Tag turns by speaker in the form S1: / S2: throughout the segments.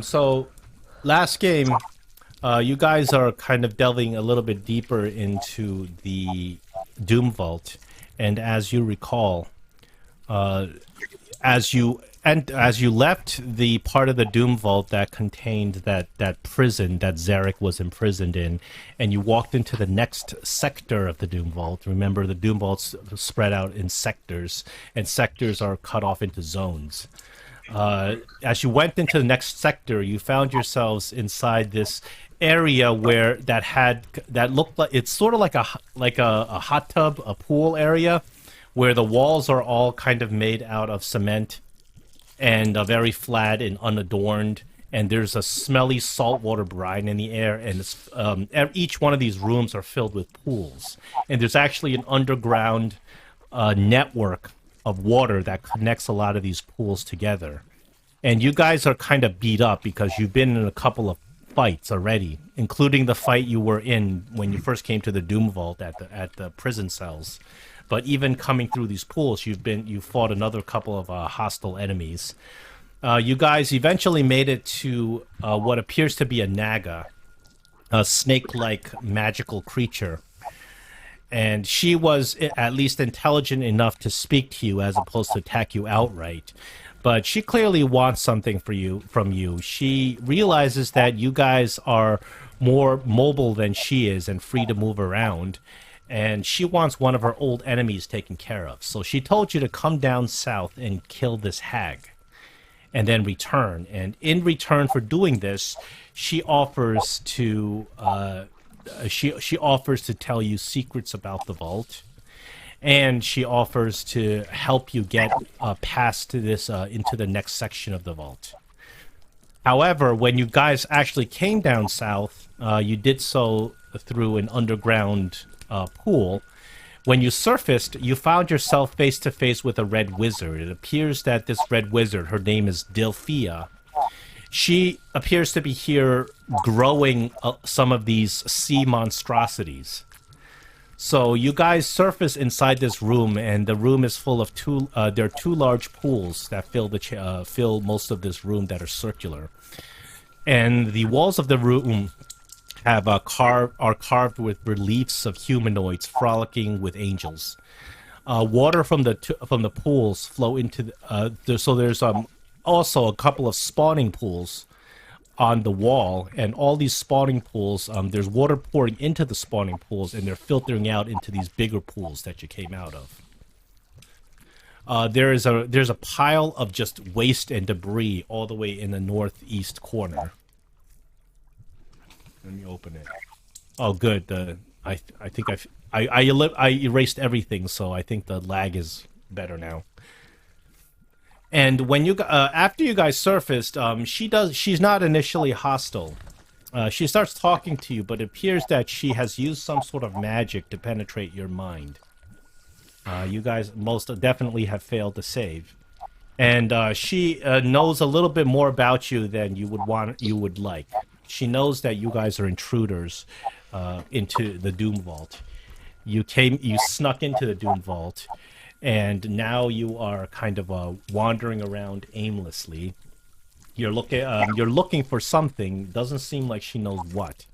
S1: So last game, you guys are kind of delving a little bit deeper into the Doom Vault, and as you recall, uh, as you left the part of the Doom Vault that contained that prison that Zarek was imprisoned in, and you walked into the next sector of the Doom Vault. Remember, the Doom Vault's spread out in sectors, and sectors are cut off into zones. As you went into the next sector, you found yourselves inside this area where that looked like it's sort of like a hot tub, a pool area, where the walls are all kind of made out of cement and very flat and unadorned. And there's a smelly saltwater brine in the air, and each one of these rooms are filled with pools. And there's actually an underground network of water that connects a lot of these pools together. And you guys are kind of beat up because you've been in a couple of fights already, including the fight you were in when you first came to the Doom Vault at the prison cells. But even coming through these pools, you fought another couple of hostile enemies. You guys eventually made it to what appears to be a naga, a snake-like magical creature. And she was at least intelligent enough to speak to you as opposed to attack you outright. But she clearly wants something from you. She realizes that you guys are more mobile than she is and free to move around. And she wants one of her old enemies taken care of. So she told you to come down south and kill this hag and then return. And in return for doing this, she offers to she offers to tell you secrets about the vault, and she offers to help you get past this into the next section of the vault. However, when you guys actually came down south, you did so through an underground pool. When you surfaced, you found yourself face to face with a red wizard. It appears that this red wizard, her name is Dilphia. She appears to be here growing some of these sea monstrosities. So you guys surface inside this room, and the room is full of there are two large pools that fill most of this room that are circular. And the walls of the room have are carved with reliefs of humanoids frolicking with angels. Water from the pools flow into so there's also a couple of spawning pools on the wall, and all these spawning pools, there's water pouring into the spawning pools, and they're filtering out into these bigger pools that you came out of. There's a pile of just waste and debris all the way in the northeast corner. Let me open it. Oh, good. I think I erased everything, so I think the lag is better now. And when you after you guys surfaced, she's not initially hostile. She starts talking to you, but it appears that she has used some sort of magic to penetrate your mind. You guys most definitely have failed to save, and she knows a little bit more about you than you would like. She knows that you guys are intruders into the Doom Vault. You snuck into the Doom Vault, and now you are kind of wandering around aimlessly. You're looking for something. Doesn't seem like she knows what.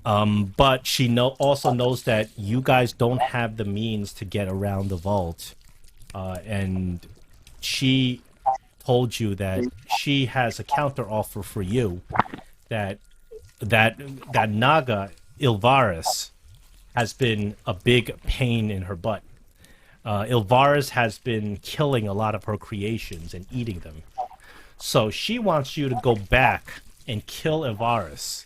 S1: But she also knows that you guys don't have the means to get around the vault, and she told you that she has a counter offer for you. That Naga Ilvaris has been a big pain in her butt. Ilvaris has been killing a lot of her creations and eating them. So she wants you to go back and kill Ilvaris.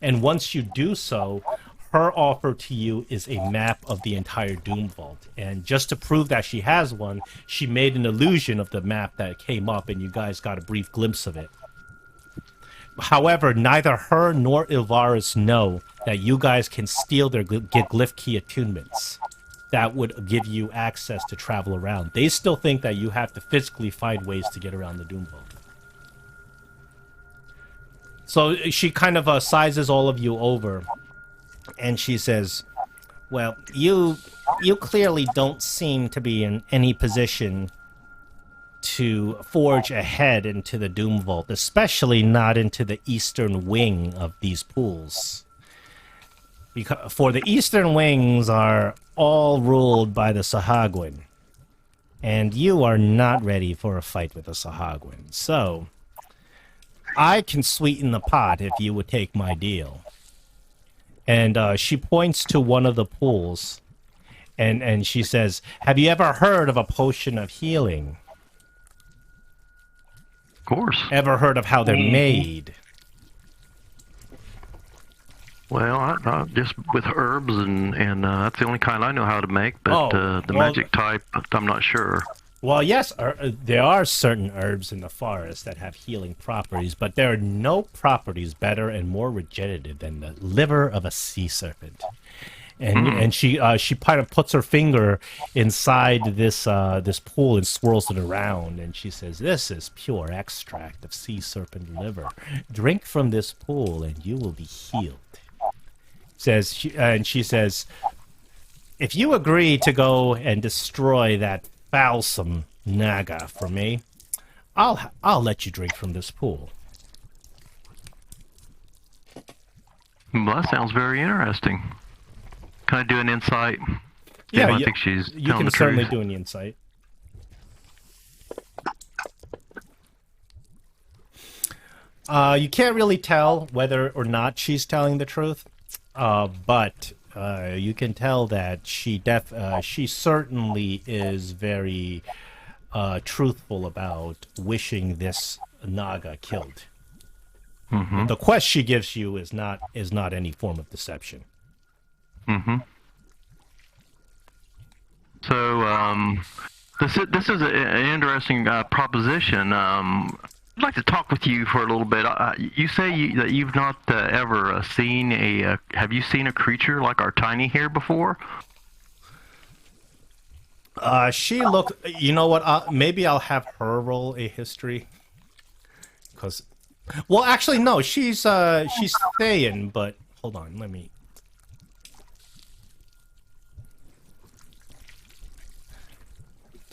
S1: And once you do so, her offer to you is a map of the entire Doom Vault. And just to prove that she has one, she made an illusion of the map that came up, and you guys got a brief glimpse of it. However, neither her nor Ilvaris know that you guys can steal their glyph key attunements. That would give you access to travel around. They still think that you have to physically find ways to get around the Doom Vault. So she kind of sizes all of you over, and she says, well, you clearly don't seem to be in any position to forge ahead into the Doom Vault, especially not into the eastern wing of these pools. Because, for the eastern wings are all ruled by the Sahagwin. And you are not ready for a fight with the Sahagwin. So, I can sweeten the pot if you would take my deal. And she points to one of the pools. And she says, have you ever heard of a potion of healing?
S2: Of course.
S1: Ever heard of how they're made?
S2: Well, I just with herbs, and that's the only kind I know how to make, but the magic type, I'm not sure.
S1: Well, yes, there are certain herbs in the forest that have healing properties, but there are no properties better and more regenerative than the liver of a sea serpent. And she kind of puts her finger inside this pool and swirls it around, and she says, "This is pure extract of sea serpent liver. Drink from this pool, and you will be healed." She says, "If you agree to go and destroy that foulsome naga for me, I'll let you drink from this pool."
S2: Well, that sounds very interesting. Can I do an insight?
S1: Yeah,
S2: I think she's
S1: you
S2: telling
S1: can
S2: the
S1: certainly
S2: truth.
S1: do an insight. You can't really tell whether or not she's telling the truth, but you can tell that she certainly is very truthful about wishing this naga killed.
S2: Mm-hmm.
S1: The quest she gives you is not any form of deception.
S2: Mm-hmm. So, this is an interesting proposition. I'd like to talk with you for a little bit. You say that you've not ever seen a... have you seen a creature like our Tiny here before?
S1: She looked... You know what? Maybe I'll have her roll a history. Because... Well, actually, no. She's Thayan, but... Hold on, let me...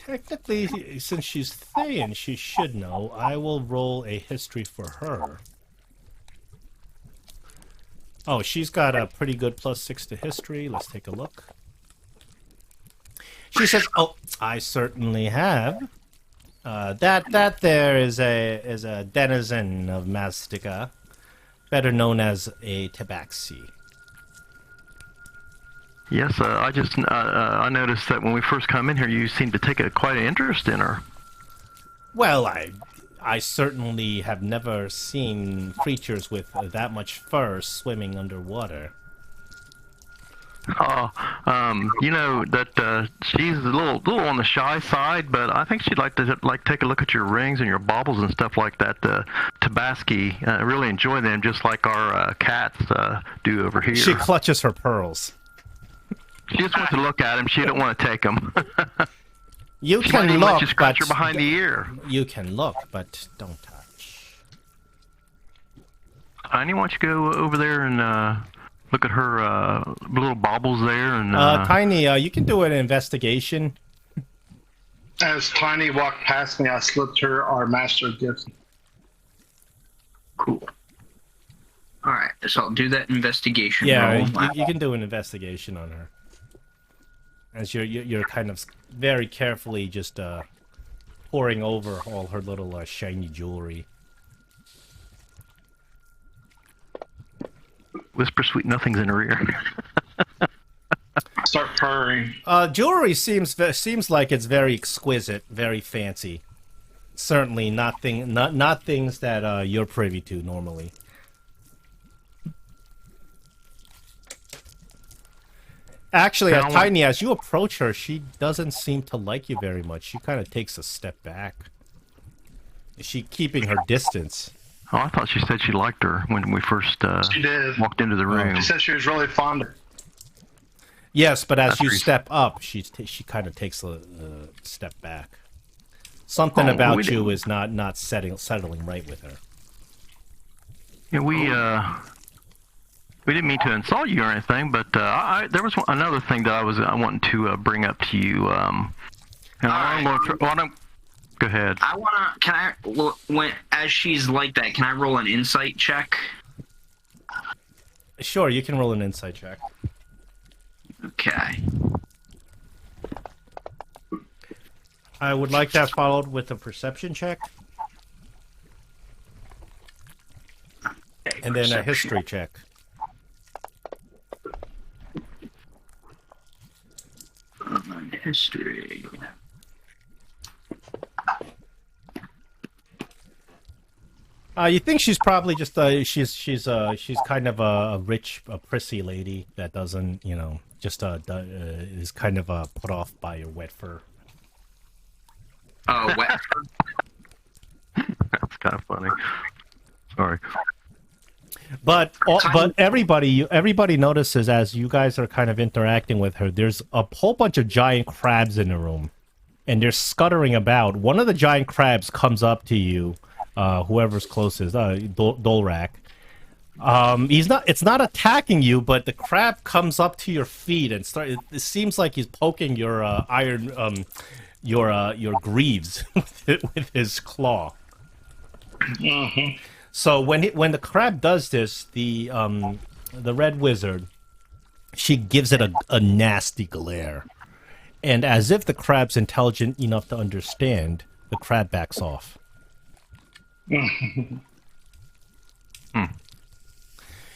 S1: Technically, since she's Thayan, she should know. I will roll a history for her. Oh, she's got a pretty good +6 to history. Let's take a look. She says, "Oh, I certainly have. That there is a denizen of Mastica, better known as a tabaxi."
S2: Yes, I noticed that when we first come in here, you seemed to take quite an interest in her.
S1: Well, I certainly have never seen creatures with that much fur swimming underwater.
S2: You know that she's a little on the shy side, but I think she'd like to take a look at your rings and your baubles and stuff like that. Tabaski, really enjoy them, just like our cats do over here.
S1: She clutches her pearls.
S2: She just wants to look at him. She don't want to take them.
S1: You
S2: she
S1: can
S2: might even
S1: look,
S2: let you scratch
S1: but
S2: her behind the ear.
S1: You can look, but don't touch.
S2: Tiny, why don't you go over there and look at her little baubles there? And
S1: Tiny, you can do an investigation.
S3: As Tiny walked past me, I slipped her our master gift.
S4: Cool. All right, so I'll do that investigation
S1: Yeah,
S4: roll.
S1: you can do an investigation on her. As you're kind of very carefully just poring over all her little shiny jewelry.
S2: whisper sweet nothings in her ear.
S3: Start purring.
S1: Jewelry seems like it's very exquisite, very fancy. Certainly not things that you're privy to normally. Actually, as Tiny, as you approach her, she doesn't seem to like you very much. She kind of takes a step back. Is she keeping her distance?
S2: Oh, I thought she said she liked her when we first
S3: She did.
S2: walked into the room.
S3: She said she was really fond of her.
S1: Yes, but as
S2: That's
S1: you
S2: pretty-
S1: step up, she kind of takes a step back. Something about you is not settling right with her.
S2: Yeah, we didn't mean to insult you or anything, but there was another thing that I wanted to bring up to you. And I'm going to Go ahead.
S4: I wanna. Can I? Well, as she's like that, can I roll an insight check?
S1: Sure, you can roll an insight check.
S4: Okay.
S1: I would like that followed with a perception check. And then a history check.
S4: History.
S1: You think she's probably just she's kind of a rich, prissy lady that doesn't, just is kind of put off by your wet fur.
S4: Oh, wet.
S2: That's kind of funny. Sorry.
S1: But everybody notices as you guys are kind of interacting with her, there's a whole bunch of giant crabs in the room, and they're scuttering about. One of the giant crabs comes up to you, whoever's closest, Dolrak. It's not attacking you, but the crab comes up to your feet and it seems like he's poking your your greaves with his claw.
S3: Mm-hmm.
S1: So when the crab does this, the red wizard, she gives it a nasty glare, and as if the crab's intelligent enough to understand, the crab backs off.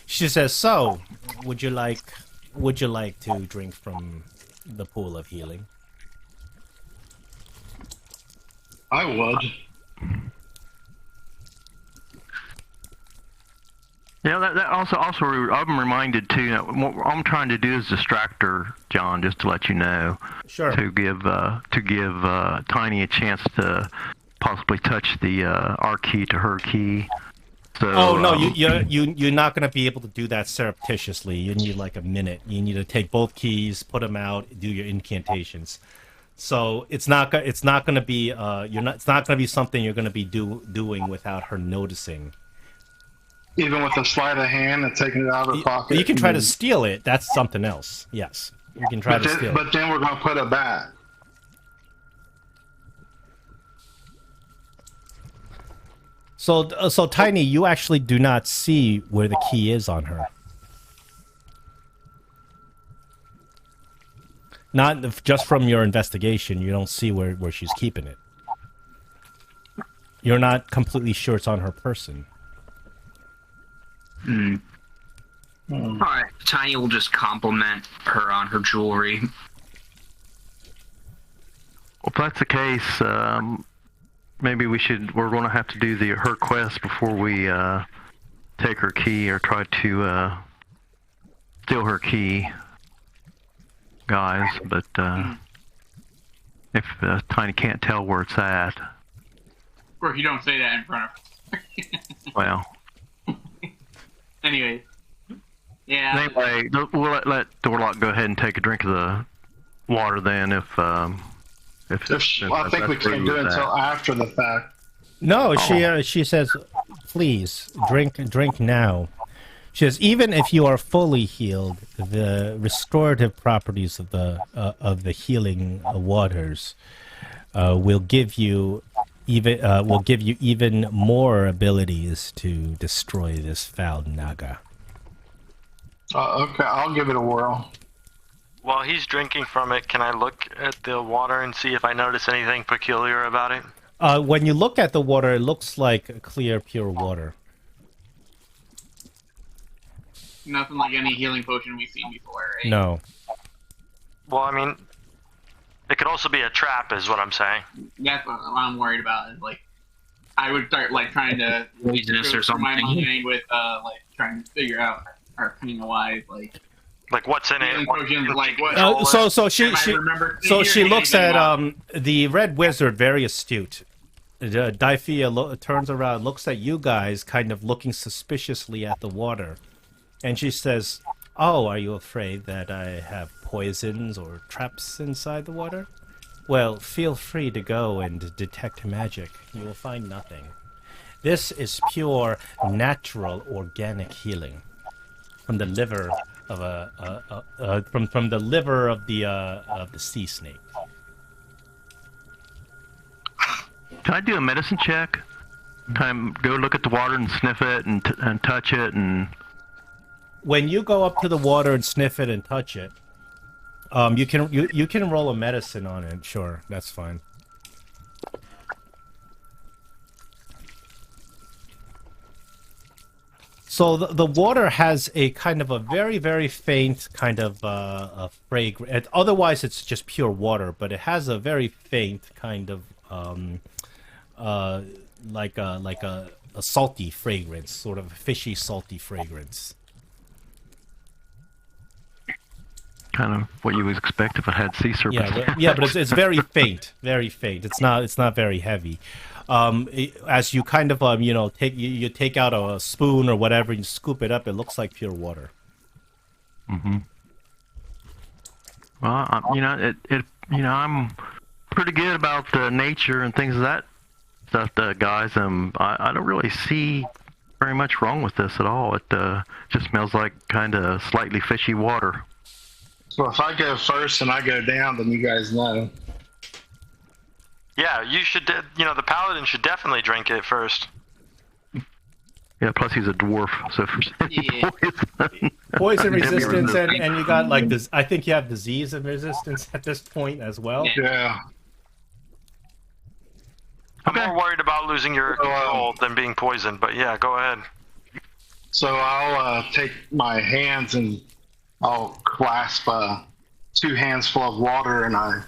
S1: She says, "So, would you like to drink from the pool of healing?"
S3: I would.
S2: Yeah, that also I'm reminded too. What I'm trying to do is distract her, John, just to let you know.
S1: Sure.
S2: To give Tiny a chance to possibly touch the our key to her key. So,
S1: oh no, you're not going to be able to do that surreptitiously. You need like a minute. You need to take both keys, put them out, do your incantations. So it's not going to be it's not going to be something you're going to be doing without her noticing.
S3: Even with a sleight of hand and taking it out of her pocket.
S1: You can try to steal it. That's something else. Yes, you can try to steal.
S3: But then we're going to put it back.
S1: So Tiny, you actually do not see where the key is on her. Not just from your investigation, you don't see where she's keeping it. You're not completely sure it's on her person.
S4: Alright, Tiny will just compliment her on her jewelry.
S2: Well, if that's the case, maybe we're going to have to do her quest before we take her key or try to steal her key, guys. But if Tiny can't tell where it's at,
S5: Of course, you don't say that in front of her.
S2: well.
S5: Anyway. Yeah.
S2: Anyway, we'll let Dorlock go ahead and take a drink of the water then if
S3: I think we can't do it until after the fact.
S1: No, she says, please drink now. She says, even if you are fully healed, the restorative properties of the healing waters will give you even more abilities to destroy this foul naga.
S3: Okay, I'll give it a whirl.
S6: While he's drinking from it, can I look at the water and see if I notice anything peculiar about it?
S1: When you look at the water, it looks like clear, pure water.
S5: Nothing like any healing potion we've seen before, right?
S1: No.
S6: Well, I mean, it could also be a trap, is what I'm saying.
S5: That's what I'm worried about. Is like, I would start like trying to
S4: Poisonous or
S5: my
S4: something.
S5: mind with like trying to figure out Arcana-wise, like
S6: what's in
S5: healing
S6: it?
S5: potions, like what?
S1: So she looks at the red wizard, very astute. Daifia turns around, looks at you guys, kind of looking suspiciously at the water, and she says, "Oh, are you afraid that I have poisons or traps inside the water? Well, feel free to go and detect magic. You will find nothing. This is pure, natural, organic healing from the liver of from the liver of the sea snake."
S2: Can I do a medicine check? Can I go look at the water and sniff it and touch it and?
S1: When you go up to the water and sniff it and touch it, you can roll a medicine on it. Sure, that's fine. So the water has a kind of a very, very faint kind of a fragrance. Otherwise, it's just pure water, but it has a very faint kind of like a salty fragrance, sort of a fishy, salty fragrance.
S2: Kind of what you would expect if it had sea serpents.
S1: Yeah, but it's very faint, very faint. It's not very heavy. As you kind of you take out a spoon or whatever, you scoop it up, it looks like pure water.
S2: Mm-hmm. Well, I'm pretty good about the nature and things of that stuff, guys. I don't really see very much wrong with this at all. It just smells like kind of slightly fishy water.
S3: So if I go first and I go down, then you guys know.
S6: Yeah, you should. The paladin should definitely drink it first.
S2: Yeah, plus he's a dwarf, so if
S5: Yeah.
S1: Poison resistance, and you got like this. I think you have disease and resistance at this point as well.
S3: Yeah.
S6: I'm more worried about losing your control than being poisoned, but yeah, go ahead.
S3: So I'll take my hands and I'll clasp 2 hands full of water and I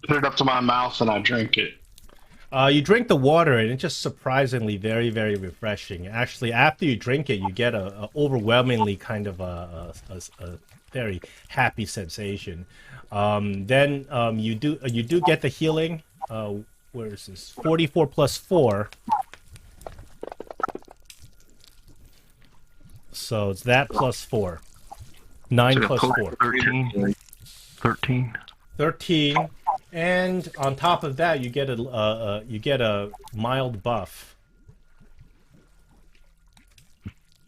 S3: put it up to my mouth and I drink it.
S1: You drink the water and it's just surprisingly very, very refreshing. Actually, after you drink it, you get a overwhelmingly kind of a very happy sensation. Then you do get the healing. Where is this? 44 plus 4. So it's that plus 4. 9 plus 4.
S2: 13.
S1: 13. And on top of that, you get a mild buff.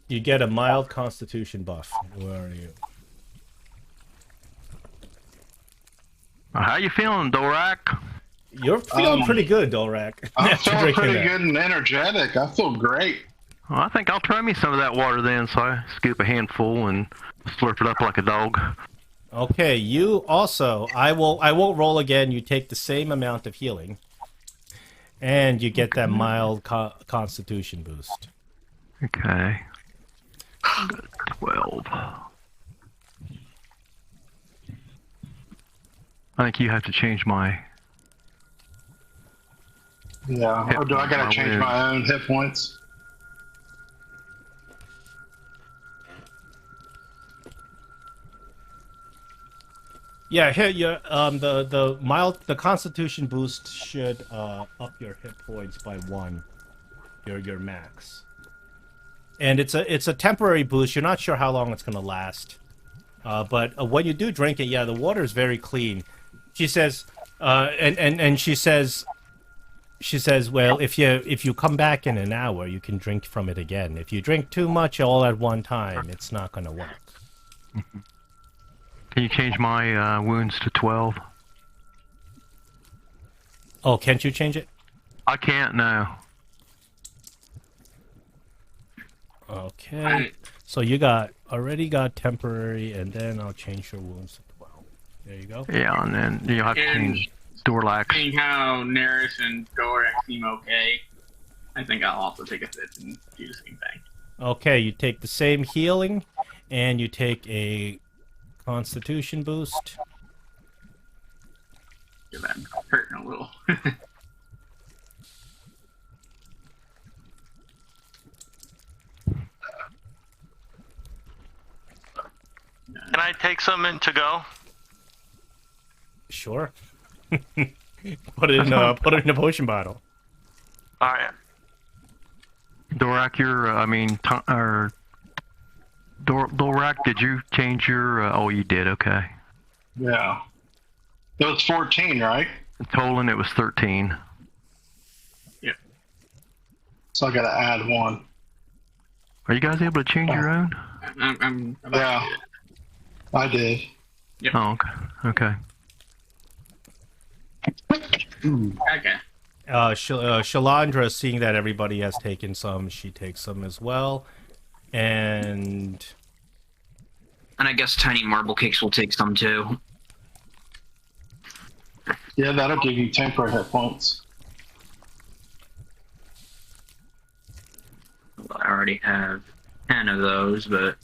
S1: You get a mild Constitution buff. Where are you?
S2: How you feeling, Dorak?
S1: You're feeling pretty good, Dolrak.
S3: I'm feeling pretty good and energetic. I feel great.
S2: Well, I think I'll try me some of that water then. So I scoop a handful and slurp it up like a dog.
S1: Okay, you also. I won't roll again. You take the same amount of healing, and you get that mild Constitution boost.
S2: Okay. 12. I think you have to change my.
S3: Yeah. Or do I gotta change my own hit points?
S1: Yeah, here the Constitution boost should up your hit points by 1, your max. And it's a temporary boost. You're not sure how long it's gonna last, but when you do drink it, yeah, the water is very clean. She says, and she says, well, if you come back in an hour, you can drink from it again. If you drink too much all at one time, it's not gonna work.
S2: Can you change my wounds to 12?
S1: Oh, can't you change it?
S2: I can't now.
S1: Okay. So you already got temporary, and then I'll change your wounds to 12. There you go.
S2: Yeah, and then you'll have to change Dorlax.
S5: Seeing how Neris and Dorak seem okay, I think I'll also take a fit and do the same thing.
S1: Okay, you take the same healing, and you take a Constitution boost.
S5: Yeah, I'm hurting a little.
S6: Can I take some in to go?
S1: Sure. put it in a potion bottle.
S6: All right.
S2: Dorak, Dorak, did you change your? Oh, you did. Okay.
S3: Yeah. It was 14, right?
S2: Tolan, it was 13.
S5: Yep.
S3: So I gotta add 1.
S2: Are you guys able to change your own?
S5: I'm
S3: Yeah. I did.
S5: Yep.
S2: Oh, okay.
S5: Okay.
S1: Shalandra, seeing that everybody has taken some, she takes some as well. And
S4: I guess Tiny Marble Cakes will take some too.
S3: Yeah, that'll give you temporary hit points.
S4: Well, I already have 10 of those, but...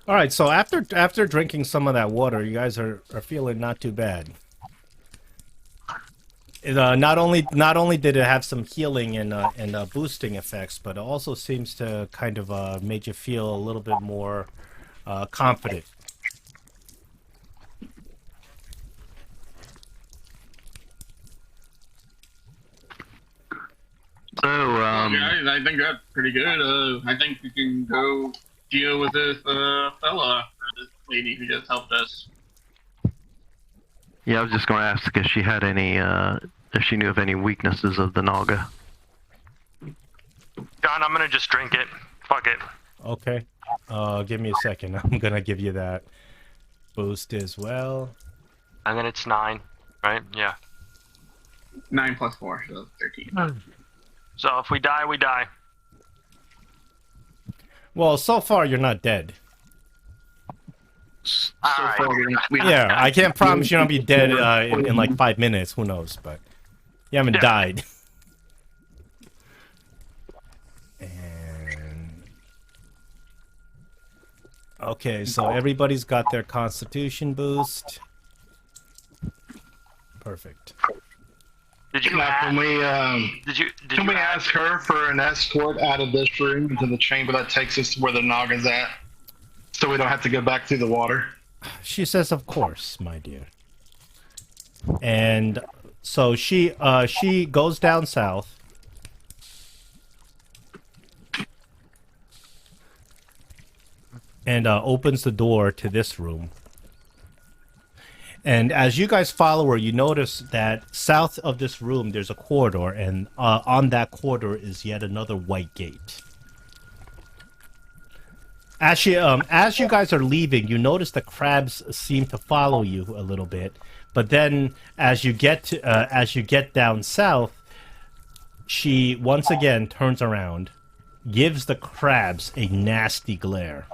S1: all right, so after drinking some of that water, you guys are feeling not too bad. It, not only did it have some healing and boosting effects, but it also seems to kind of made you feel a little bit more confident.
S2: So,
S5: yeah, I think that's pretty good. I think we can go deal with this fella, or this lady who just helped us.
S2: yeah, I was just going to ask if she had any, if she knew of any weaknesses of the Naga.
S6: John, I'm gonna just drink it. Fuck it.
S1: Okay, give me a second. I'm gonna give you that boost as well.
S6: And then it's 9, right? Yeah.
S5: 9 plus 4, so 13.
S6: So if we die, we die.
S1: Well, so far you're not dead.
S4: So
S6: Alright.
S4: far, we
S1: Yeah, I can't promise you don't be dead in like 5 minutes. Who knows? But you haven't died. And okay, so everybody's got their Constitution boost. Perfect.
S6: Did you
S3: Now,
S6: add,
S3: can we
S6: did you
S3: can we
S6: add-
S3: ask her for an escort out of this room into the chamber that takes us to where the Naga's at, so we don't have to go back through the water?
S1: She says, "Of course, my dear." And so she goes down south. And opens the door to this room. And as you guys follow her, you notice that south of this room there's a corridor, and on that corridor is yet another white gate. As you guys are leaving, you notice the crabs seem to follow you a little bit, but then as you get down south, she once again turns around, gives the crabs a nasty glare,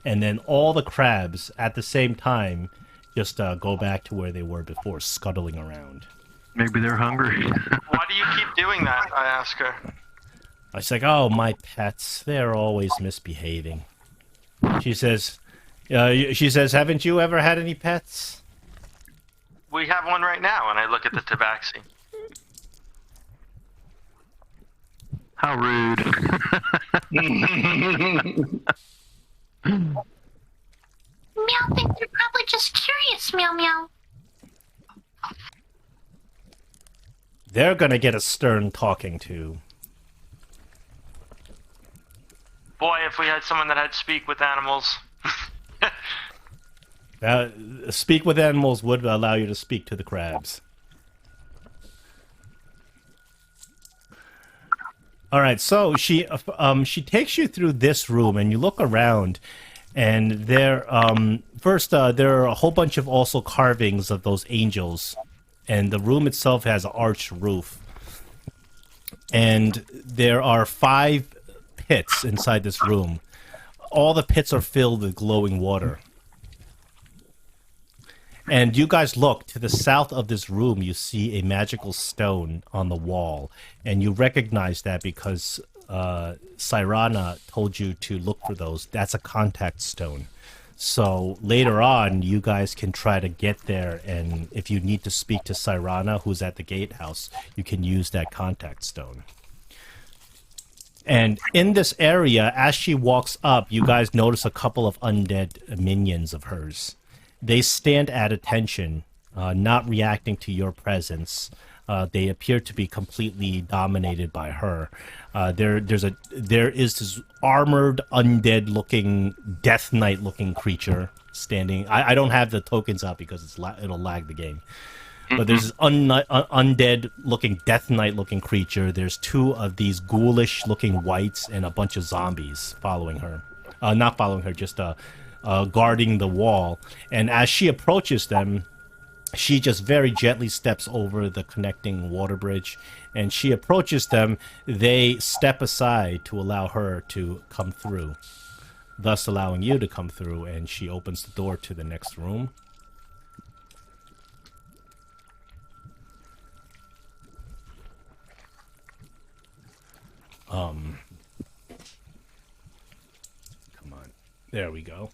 S1: and then all the crabs at the same time just go back to where they were before, scuttling around.
S2: Maybe they're hungry.
S6: Why do you keep doing that? I ask her.
S1: I was like, "Oh, my pets, they're always misbehaving." She says, "Haven't you ever had any pets?"
S6: We have one right now, and I look at the tabaxi.
S2: How rude.
S7: Meow thinks you're probably just curious, Meow Meow.
S1: They're gonna get a stern talking to.
S6: Boy, if we had someone that had speak with animals.
S1: Speak with animals would allow you to speak to the crabs. All right, so she takes you through this room, and you look around, and there there are a whole bunch of also carvings of those angels, and the room itself has an arched roof, and there are 5 pits inside this room. All the pits are filled with glowing water. And you guys look to the south of this room, you see a magical stone on the wall, and you recognize that because Cyrana told you to look for those. That's a contact stone. So later on, you guys can try to get there, and if you need to speak to Cyrana, who's at the gatehouse, you can use that contact stone. And in this area, as she walks up, you guys notice a couple of undead minions of hers. They stand at attention, not reacting to your presence. They appear to be completely dominated by her. There is this armored, undead-looking, Death Knight-looking creature standing. I don't have the tokens up because it'll lag the game. But there's this undead-looking, Death Knight-looking creature. There's 2 of these ghoulish-looking wights and a bunch of zombies following her. Not following her, just guarding the wall. And as she approaches them, she just very gently steps over the connecting water bridge. And she approaches them. They step aside to allow her to come through, thus allowing you to come through. And she opens the door to the next room. Come on. There we go.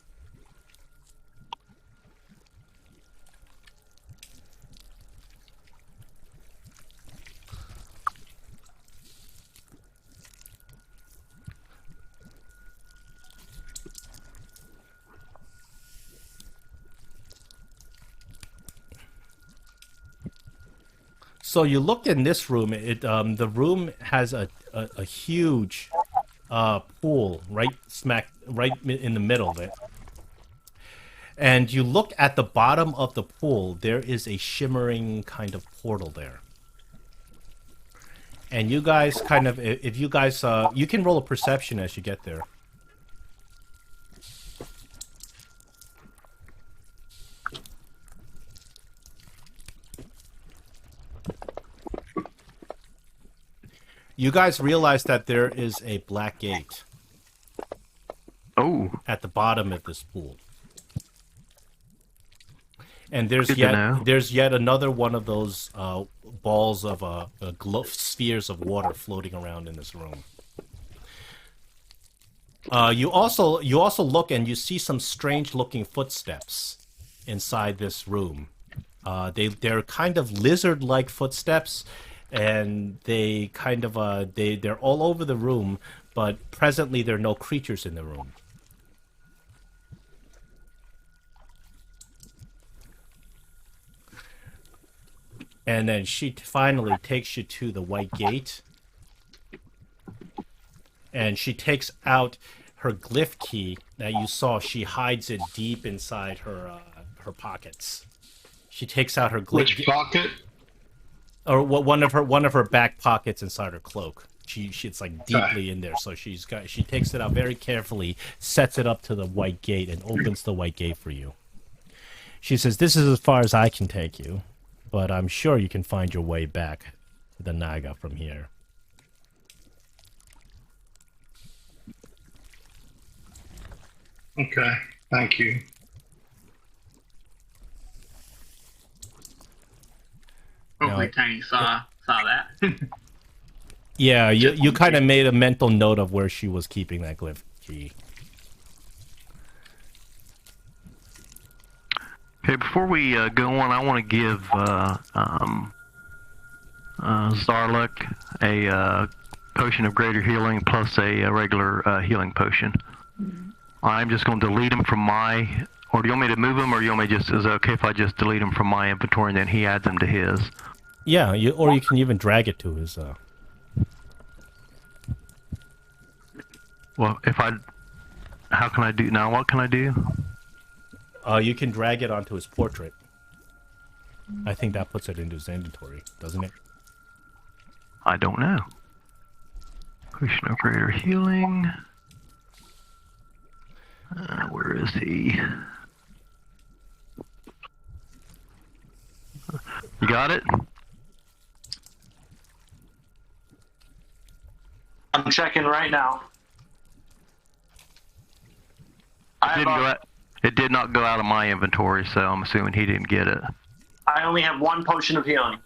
S1: So you look in this room. The room has a huge pool right in the middle of it. And you look at the bottom of the pool. There is a shimmering kind of portal there. And you guys kind of, if you guys, you can roll a perception as you get there. You guys realize that there is a black gate.
S2: Oh.
S1: At the bottom of this pool. And there's yet another one of those balls of spheres of water floating around in this room. You also look and you see some strange looking footsteps inside this room. They're kind of lizard-like footsteps. And they kind of they're all over the room, but presently there are no creatures in the room. And then she finally takes you to the white gate, and she takes out her glyph key that you saw. She hides it deep inside her pockets. She takes out her glyph.
S3: Which pocket?
S1: Or one of her back pockets inside her cloak. It's like deeply in there. So she takes it out very carefully, sets it up to the white gate, and opens the white gate for you. She says, "This is as far as I can take you, but I'm sure you can find your way back to the Naga from here."
S3: Okay, thank you.
S5: Hopefully Tiny saw that.
S1: Yeah, you kind of made a mental note of where she was keeping that glyph key.
S2: Okay, before we go on, I want to give Zarluk a potion of greater healing plus a regular healing potion. I'm just going to delete him from my... Or do you want me to move him, or you want me just... Is it okay if I just delete him from my inventory and then he adds them to his?
S1: Yeah, or you can even drag it to his...
S2: Well, if I... How can I do... Now, what can I do?
S1: You can drag it onto his portrait. I think that puts it into his inventory, doesn't it?
S2: I don't know. Potion of greater healing... where is he? You got it?
S8: I'm checking right now.
S2: It did not go out of my inventory, so I'm assuming he didn't get it.
S8: I only have 1 potion of healing.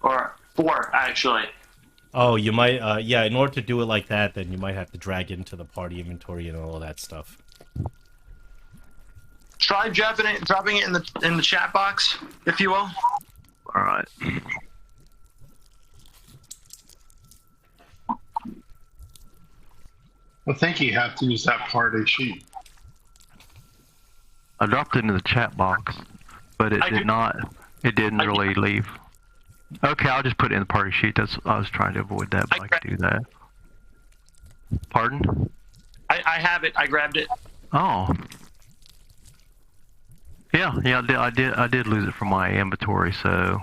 S8: Or 4, actually.
S1: Oh, you might, yeah, in order to do it like that, then you might have to drag it into the party inventory and all that stuff.
S8: Try dropping it in the chat box, if you will.
S2: Alright.
S3: I think you have to use that party sheet.
S2: I dropped it into the chat box, but it didn't really leave. Okay, I'll just put it in the party sheet. I was trying to avoid that, but I could do that. Pardon?
S8: I have it. I grabbed it.
S2: Oh. Yeah, I did lose it from my inventory. So,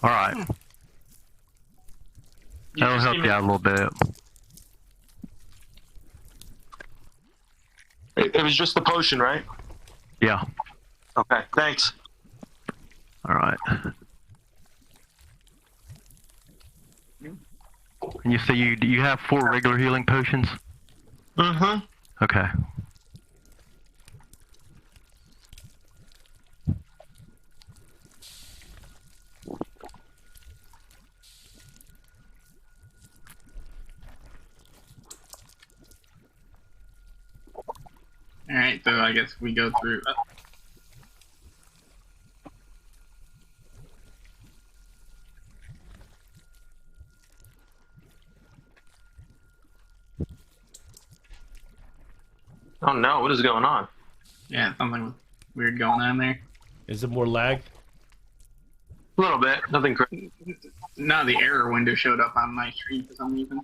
S2: all right, that'll help you out a little bit.
S9: It was just the potion, right?
S2: Yeah.
S9: Okay, thanks.
S2: All right. And you say you have 4 regular healing potions?
S9: Mm-hmm.
S2: Okay.
S5: Alright, so I guess we go through.
S9: Oh no, what is going on?
S5: Yeah, something weird going on there.
S1: Is it more lag?
S9: A little bit, nothing crazy.
S5: No, the error window showed up on my screen for some reason.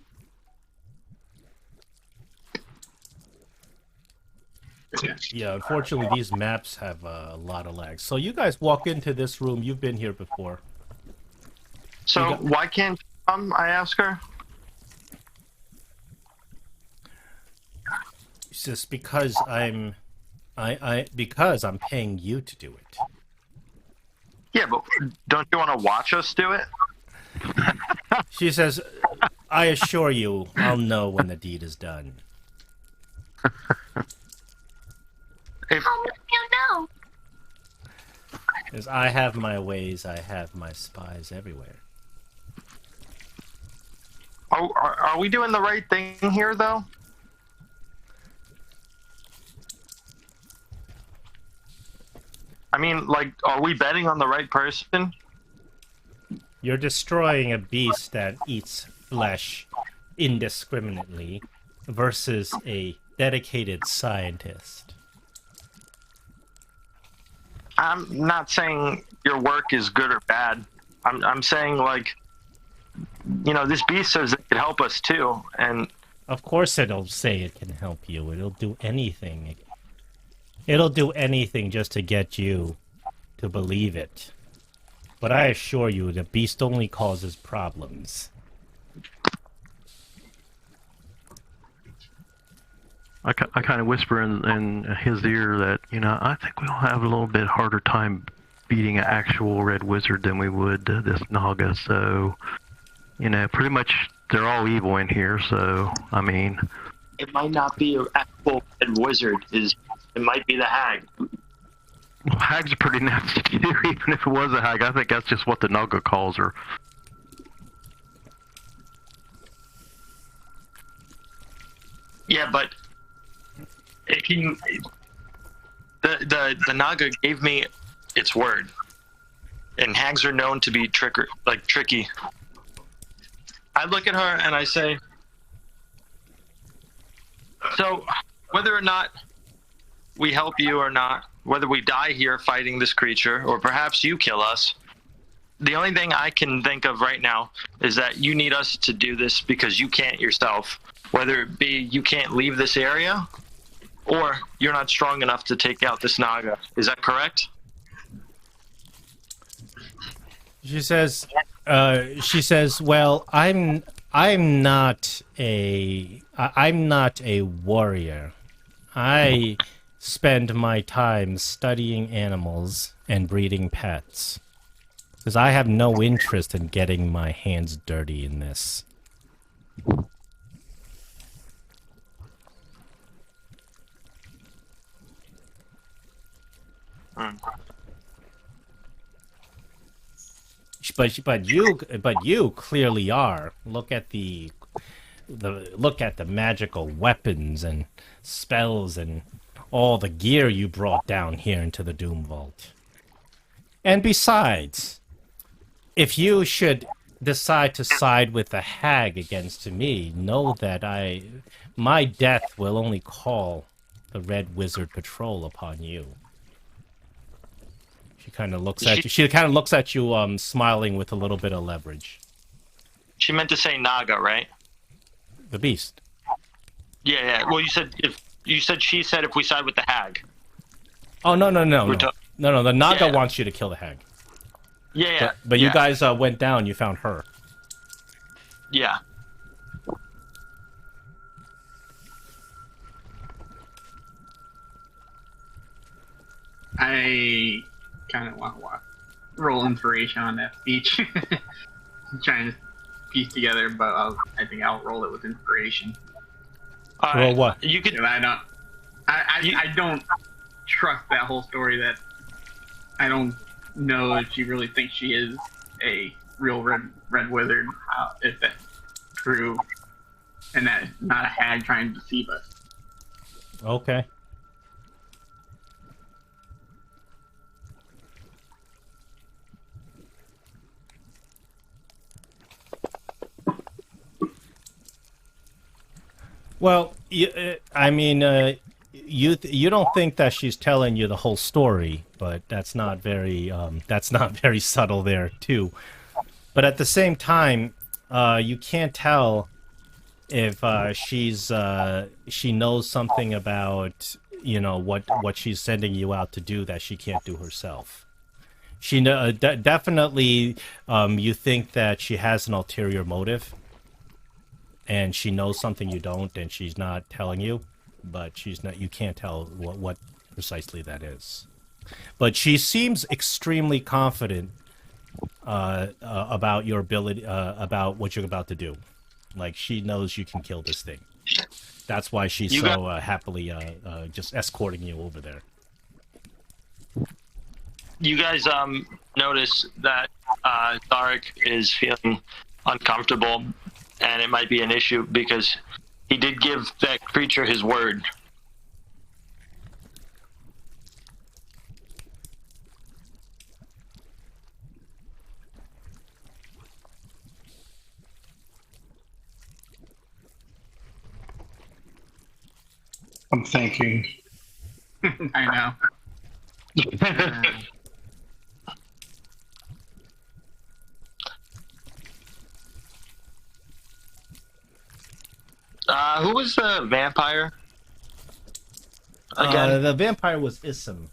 S1: Yeah, unfortunately, these maps have a lot of lag. So you guys walk into this room. You've been here before.
S9: So why can't you come? I ask her.
S1: It's just because because I'm paying you to do it.
S9: Yeah, but don't you want to watch us do it?
S1: She says, "I assure you, I'll know when the deed is done."
S7: How will you know?
S1: Because I have my ways, I have my spies everywhere.
S9: Are we doing the right thing here, though? I mean, like, are we betting on the right person?
S1: You're destroying a beast that eats flesh indiscriminately versus a dedicated scientist.
S9: I'm not saying your work is good or bad. I'm saying, like, you know, this beast says it could help us too, and
S1: Of course it'll say it can help you. It'll do anything. It'll do anything just to get you to believe it. But I assure you, the beast only causes problems.
S2: I kind of whisper in his ear that, you know, I think we'll have a little bit harder time beating an actual red wizard than we would this Naga. So, you know, pretty much they're all evil in here. So, I mean,
S8: It might not be an actual red wizard. It might be the hag.
S2: well, hag's a pretty nasty too. Even if it was a hag, I think that's just what the Naga calls her.
S9: yeah, but the Naga gave me its word, and hags are known to be tricky. I look at her and I say, so whether or not we help you or not, whether we die here fighting this creature or perhaps you kill us, the only thing I can think of right now is that you need us to do this because you can't yourself, whether it be you can't leave this area or you're not strong enough to take out this Naga. Is that correct?
S1: She says, well, I'm not a warrior. I spend my time studying animals and breeding pets. Because I have no interest in getting my hands dirty in this. But you clearly are. Look at the magical weapons and spells and all the gear you brought down here into the Doom Vault. And besides, if you should decide to side with the hag against me, know that my death will only call the Red Wizard Patrol upon you. She kind of looks at you. She kind of looks at you, smiling with a little bit of leverage.
S9: She meant to say Naga, right?
S1: The beast.
S9: Yeah. Well, you said she said if we side with the hag.
S1: Oh no. No, the Naga
S9: Yeah.
S1: wants you to kill the hag.
S9: Yeah.
S1: But
S9: yeah.
S1: you guys went down. You found her.
S9: Yeah.
S5: I kind of want to roll inspiration on that speech. I'm trying to piece together, but I think I'll roll it with inspiration.
S9: All
S1: Roll
S9: right.
S1: what?
S9: You could.
S5: Because I don't trust that whole story. That I don't know if she really thinks she is a real red wizard. If that's true, and that it's not a hag trying to deceive us.
S1: Okay. Well, I mean, you don't think that she's telling you the whole story, but that's not very subtle there too. But at the same time, you can't tell if she knows something about what she's sending you out to do that she can't do herself. She definitely you think that she has an ulterior motive. And she knows something you don't, and she's not telling you, but she's not. You can't tell what precisely that is. But she seems extremely confident about your ability, about what you're about to do. Like she knows you can kill this thing. That's why she's happily just escorting you over there.
S9: You guys notice that Tharek is feeling uncomfortable. And it might be an issue because he did give that creature his word.
S3: I'm thinking.
S5: I know.
S9: Who was the vampire? Again?
S1: The vampire was Ism.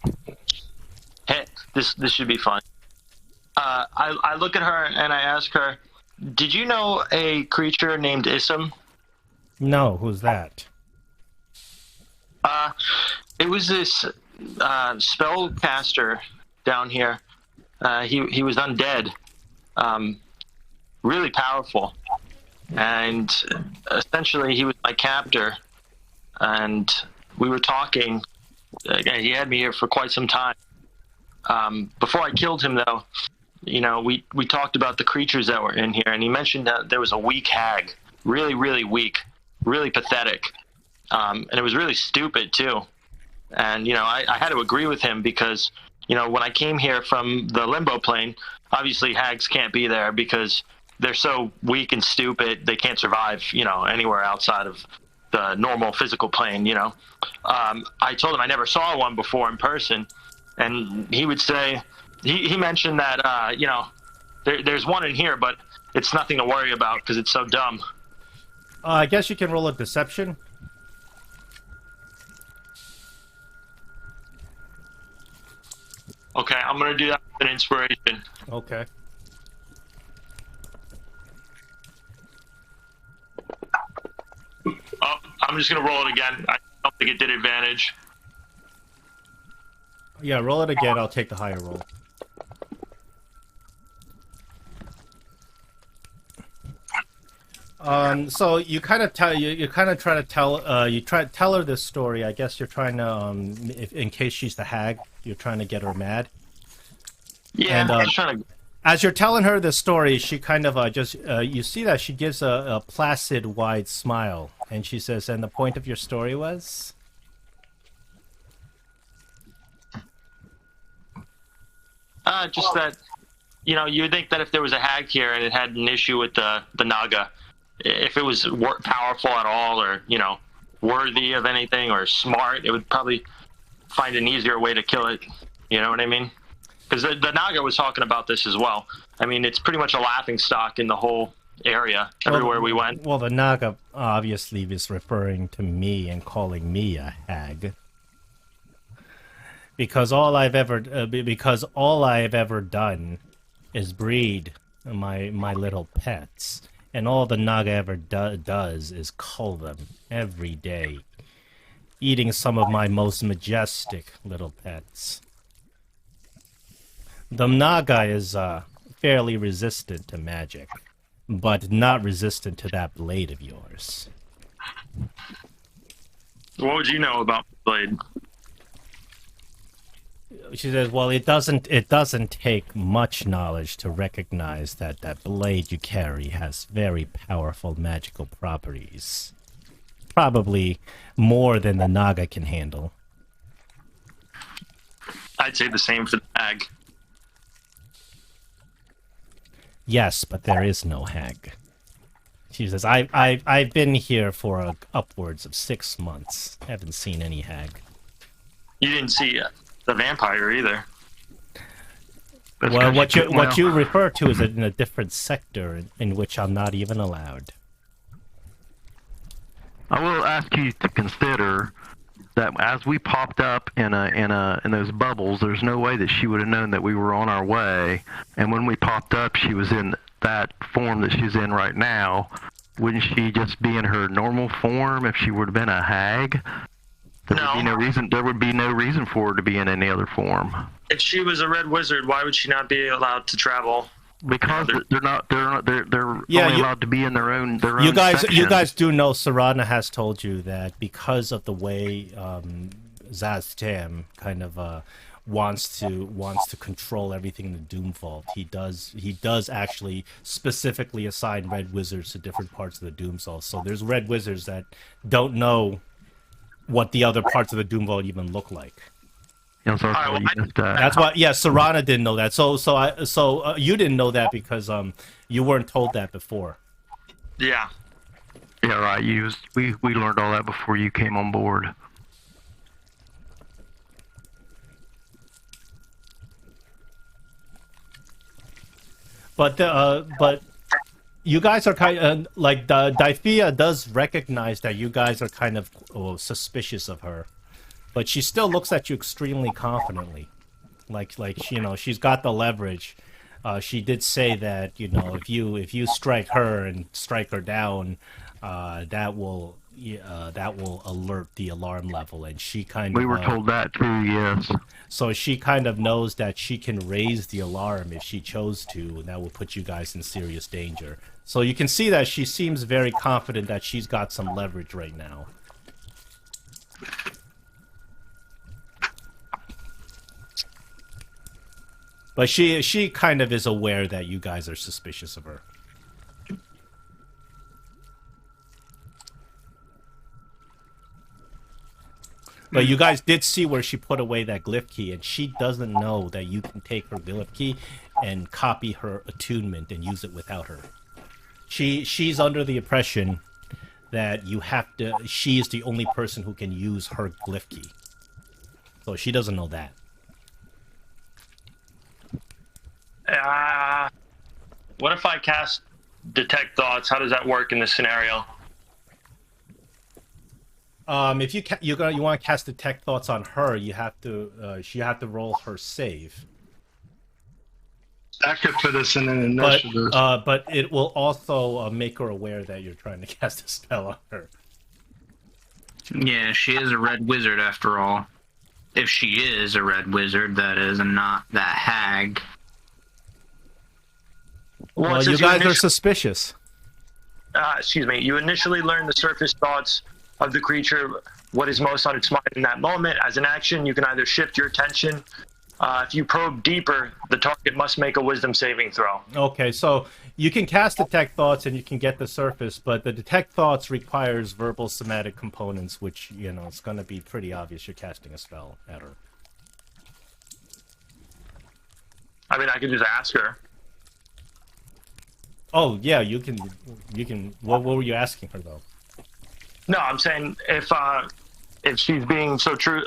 S9: Hey, this should be fun. I look at her and I ask her, "Did you know a creature named Ism?"
S1: No, who's that?
S9: It was this spellcaster down here. He was undead, really powerful, and essentially he was my captor. And we were talking. He had me here for quite some time. Before I killed him, though, we talked about the creatures that were in here, and he mentioned that there was a weak hag, really, really weak, really pathetic, and it was really stupid too. And I had to agree with him because when I came here from the limbo plane, obviously hags can't be there because they're so weak and stupid they can't survive anywhere outside of the normal physical plane. I told him I never saw one before in person, and he would say he mentioned that there's one in here, but it's nothing to worry about because it's so dumb.
S1: I guess you can roll a deception.
S9: Okay, I'm gonna do that with an inspiration.
S1: Okay.
S9: Oh, I'm just gonna roll it again. I don't think it did advantage.
S1: Yeah, roll it again. I'll take the higher roll. So you kind of try to tell her this story. I guess you're trying to, in case she's the hag, you're trying to get her mad.
S9: Yeah,
S1: And,
S9: I'm just trying to.
S1: As you're telling her this story, she kind of you see that she gives a placid, wide smile, and she says, "And the point of your story was?"
S9: Just that, you'd think that if there was a hag here and it had an issue with the Naga, if it was powerful at all or, worthy of anything or smart, it would probably find an easier way to kill it. You know what I mean? Because the Naga was talking about this as well. I mean, it's pretty much a laughing stock in the whole area, everywhere we went.
S1: Well, the Naga obviously is referring to me and calling me a hag. because all I've ever done is breed my little pets, and all the Naga ever does is cull them every day, eating some of my most majestic little pets. The Naga is fairly resistant to magic, but not resistant to that blade of yours.
S9: What would you know about blade?
S1: She says, well, it doesn't take much knowledge to recognize that that blade you carry has very powerful magical properties. Probably more than the Naga can handle.
S9: I'd say the same for the hag.
S1: Yes, but there is no hag. She says, I've been here for upwards of 6 months. Haven't seen any hag.
S9: You didn't see the vampire either.
S1: Well, what you refer to is in a different sector in which I'm not even allowed.
S2: I will ask you to consider that as we popped up in those bubbles, there's no way that she would have known that we were on our way. And when we popped up, she was in that form that she's in right now. Wouldn't she just be in her normal form if she would have been a hag? There would be no reason for her to be in any other form.
S9: If she was a red wizard, why would she not be allowed to travel?
S2: Because they're only allowed to be in their own section.
S1: You guys do know Sarana has told you that because of the way Zaztam kind of wants to control everything in the Doom Vault. He does actually specifically assign red wizards to different parts of the Doom Vault. So there's red wizards that don't know what the other parts of the Doom Vault even look like.
S2: That's
S1: why, yeah, Sarana didn't know that. So you didn't know that because you weren't told that before.
S9: Yeah.
S2: Yeah, right. We learned all that before you came on board.
S1: But you guys are kind of like Daifia does recognize that you guys are kind of suspicious of her. But she still looks at you extremely confidently, like she's got the leverage. She did say that if you strike her and strike her down, that will alert the alarm level, and she kind of.
S2: We were told that too, yes.
S1: So she kind of knows that she can raise the alarm if she chose to, and that will put you guys in serious danger. So you can see that she seems very confident that she's got some leverage right now. But she kind of is aware that you guys are suspicious of her. But you guys did see where she put away that glyph key, and she doesn't know that you can take her glyph key and copy her attunement and use it without her. She's under the impression that she is the only person who can use her glyph key. So she doesn't know that.
S9: What if I cast Detect Thoughts? How does that work in this scenario?
S1: If you want to cast Detect Thoughts on her, you have to roll her save.
S3: That could put us in an initiative.
S1: But it will also make her aware that you're trying to cast a spell on her.
S4: Yeah, she is a red wizard after all. If she is a red wizard, that is, and not that hag.
S1: Well, you guys are suspicious.
S9: Excuse me. You initially learn the surface thoughts of the creature, what is most on its mind in that moment. As an action, you can either shift your attention. If you probe deeper, the target must make a wisdom saving throw.
S1: Okay, so you can cast Detect Thoughts and you can get the surface, but the Detect Thoughts requires verbal somatic components, which, it's going to be pretty obvious you're casting a spell at her.
S9: I mean, I could just ask her.
S1: Oh, yeah, you can. What were you asking her, though?
S9: No, I'm saying if she's being so true,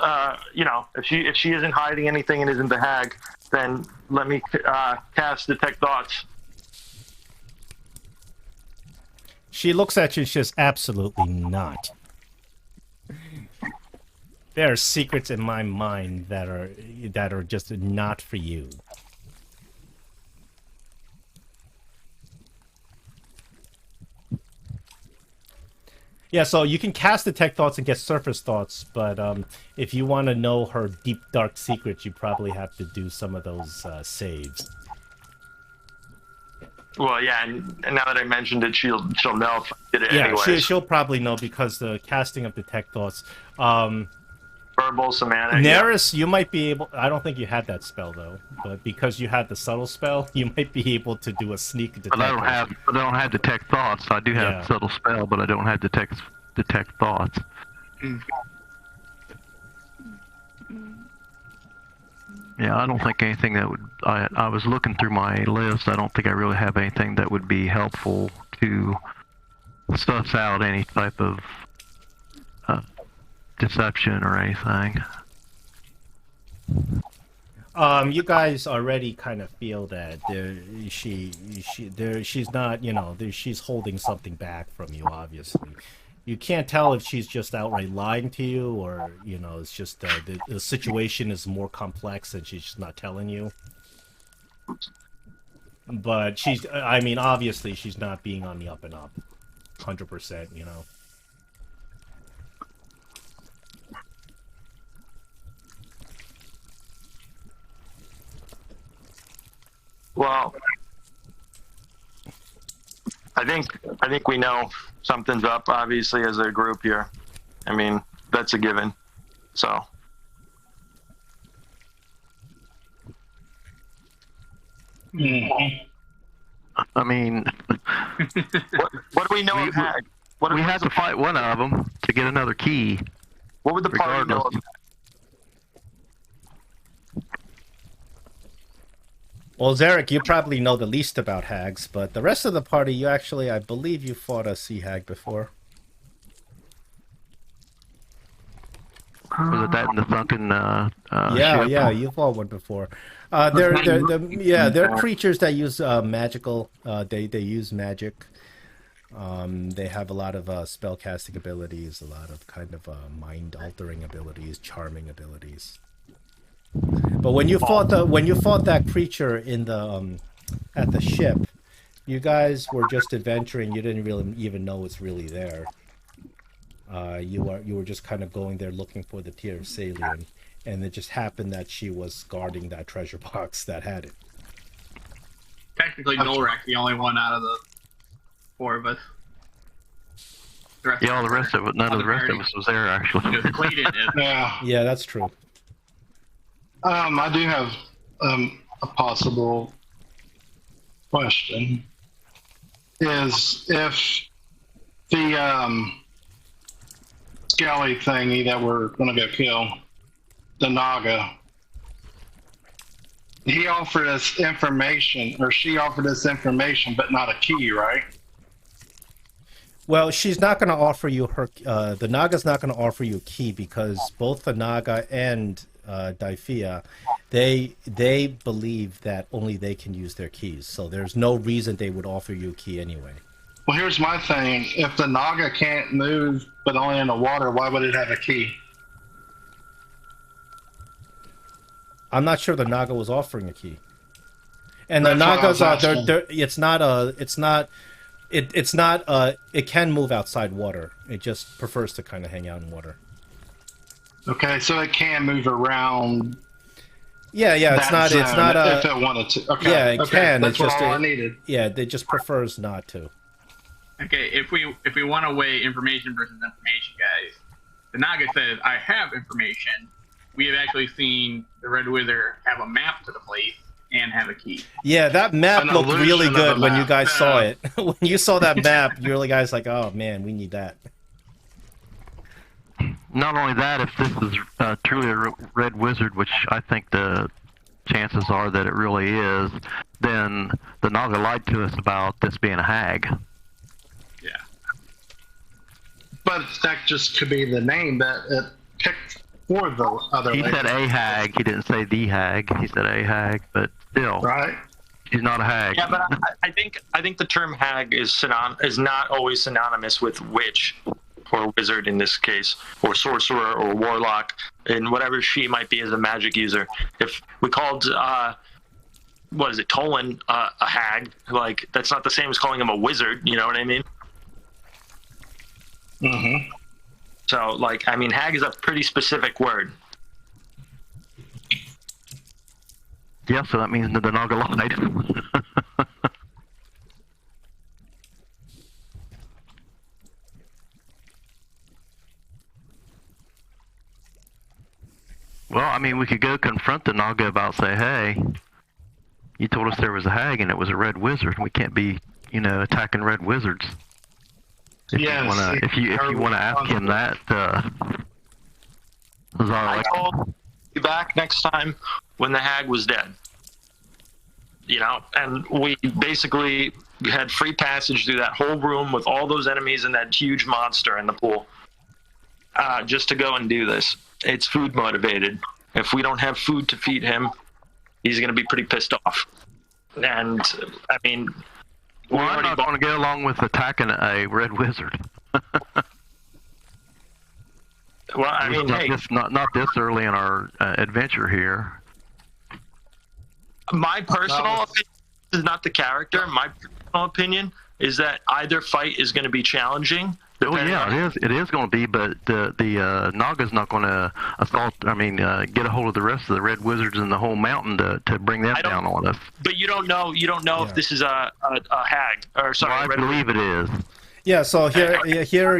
S9: if she isn't hiding anything and isn't the hag, then let me cast Detect Thoughts.
S1: She looks at you and she says, absolutely not. There are secrets in my mind that are just not for you. Yeah, so you can cast Detect Thoughts and get surface thoughts, but if you want to know her deep, dark secrets, you probably have to do some of those saves.
S9: Well, yeah, and now that I mentioned it, she'll know if I did it
S1: Yeah,
S9: anyways.
S1: she'll probably know because the casting of Detect Thoughts.
S9: Verbal, semantic.
S1: Neris, you might be able... I don't think you had that spell, though. But because you had the subtle spell, you might be able to do a sneak detect.
S2: But I don't have detect thoughts. I do have subtle spell, but I don't have detect thoughts. Yeah, I don't think anything that would... I was looking through my list. I don't think I really have anything that would be helpful to suss out any type of deception or anything.
S1: You guys already kind of feel that she's not, you know, she's holding something back from you, obviously. You can't tell if she's just outright lying to you or, you know, it's just the situation is more complex and she's just not telling you. But she's, I mean, obviously she's not being on the up and up. 100%, you know.
S9: Well, I think we know something's up, obviously, as a group here. I mean, that's a given. So.
S2: I mean,
S9: what do we know of Hag?
S2: We had to fight one of them to get another key.
S9: What would the party know of Hag?
S1: Well, Zarek, you probably know the least about hags, but the rest of the party, you actually, I believe you fought a sea hag before.
S2: Was it that in the sunken ship?
S1: Yeah, you fought one before. They're creatures that use magical. They use magic. They have a lot of spellcasting abilities, a lot of kind of mind altering abilities, charming abilities. But when you fought that creature in the at the ship, you guys were just adventuring. You didn't really even know it's really there. You were just kind of going there looking for the Tear of Salian, and it just happened that she was guarding that treasure box that had it.
S5: Technically, Dolrak's the only one out of the four of us.
S2: Yeah, all the rest of it. None of the rest of us was there actually.
S3: Yeah,
S1: that's true.
S3: I do have a possible question. Is if the skelly thingy that we're going to go kill, the Naga, he offered us information, or she offered us information, but not a key, right?
S1: Well, she's not going to offer you her. The Naga's not going to offer you a key because both the Naga and Daifia, they believe that only they can use their keys. So there's no reason they would offer you a key anyway.
S3: Well, here's my thing. If the Naga can't move, but only in the water, why would it have a key?
S1: I'm not sure the Naga was offering a key. And the Nagas are, it can move outside water. It just prefers to kind of hang out in water.
S3: Okay, so it can move around.
S1: Yeah, it's not
S3: if it wanted to. Okay.
S1: Yeah, it can.
S3: That's
S1: it's just
S3: all I needed.
S1: Yeah, it just prefers not to.
S5: Okay, if we want to weigh information versus information, guys, the Naga says, I have information. We have actually seen the Red Wizard have a map to the place and have a key.
S1: Yeah, that map looked really good when you guys saw it. When you saw that map, you really guys like, oh man, we need that.
S2: Not only that, if this is truly a Red Wizard, which I think the chances are that it really is, then the Naga lied to us about this being a hag.
S5: Yeah.
S3: But that just could be the name that it picked for the other
S2: He
S3: lady.
S2: said a hag. He didn't say the hag. He said a hag, but still.
S3: Right.
S2: She's not a hag.
S9: Yeah, but I think the term hag is not always synonymous with witch. or wizard in this case, or sorcerer or warlock, and whatever she might be as a magic user. If we called what is it, Tolan a hag, like that's not the same as calling him a wizard, you know what I mean?
S3: Mm-hmm.
S9: So like, I mean, hag is a pretty specific word.
S2: Yeah, so that means the Naga lied. Well, I mean, we could go confront the Naga about, say, hey, you told us there was a hag and it was a red wizard. We can't be, attacking red wizards. If you wanna ask him that,
S9: I told you back next time when the hag was dead. And we basically had free passage through that whole room with all those enemies and that huge monster in the pool, just to go and do this. It's food motivated. If we don't have food to feed him, he's going to be pretty pissed off. And I mean,
S2: I'm not going to go along with attacking a red wizard.
S9: Well, I mean,
S2: not this early in our adventure here.
S9: My personal opinion is not the character. My personal opinion is that either fight is going to be challenging.
S2: Oh yeah, it is going to be, but the Naga's not going to get a hold of the rest of the red wizards in the whole mountain to bring them down on us.
S9: But you don't know if this is a hag or sorry.
S2: Well, I believe it is.
S1: Yeah. So here you're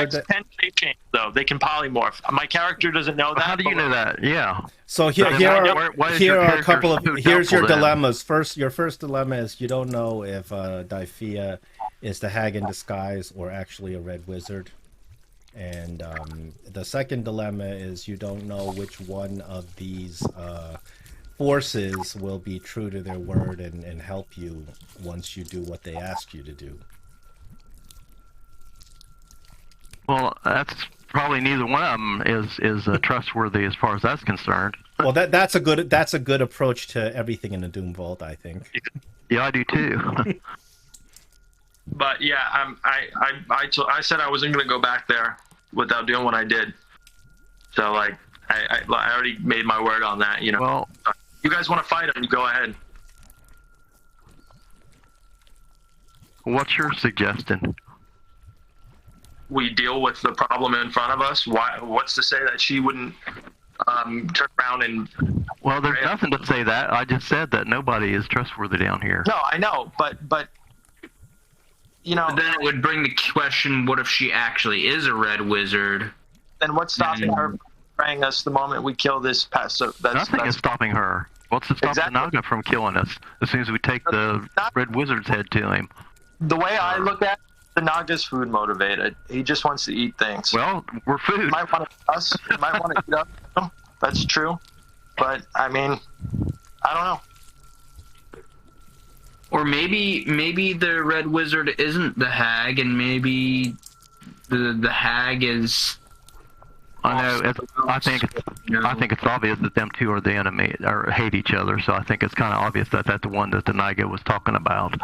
S9: can change though. They can polymorph. My character doesn't know that.
S2: How do you know that? Yeah.
S1: So here are a couple of here's your dilemmas. Your first dilemma is you don't know if Daifia is the hag in disguise or actually a red wizard, and the second dilemma is you don't know which one of these forces will be true to their word and help you once you do what they ask you to do.
S2: Well, that's probably neither one of them is trustworthy as far as that's concerned.
S1: Well, that's a good approach to everything in the Doom Vault, I think.
S2: Yeah, I do too.
S9: But yeah, I said I wasn't going to go back there without doing what I did. So like, I already made my word on that.
S2: Well,
S9: you guys want to fight him? Go ahead.
S2: What's your suggestion?
S9: We deal with the problem in front of us. What's to say that she wouldn't turn around and...
S2: Well, there's nothing to say that. I just said that nobody is trustworthy down here.
S9: No, I know, but
S4: But then it would bring the question: what if she actually is a red wizard?
S9: Then what's stopping her from spraying us the moment we kill this pest? So
S2: Nothing is stopping her. What's to stop the Naga from killing us as soon as we take the red wizard's head to him?
S9: The way I look at it, the Naga's food motivated. He just wants to eat things.
S2: Well, we're food.
S9: He might want to eat us. He might want to eat us. That's true. But, I mean, I don't know.
S4: Or maybe the red wizard isn't the hag, and maybe the hag is.
S2: I know. I think it's obvious that them two are the enemy or hate each other. So I think it's kind of obvious that that's the one that the Naga was talking about.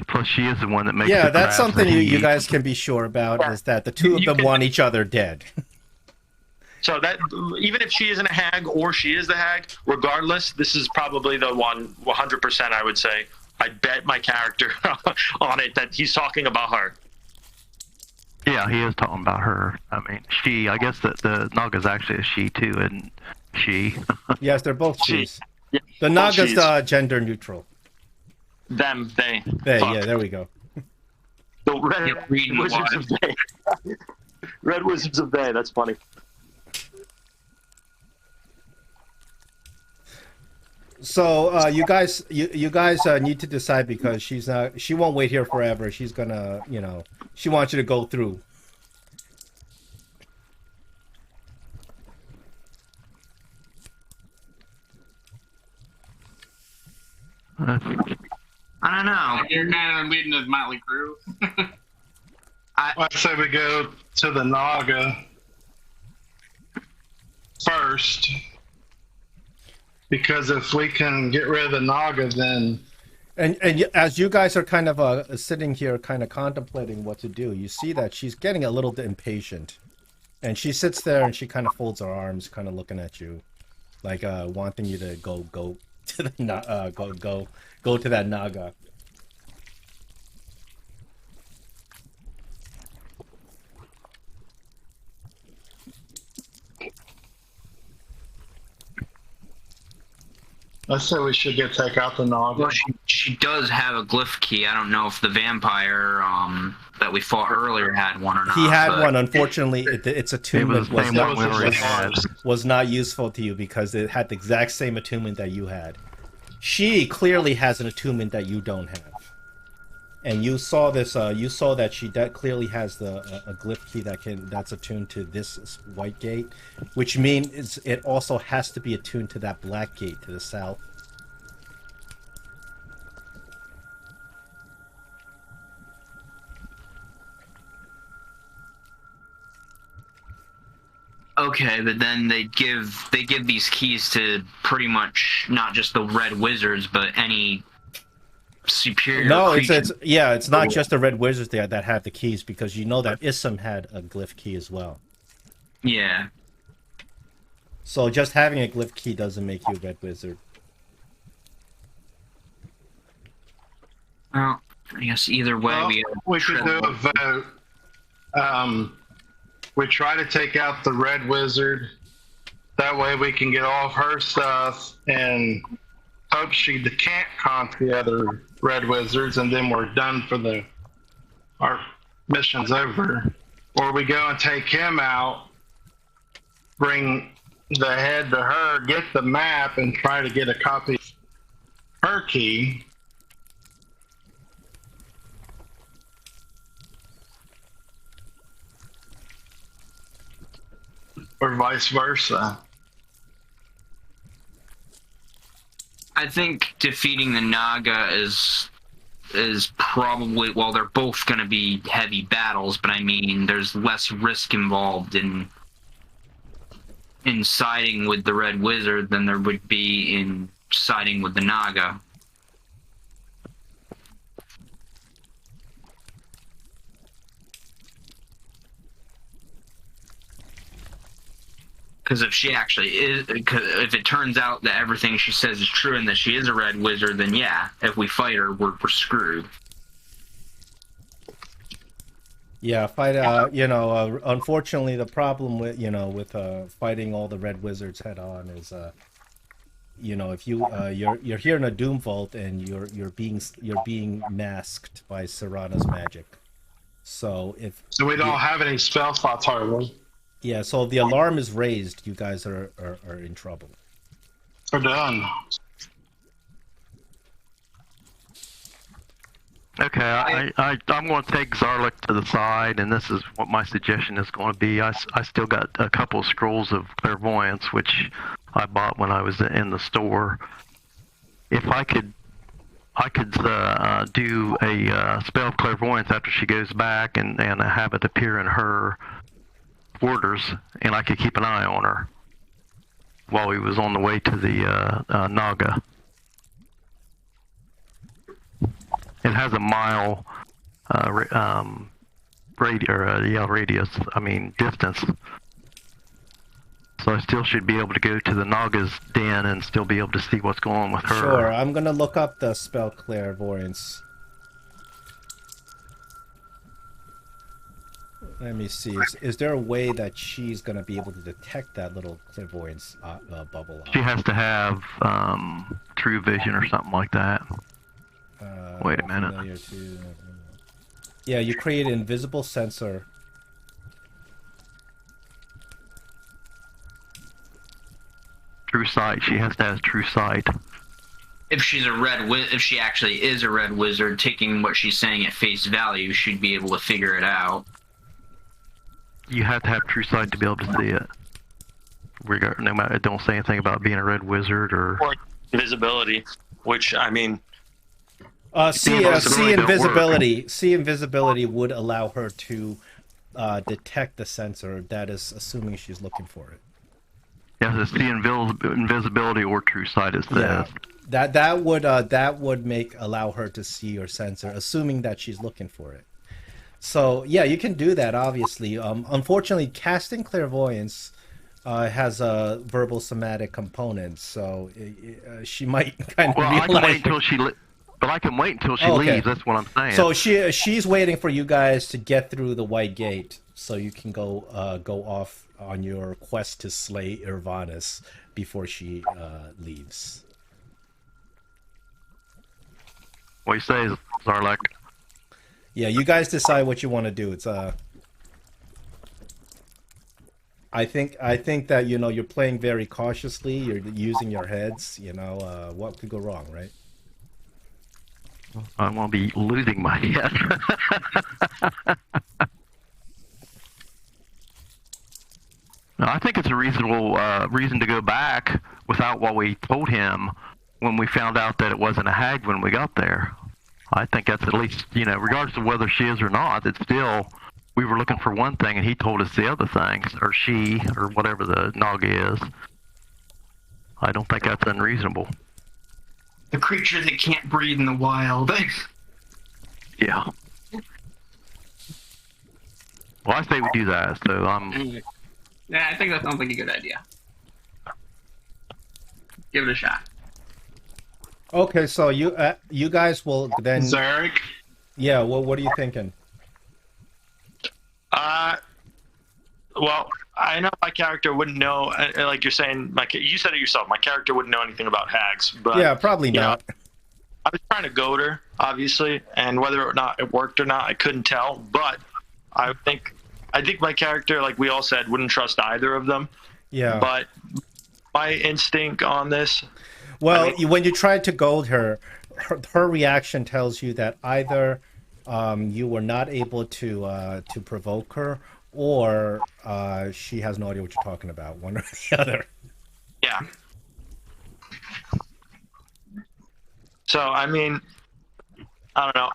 S2: Plus, she is the one that makes.
S1: Yeah, that's something you guys can be sure about is that the two of them want each other dead.
S9: So that even if she isn't a hag or she is the hag, regardless, this is probably the one 100%. I would say I bet my character on it that he's talking about her.
S2: Yeah, he is talking about her. I mean, she. I guess that the Naga's actually a she too, and she.
S1: Yes, they're both she's.
S9: Yeah,
S1: the Naga's gender neutral.
S9: Them, they.
S1: Yeah, there we go.
S9: The red wizards of they. Red wizards of they. That's funny.
S1: So you guys need to decide because she won't wait here forever. She's gonna, she wants you to go through.
S4: I don't know.
S5: You're kind of leading this motley crew.
S3: I say we go to the Naga first, because if we can get rid of the Naga, then
S1: As you guys are kind of sitting here, kind of contemplating what to do, you see that she's getting a little bit impatient, and she sits there and she kind of folds her arms, kind of looking at you, like wanting you to go to the go to that Naga.
S3: I say we should take out the Naga.
S4: Well, she does have a glyph key. I don't know if the vampire that we fought earlier had one or not.
S1: He had
S4: but...
S1: one. Unfortunately, its attunement
S2: was
S1: was not useful to you because it had the exact same attunement that you had. She clearly has an attunement that you don't have. And you saw this. You saw that she clearly has a glyph key that's attuned to this white gate, which means it also has to be attuned to that black gate to the south.
S4: Okay, but then they give these keys to pretty much not just the red wizards, but any superior.
S1: No,
S4: creature.
S1: it's not just the red wizards there that have the keys, because you know that Isam had a glyph key as well.
S4: Yeah.
S1: So just having a glyph key doesn't make you a red wizard.
S4: Well, I guess either way
S3: we could do a vote. We try to take out the red wizard. That way we can get all of her stuff and hope she can't conk the other red wizards, and then we're done for our mission's over. Or we go and take him out, bring the head to her, get the map, and try to get a copy of her key. Or vice versa.
S4: I think defeating the Naga is probably, well, they're both going to be heavy battles, but I mean, there's less risk involved in siding with the Red Wizard than there would be in siding with the Naga. Because if she actually is, if it turns out that everything she says is true and that she is a red wizard, then yeah, if we fight her, we're screwed.
S1: Yeah, unfortunately, the problem with fighting all the red wizards head on is, if you're here in a Doom Vault and you're being masked by Serana's magic. So
S3: we don't have any spell slots, hardly.
S1: Yeah, so if the alarm is raised, you guys are in trouble.
S3: We're done.
S2: Okay, I'm going to take Zarlik to the side, and this is what my suggestion is going to be. I still got a couple of scrolls of clairvoyance, which I bought when I was in the store. If I could do a spell of clairvoyance after she goes back and have it appear in her orders, and I could keep an eye on her while we was on the way to the Naga. It has a mile distance. So I still should be able to go to the Naga's den and still be able to see what's going on with her.
S1: Sure, I'm gonna look up the spell clairvoyance. Let me see. Is there a way that she's going to be able to detect that little clairvoyance bubble?
S2: She has to have true vision or something like that. Wait a minute.
S1: Yeah, you create an invisible sensor.
S2: True sight. She has to have true sight.
S4: If she's if she actually is a red wizard, taking what she's saying at face value, she'd be able to figure it out.
S2: You have to have true sight to be able to see it. No matter, it don't say anything about being a red wizard or
S9: visibility, which I mean.
S1: See invisibility. See invisibility would allow her to detect the sensor. That is assuming she's looking for it.
S2: Yes, it's the invisibility or true sight, it says.
S1: Yeah. That would allow her to see or sense her, assuming that she's looking for it. So yeah, you can do that. Obviously, unfortunately, casting clairvoyance has a verbal somatic component, so she might kind of realize.
S2: I can wait until she. But I can wait until she leaves. That's what I'm saying.
S1: So she's waiting for you guys to get through the white gate, so you can go off on your quest to slay Irvanus before she leaves.
S2: What do you say, Zarlek?
S1: Yeah, you guys decide what you want to do. It's I think that you're playing very cautiously. You're using your heads. What could go wrong, right?
S2: I won't be losing my head. No, I think it's a reasonable reason to go back without what we told him when we found out that it wasn't a hag when we got there. I think that's at least, regardless of whether she is or not, it's still, we were looking for one thing and he told us the other things, or she, or whatever the Naga is. I don't think that's unreasonable.
S5: The creature that can't breathe in the wild.
S2: Yeah. Well, I say we do that, so
S5: Yeah, I think that sounds like a good idea. Give it a shot.
S1: Okay, so you guys will then.
S3: Zarek?
S1: Yeah. Well, what are you thinking?
S9: Well, I know my character wouldn't know, like you're saying, you said it yourself, my character wouldn't know anything about hags, but...
S1: Yeah, probably not.
S9: I was trying to goad her, obviously, and whether or not it worked or not, I couldn't tell, but I think my character, like we all said, wouldn't trust either of them.
S1: Yeah.
S9: But my instinct on this...
S1: Well, when you tried to goad her, her reaction tells you that either you were not able to provoke her, or she has no idea what you're talking about, one or the other.
S9: Yeah. So, I mean, I don't know.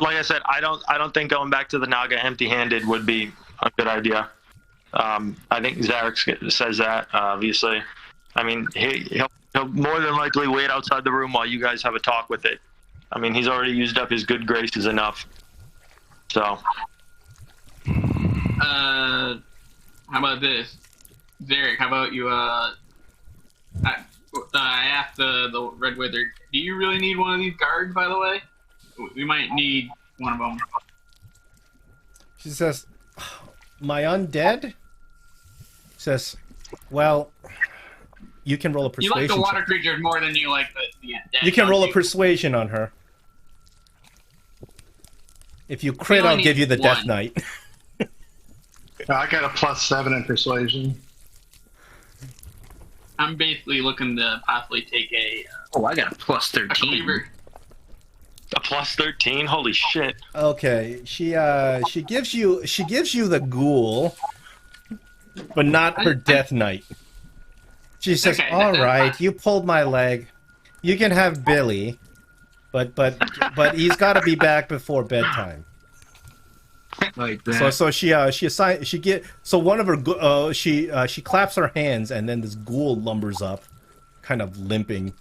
S9: Like I said, I don't think going back to the Naga empty-handed would be a good idea. I think Zarek says that, obviously. I mean, he'll more than likely wait outside the room while you guys have a talk with it. I mean, he's already used up his good graces enough. So.
S5: How about this? Zarek, how about you, I asked the Red Wizard, do you really need one of these guards, by the way? We might need one of them.
S1: She says, my undead? Says, well, you can roll a persuasion.
S5: You like the water creatures more than you like the undead.
S1: You can roll a persuasion on her. If you crit, I'll give you the Death Knight.
S3: I got a +7 in persuasion.
S5: I'm basically looking to possibly take a...
S4: I got a +13.
S9: A +13? Holy shit.
S1: Okay, she gives you the ghoul, but not her Death Knight. She says,
S5: Okay,
S1: "All right, you pulled my leg. You can have Billy, but he's got to be back before bedtime."
S4: Like that.
S1: So one of her she claps her hands, and then this ghoul lumbers up, kind of limping.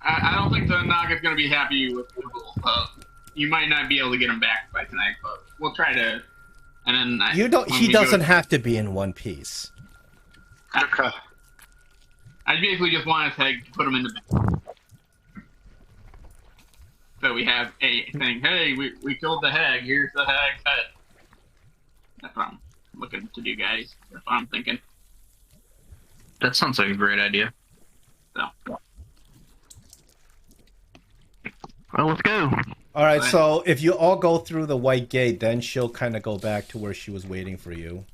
S5: I don't think the Naga's gonna be happy with the ghoul. You might not be able to get him back by tonight, but we'll try to. And then
S1: He doesn't have to be in one piece.
S3: Okay.
S5: I basically just want to put him in the bed. So we have a thing. Hey, we killed the hag. Here's the hag's head. That's what I'm looking to do, guys. That's what I'm thinking.
S4: That sounds like a great idea.
S5: So.
S2: Well, let's go.
S1: All right, so if you all go through the white gate, then she'll kind of go back to where she was waiting for you.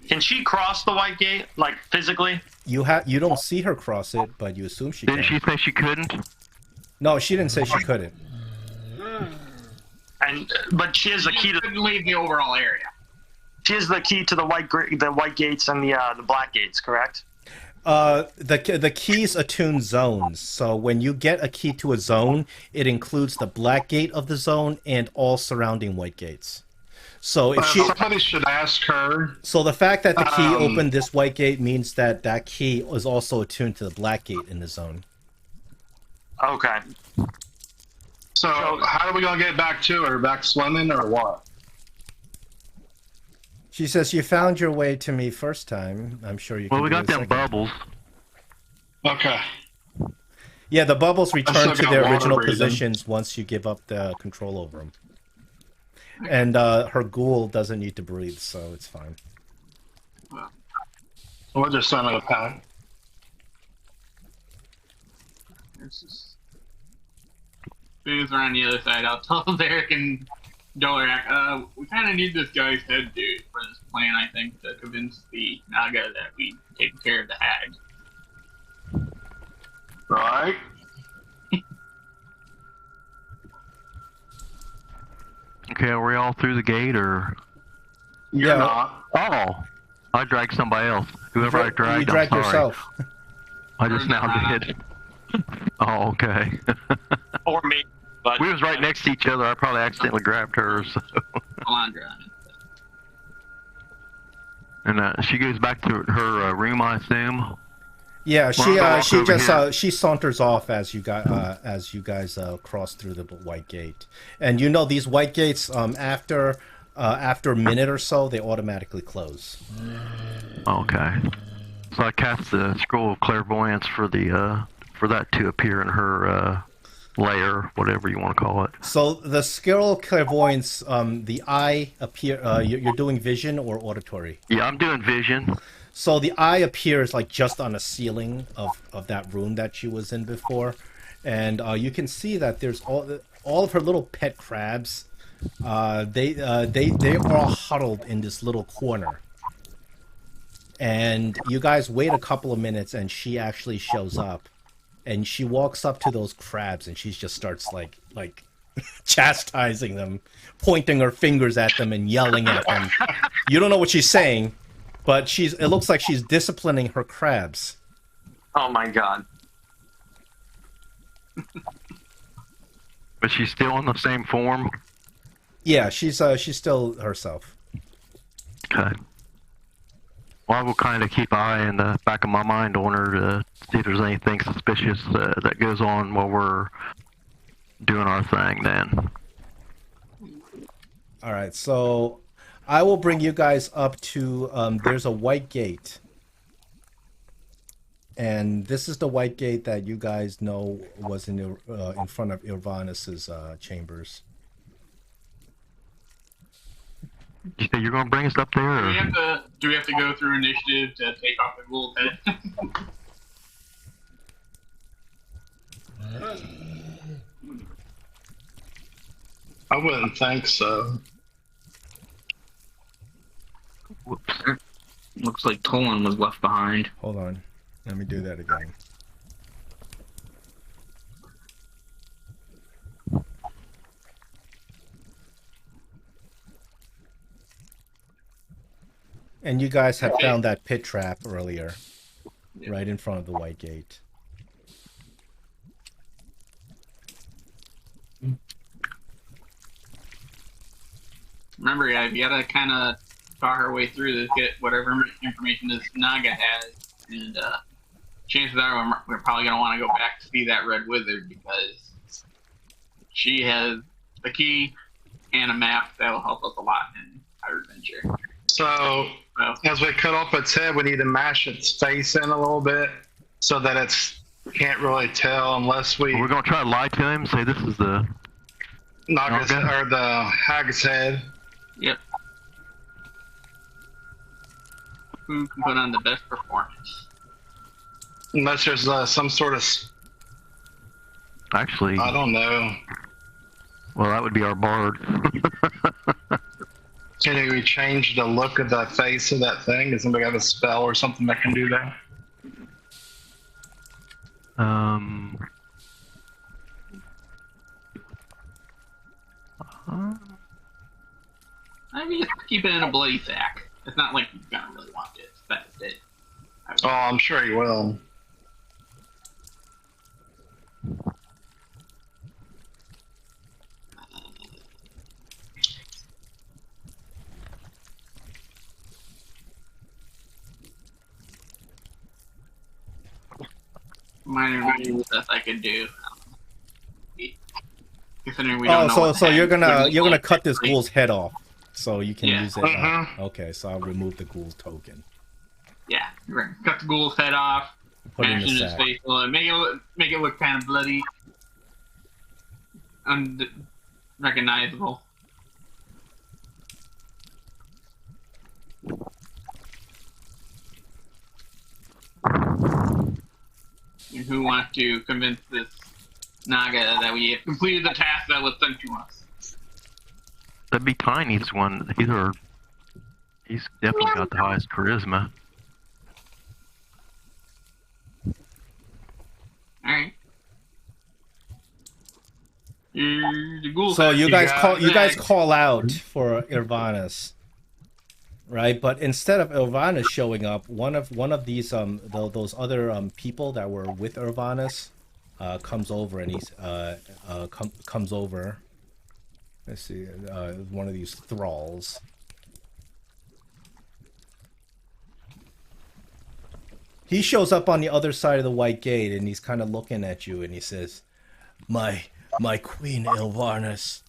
S9: Can she cross the white gate, like physically?
S1: You don't see her cross it, but you assume she can.
S2: Didn't she say she couldn't?
S1: No, she didn't say she couldn't.
S9: But she has the key to
S5: leave the overall area.
S9: She has the key to the white gates and the black gates, correct?
S1: The keys attune zones. So when you get a key to a zone, it includes the black gate of the zone and all surrounding white gates. So if she,
S3: somebody should ask her.
S1: so the fact that the key opened this white gate means that that key is also attuned to the black gate in the zone.
S9: Okay.
S3: So how are we gonna get back to her? Back swimming or what?
S1: She says, "You found your way to me first time. I'm sure you."
S2: Well,
S1: can
S2: we
S1: do
S2: got
S1: it
S2: them
S1: second.
S2: bubbles.
S3: Okay.
S1: Yeah, the bubbles return
S3: still
S1: to
S3: got
S1: their
S3: water
S1: original
S3: breathing.
S1: positions once you give up the control over them. And her ghoul doesn't need to breathe, so it's fine.
S3: We'll just swim in a pack.
S5: As soon as we're on the other side, I'll tell Derek and Dolarak, we kind of need this guy's head dude for this plan, I think, to convince the Naga that we take care of the hag.
S3: Right.
S2: Okay, are we all through the gate, or?
S3: You're
S1: Yeah.
S3: not.
S2: Oh, I dragged somebody else. Whoever I dragged,
S1: You dragged
S2: I'm sorry.
S1: yourself.
S2: I just now did. Oh, okay.
S9: Or me. But
S2: We was right next to each other. I probably accidentally grabbed her, so.
S5: Alondra.
S2: And she goes back to her room, I assume.
S1: Yeah,
S2: Well, I'll walk
S1: she
S2: over
S1: just
S2: here.
S1: she saunters off as you guys cross through the white gate, and you know these white gates after a minute or so they automatically close.
S2: Okay. So I cast the scroll of clairvoyance for the for that to appear in her layer, whatever you want to call it.
S1: So the scroll of clairvoyance, the eye appear. You're doing vision or auditory.
S2: Yeah, I'm doing vision.
S1: So the eye appears like just on a ceiling of that room that she was in before, and you can see that there's all of her little pet crabs. They are all huddled in this little corner. And you guys wait a couple of minutes, and she actually shows up, and she walks up to those crabs, and she just starts like chastising them, pointing her fingers at them and yelling at them. You don't know what she's saying. But it looks like she's disciplining her crabs.
S9: oh my god.
S2: But she's still in the same form.
S1: Yeah, she's still herself.
S2: Okay. Well, I will kind of keep an eye in the back of my mind on her to see if there's anything suspicious that goes on while we're doing our thing then.
S1: All right, so I will bring you guys up to, there's a white gate. And this is the white gate that you guys know was in front of Irvanus's chambers.
S2: You say you're going to bring us up there? Or?
S5: Do we have to go through initiative to take off the ghoul's head?
S3: I wouldn't think so.
S2: Whoops.
S4: Looks like Tolan was left behind.
S1: Hold on. Let me do that again. And you guys had found that pit trap earlier, right in front of the white gate.
S5: Remember, guys, you gotta kind of talk our way through this, get whatever information this Naga has, and chances are we're probably gonna want to go back to see that red wizard because she has a key and a map that will help us a lot in our adventure.
S3: So, as we cut off its head, we need to mash its face in a little bit so that can't really tell unless we
S2: We're going to try to lie to him, say this is the...
S3: knock his,
S2: Okay.
S3: or the hag's head.
S5: Yep. Who can put on the best performance?
S3: Unless there's some sort of,
S2: Actually,
S3: I don't know.
S2: well, that would be our bard.
S3: Can we change the look of the face of that thing? Does somebody have a spell or something that can do that?
S5: I mean, just keep it in a bloody sack. It's not like you're gonna really want it. That's it.
S3: Oh, I'm sure he will.
S5: minor medical stuff I could do. Considering we don't know.
S1: So
S5: what
S1: so
S5: the
S1: you're
S5: heck
S1: gonna
S5: would
S1: you're gonna
S5: like,
S1: cut this
S5: like,
S1: ghoul's head off, so you can
S5: Yeah.
S1: use it. Okay, so I'll remove the ghoul's token.
S5: Yeah, we're gonna cut the ghoul's head off,
S1: Put it in
S5: mash
S1: the
S5: in his
S1: sack.
S5: face, and make it look kind of bloody, unrecognizable. And who wants to convince this Naga that we have completed the task that was sent to us?
S2: That'd be Tiny's one. He's definitely got the highest charisma.
S5: Alright. The ghoul
S1: So you guys
S5: got
S1: call out for Irvanus, right? But instead of Irvanus showing up, one of these those other people that were with Irvanus comes over, and he's comes over. Let's see, one of these thralls. He shows up on the other side of the white gate, and he's kind of looking at you, and he says, My queen Ilvarnus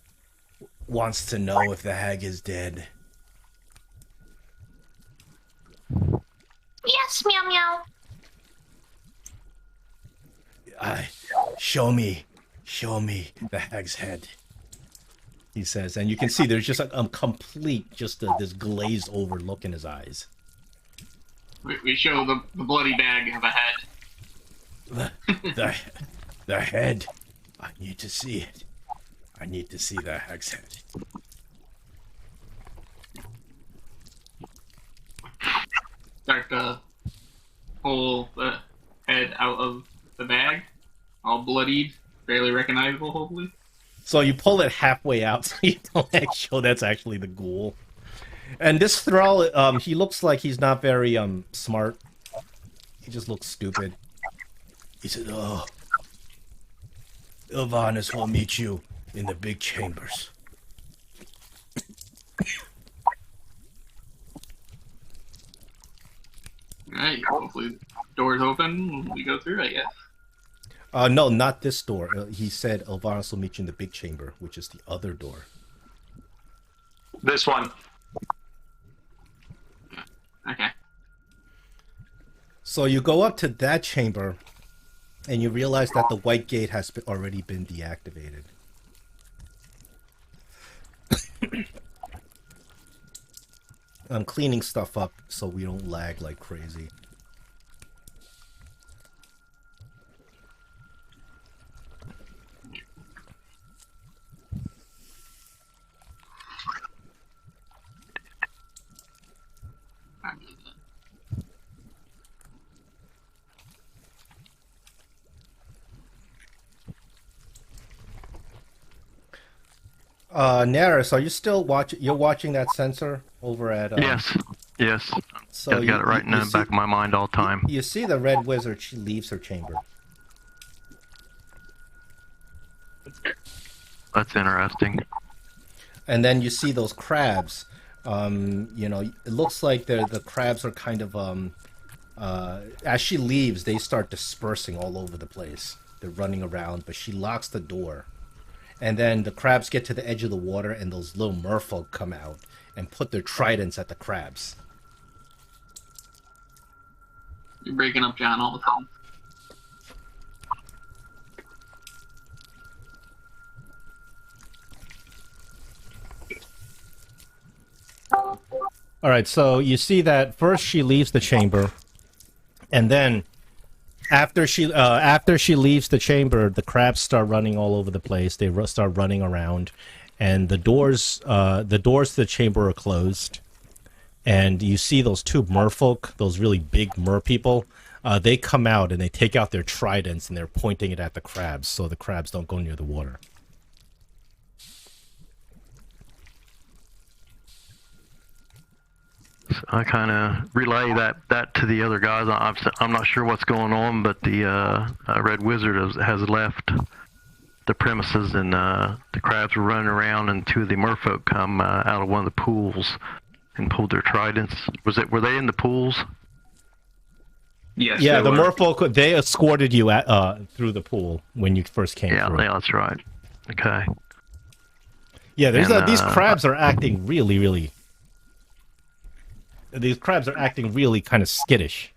S1: wants to know if the hag is dead."
S7: Yes, meow meow.
S1: Show me the hag's head," he says, and you can see there's just a complete, this glazed over look in his eyes.
S5: We show the bloody bag of a head.
S1: The head. I need to see it. I need to see the hag's head.
S5: Start to pull the head out of the bag, all bloodied, barely recognizable, hopefully.
S1: So you pull it halfway out, so you don't show that's actually the ghoul. And this thrall, he looks like he's not very smart. He just looks stupid. He said, "Oh, Ilvanus will meet you in the big chambers."
S5: Alright, hopefully the door's open, we go through, I guess.
S1: No, not this door. He said Ilvanus will meet you in the big chamber, which is the other door.
S8: This one.
S5: Okay.
S1: So you go up to that chamber, and you realize that the white gate has already been deactivated. I'm cleaning stuff up so we don't lag like crazy. Naris, are you still watching? You're watching that sensor over at.
S2: Yes.
S1: So
S2: I've got it right in the back of my mind all the time.
S1: You see the red wizard? She leaves her chamber.
S2: That's interesting.
S1: And then you see those crabs. It looks like the crabs are kind of as she leaves, they start dispersing all over the place. They're running around, but she locks the door. And then the crabs get to the edge of the water, and those little merfolk come out and put their tridents at the crabs.
S5: You're breaking up, John, all the time.
S1: All right, so you see that first she leaves the chamber, and then after she leaves the chamber, the crabs start running all over the place. They start running around, and the doors to the chamber are closed. And you see those two merfolk, those really big mer people. They come out and they take out their tridents and they're pointing it at the crabs, so the crabs don't go near the water.
S2: I kind of relay that to the other guys. I'm not sure what's going on, but the Red Wizard has left the premises, and the crabs were running around, and two of the merfolk come out of one of the pools and pulled their tridents. Were they in the pools?
S4: Yes.
S1: Yeah,
S4: they
S1: the
S4: were.
S1: merfolk, they escorted you through the pool when you first came
S2: Yeah,
S1: through.
S2: yeah, that's right. Okay.
S1: Yeah, there's
S2: And,
S1: these crabs are acting really. These crabs are acting really kind of skittish.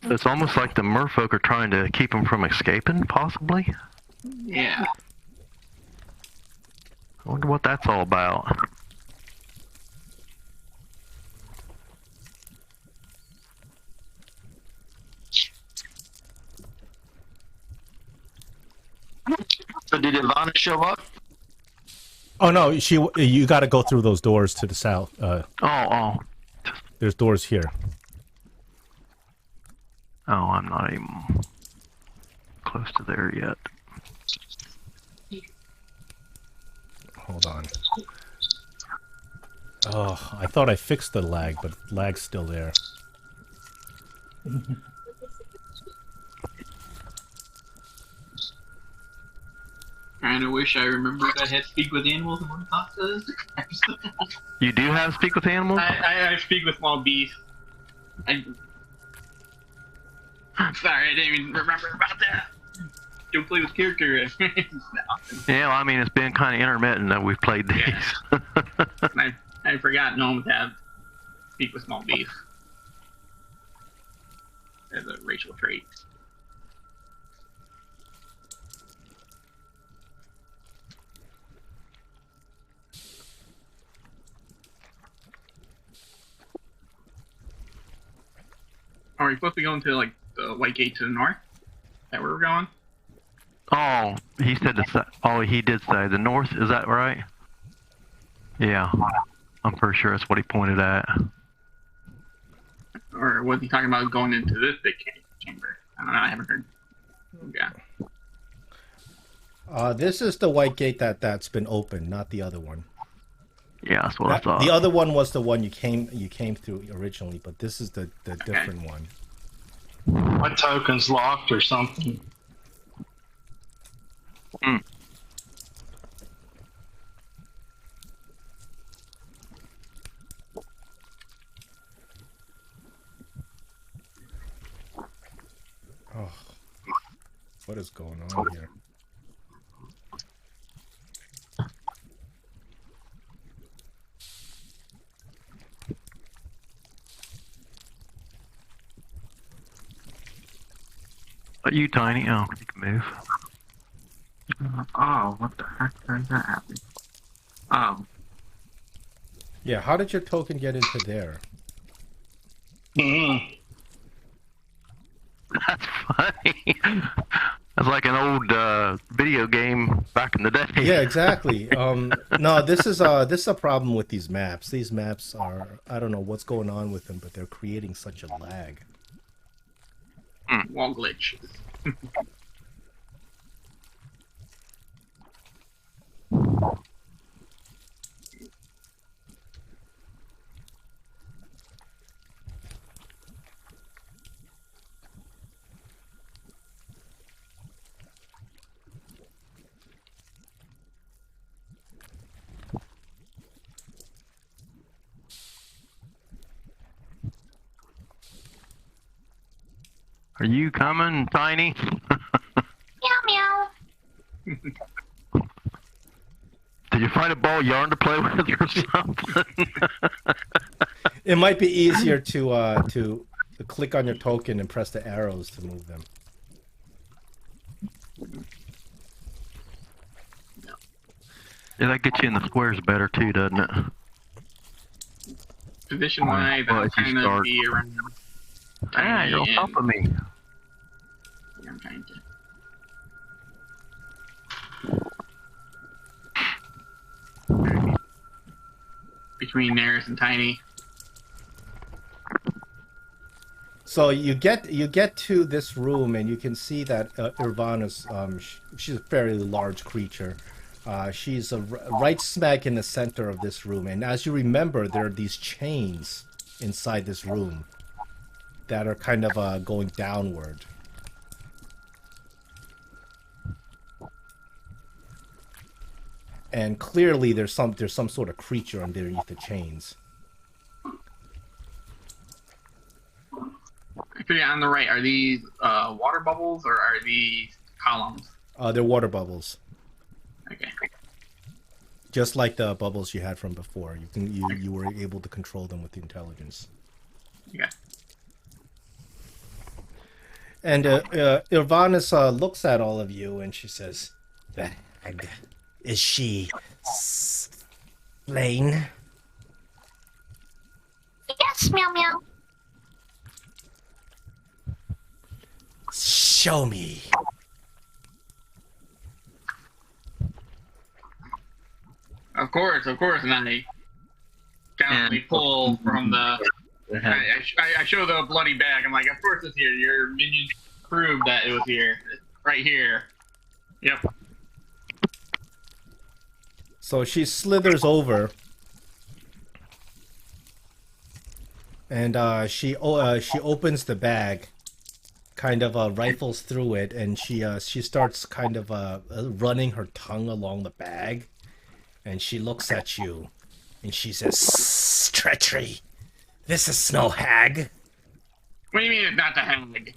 S2: It's almost like the merfolk are trying to keep him from escaping, possibly.
S5: Yeah.
S2: I wonder what that's all about.
S9: So did Ivana show up?
S1: Oh no, you got to go through those doors to the south.
S2: Oh.
S1: There's doors here.
S2: Oh, I'm not even close to there yet.
S1: Hold on. Oh, I thought I fixed the lag, but lag's still there.
S5: Kind of wish I remembered I had speak with animals and one talk to this.
S2: You do have speak with animals?
S5: I speak with small beasts. Sorry, I didn't even remember about that. Don't play with character.
S2: Yeah, well, I mean, it's been kind of intermittent that we've played these.
S5: Yeah. I forgot gnomes have speak with small beasts as a racial trait. Are we supposed to be going to like the white gate to the north? Is that where we're going?
S2: Oh, he said he did say the north. Is that right? Yeah, I'm pretty sure that's what he pointed at.
S5: Or was he talking about going into this big chamber? I don't know. I haven't heard. Yeah.
S1: This is the white gate that's been opened, not the other one.
S2: Yeah, that's what I thought.
S1: The other one was the one you came through originally, but this is the different one.
S3: My token's locked or something.
S2: Mm.
S1: Oh, what is going on here?
S2: Are you tiny? Oh, you can move.
S5: Oh, what the heck is that happening? Oh.
S1: Yeah, how did your token get into there?
S3: Mm-hmm.
S2: That's funny. That's like an old video game back in the day.
S1: Yeah, exactly. No, this is a problem with these maps. These maps are, I don't know what's going on with them, but they're creating such a lag.
S5: Wall glitch.
S2: Are you coming, Tiny?
S7: Meow meow.
S2: Did you find a ball of yarn to play with or something?
S1: It might be easier to click on your token and press the arrows to move them.
S2: Yeah, that gets you in the squares better too, doesn't it?
S5: Position wise,
S2: Well,
S5: I'll
S2: if you
S5: kind of
S2: start-
S5: be around.
S2: Ah, you're on top of me.
S5: I'm trying to. Between Neris and Tiny.
S1: So you get to this room and you can see that Irvana's she's a fairly large creature. She's right smack in the center of this room, and as you remember, there are these chains inside this room that are kind of going downward. And clearly, there's some sort of creature underneath the chains.
S5: on the right, are these water bubbles or are these columns?
S1: They're water bubbles,
S5: Okay.
S1: just like the bubbles you had from before. You were able to control them with the intelligence.
S5: Yeah.
S1: And Irvanis looks at all of you and she says, "The hag, is she slain?"
S7: Yes, meow meow.
S1: Show me.
S5: Of course, and I gallantly pull from the. I show the bloody bag. I'm like, of course it's here. Your minions proved that it was here. It's right here. Yep.
S1: So she slithers over, and she opens the bag, kind of rifles through it, and she starts kind of running her tongue along the bag, and she looks at you, and she says, "Treachery! This is no hag."
S5: What do you mean it's not the hag?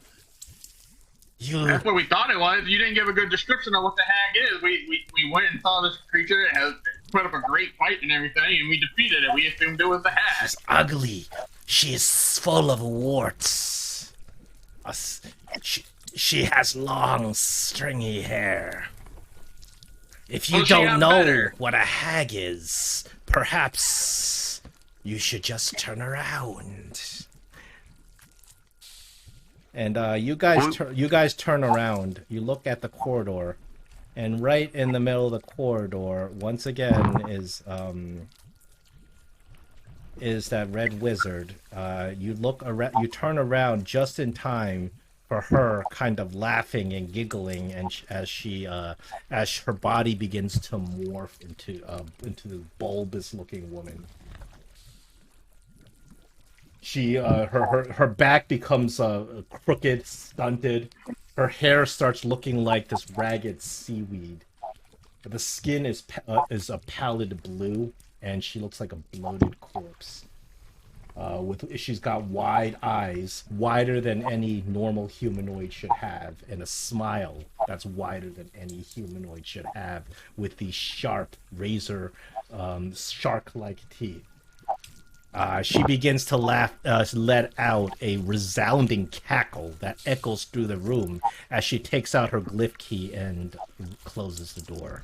S1: You.
S5: That's what we thought it was. You didn't give a good description of what the hag is. We went and saw this creature. It has put up a great fight and everything, and we defeated it. We assumed it was the hag.
S1: She's ugly. She is full of warts. She has long, stringy hair. If you don't know what a hag is, perhaps you should just turn around. And you guys turn around. You look at the corridor, and right in the middle of the corridor, once again, is that red wizard. You look around. You turn around just in time for her, kind of laughing and giggling, and as her body begins to morph into the bulbous-looking woman. Her back becomes crooked, stunted. Her hair starts looking like this ragged seaweed. The skin is a pallid blue, and she looks like a bloated corpse. She's got wide eyes, wider than any normal humanoid should have, and a smile that's wider than any humanoid should have, with these sharp, razor, shark-like teeth. She begins to laugh, let out a resounding cackle that echoes through the room as she takes out her glyph key and closes the door,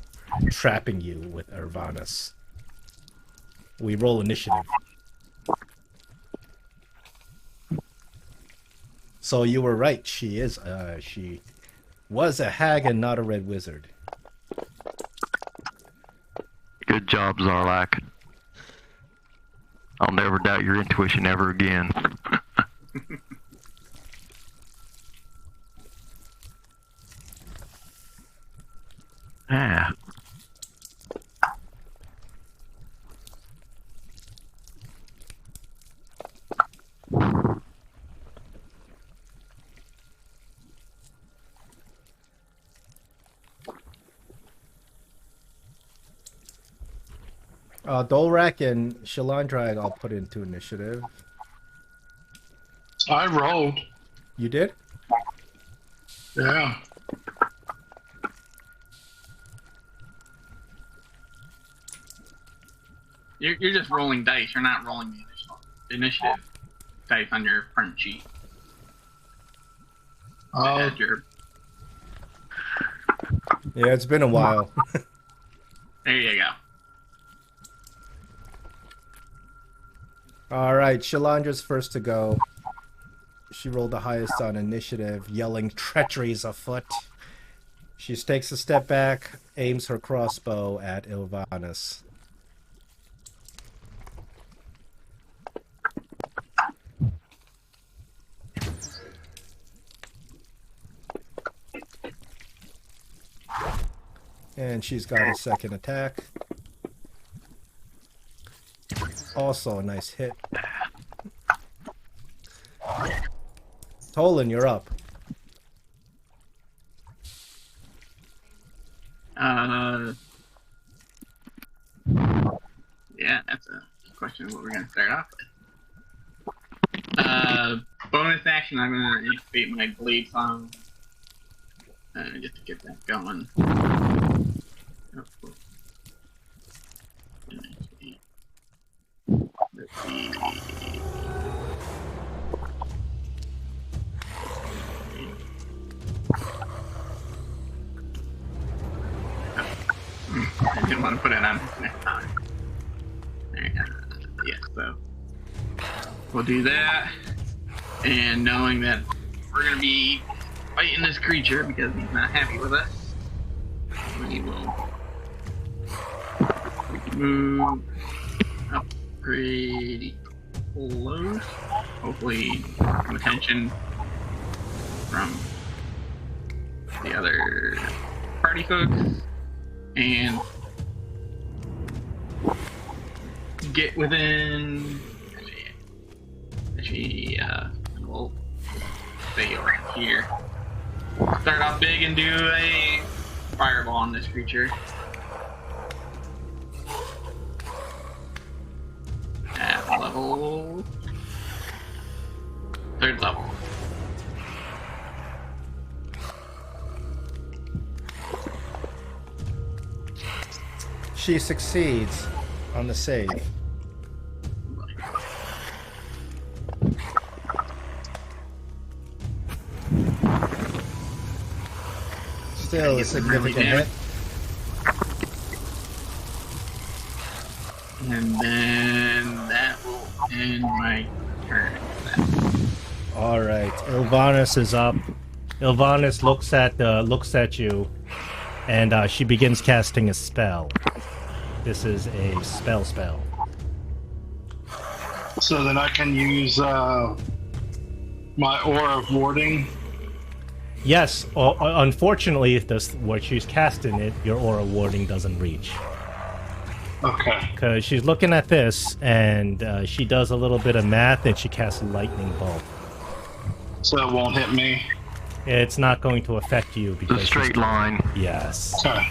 S1: trapping you with Irvanis. We roll initiative. So you were right. She was a hag and not a red wizard.
S2: Good job, Zarlak. I'll never doubt your intuition ever again. Ah.
S1: Dolrak and Shalandrag I'll put into initiative.
S3: I rolled.
S1: You did?
S3: Yeah.
S5: You're just rolling dice. You're not rolling the initiative dice on your front sheet.
S1: Yeah, it's been a while.
S5: There you go.
S1: Alright, Shalandra's first to go. She rolled the highest on initiative, yelling, "Treachery's afoot." She takes a step back, aims her crossbow at Ilvanis. And she's got a second attack. Also a nice hit. Tolan, you're up.
S5: Yeah, that's a question of what we're going to start off with. Bonus action. action, I'm gonna activate my blade song just to get that going. Let's see. I didn't want to put it on next time. Yeah, so we'll do that. And knowing that we're going to be fighting this creature because he's not happy with us, we will move up pretty close. Hopefully, some attention from the other party folks. And get within. Actually, we'll stay right here. Start off big and do a fireball on this creature. At level 3rd level.
S1: She succeeds on the save. Still a significant hit.
S5: And then that will end my turn.
S1: All right, Ilvanis is up. Ilvanis looks at you, and she begins casting a spell. This is a spell.
S3: So then I can use my aura of warding.
S1: Yes, unfortunately, what she's casting your aura warding doesn't reach.
S3: Okay.
S1: Because she's looking at this, and she does a little bit of math, and she casts a lightning bolt.
S3: So it won't hit me.
S1: It's not going to affect you because
S2: It's a straight line.
S1: Yes.
S3: Okay.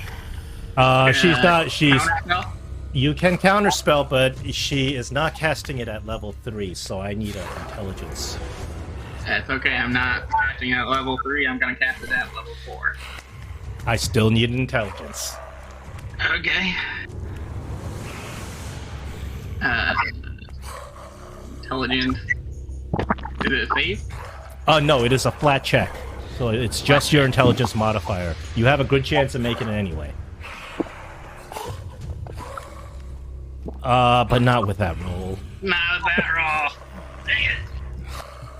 S1: She's not. She's.
S5: Counterspell?
S1: You can counterspell, but she is not casting it at level 3, so I need an intelligence.
S5: That's okay, I'm not casting it at level 3, I'm gonna cast it at level 4.
S1: I still need an intelligence.
S5: Okay. Intelligence. Is it a save?
S1: No, it is a flat check. So it's just your intelligence modifier. You have a good chance of making it anyway. But not with that roll.
S5: Not that roll. Dang it.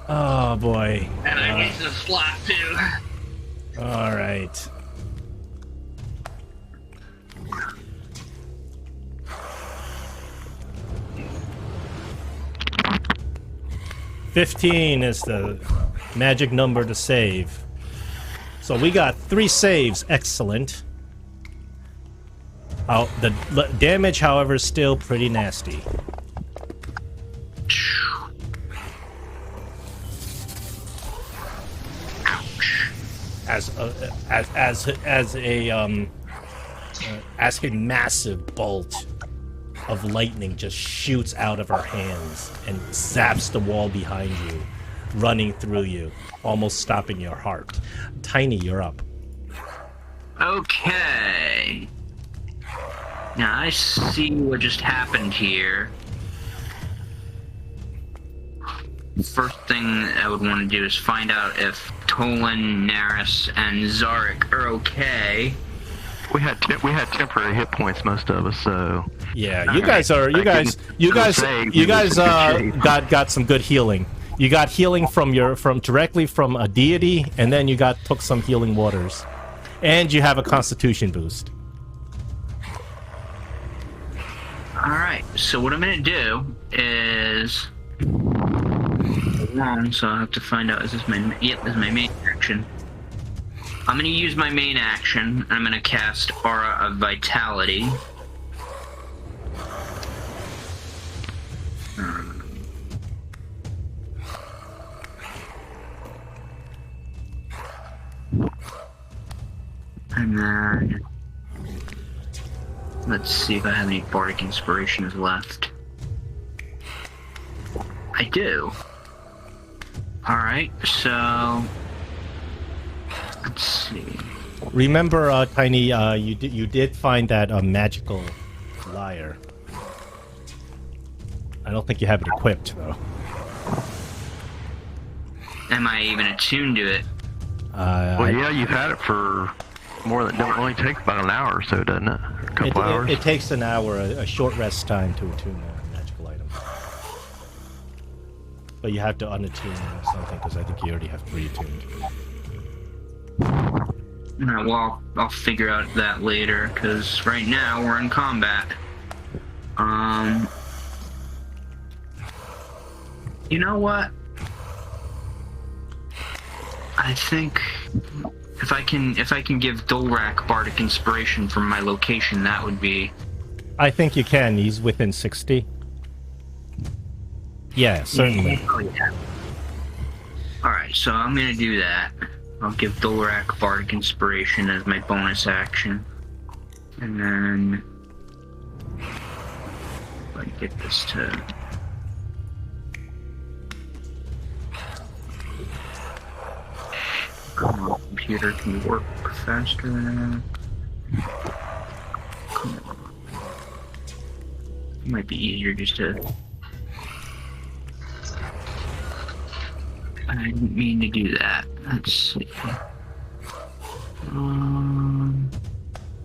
S1: Oh boy.
S5: And I get the slot too.
S1: Alright. $15 is the magic number to save. So we got 3 saves. Excellent. The damage, however, is still pretty nasty. As a massive bolt of lightning just shoots out of her hands and zaps the wall behind you, running through you, almost stopping your heart. Tiny, you're up.
S4: Okay. Now I see what just happened here. The first thing I would want to do is find out if Tolan, Naris, and Zarek are okay.
S2: We had temporary hit points, most of us. So
S1: yeah, you guys got some good healing. You got healing directly from a deity, and then you took some healing waters, and you have a Constitution boost.
S4: All right. So what I'm gonna do is. So I'll have to find out, is this my... Yep, this is my main action. I'm going to use my main action, and I'm going to cast Aura of Vitality. And then... Let's see if I have any Bardic Inspirations left. I do. All right, so let's see.
S1: Remember, Tiny, you did find that magical lyre. I don't think you have it equipped though.
S4: Am I even attuned to it?
S2: Well, yeah, you've had it for more than. Don't only take about an hour or so, doesn't it? A couple hours.
S1: It takes an hour, a short rest time to attune a magical item. But you have to unattune something because I think you already have 3 attuned.
S4: Alright, well, I'll figure out that later, because right now we're in combat. You know what? I think if I can give Dolrak Bardic Inspiration from my location, that would be...
S1: I think you can. He's within 60. Yeah, certainly.
S4: Oh, yeah. Alright, so I'm gonna do that. I'll give Dolrak Bardic Inspiration as my bonus action. And then... if I can get this to... Come on, computer, can you work faster? Come on. It might be easier just to... I didn't mean to do that. Let's see.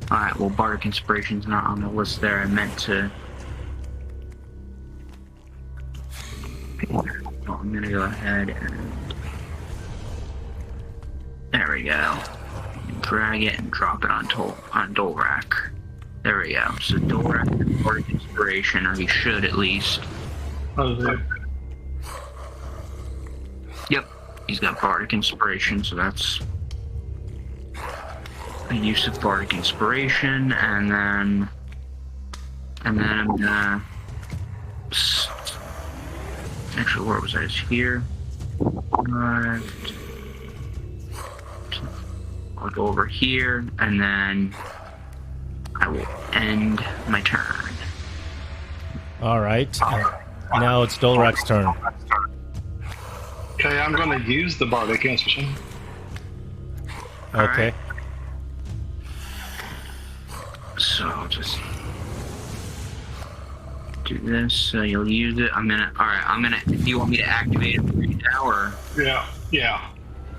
S4: Alright, well, Bardic Inspiration's not on the list there. I meant to... Oh, I'm gonna go ahead and... There we go. Drag it and drop it on Dolrak. There we go. So Dolrak and Bardic Inspiration, or he should at least. Yep, he's got Bardic Inspiration, so that's a use of Bardic Inspiration, and then I'm gonna... Actually, where was I? It's here. I'll go over here, and then I will end my turn.
S1: Alright. Now it's Dolrak's turn.
S3: Okay, I'm going to use the Bardic Inspiration.
S1: Okay.
S4: Right. So I'll just do this. So you'll use it. Do you want me to activate it right now, or?
S3: Yeah.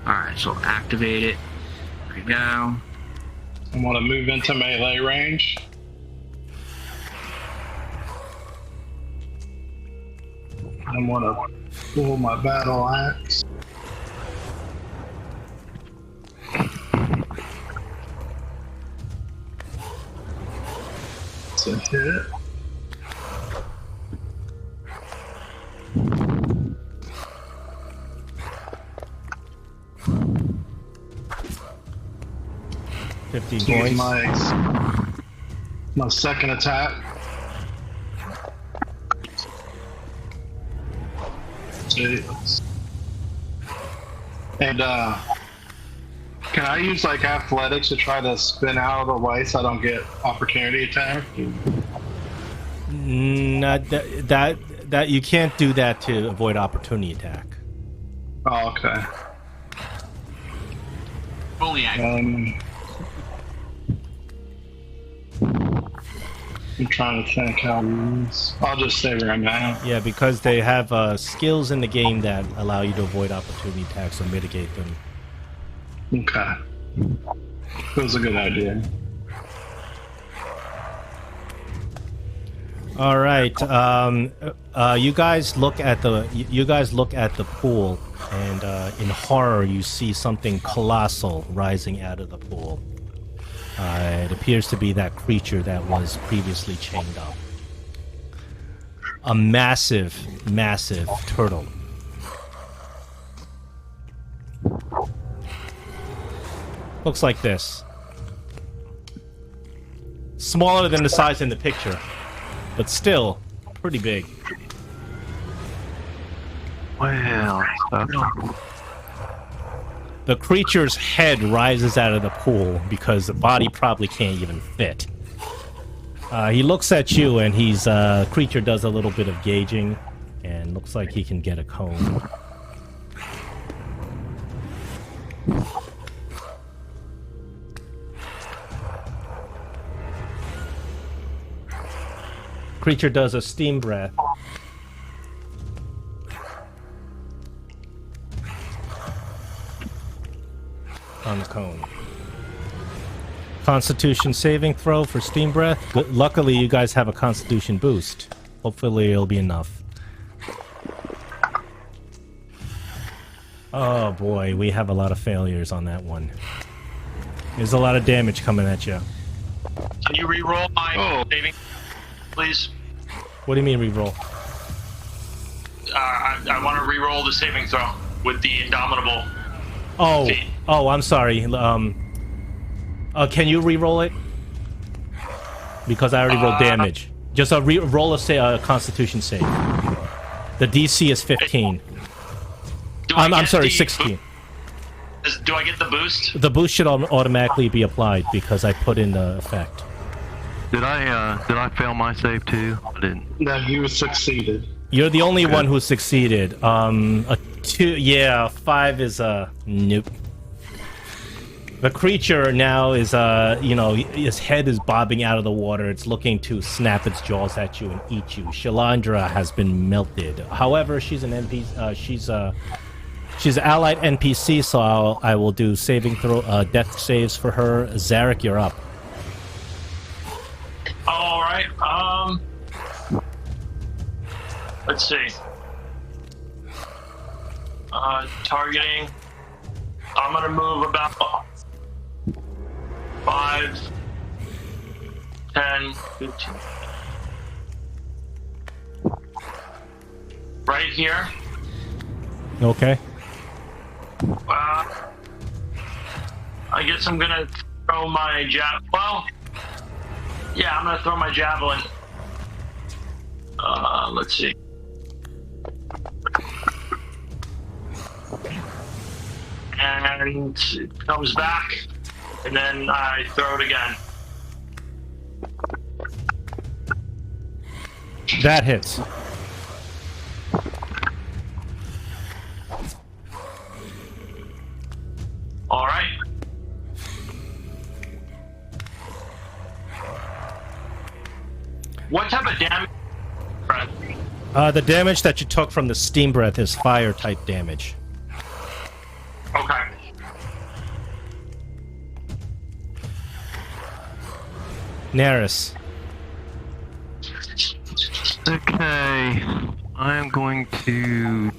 S4: Alright, so I'll activate it. There we go.
S3: I want to move into melee range. I want to pull my battle axe. It's a hit.
S1: Use
S3: points. My second attack. And can I use like athletics to try to spin out of the way so I don't get opportunity attack?
S1: Not that you can't do that to avoid opportunity attack.
S3: Oh, okay.
S5: Fully active.
S3: I'm trying to think how I'll just stay where I'm at.
S1: Yeah, because they have skills in the game that allow you to avoid opportunity attacks or mitigate them.
S3: Okay. That was a good idea.
S1: All right. You guys look at the pool, and in horror, you see something colossal rising out of the pool. It appears to be that creature that was previously chained up. A massive, massive turtle. Looks like this. Smaller than the size in the picture, but still pretty big.
S2: Well,
S1: The creature's head rises out of the pool because the body probably can't even fit. He looks at you, and creature does a little bit of gauging, and looks like he can get a cone. Creature does a steam breath. On the cone. Constitution saving throw for steam breath. Luckily, you guys have a constitution boost. Hopefully, it'll be enough. Oh boy, we have a lot of failures on that one. There's a lot of damage coming at you.
S9: Can you re-roll my saving, please?
S1: What do you mean reroll?
S9: I want to re-roll the saving throw with the indomitable.
S1: Oh,
S9: feat.
S1: oh, I'm sorry. Can you re-roll it? Because I already rolled damage. Just roll a Constitution save. The DC is 15. I'm sorry, 16.
S9: Do I get the boost?
S1: The boost should automatically be applied because I put in the effect.
S2: Did I fail my save too? I didn't.
S3: No, you succeeded.
S1: You're the only one who succeeded. A 2, yeah, 5 is nope. The creature now is you know, his head is bobbing out of the water. It's looking to snap its jaws at you and eat you. Shalandra has been melted. However, she's an NPC. She's an allied NPC, so I will do saving throw, death saves for her. Zarek, you're up.
S9: All right. Let's see. Targeting. I'm gonna move about 5, 10, 15. Right here.
S1: Okay.
S9: I guess I'm gonna throw my well, yeah, I'm gonna throw my javelin. Let's see. And it comes back, and then I throw it again.
S1: That hits.
S9: All right. What type of damage?
S1: The damage that you took from the steam breath is fire type damage.
S9: Okay.
S1: Neris.
S2: Okay, I am going to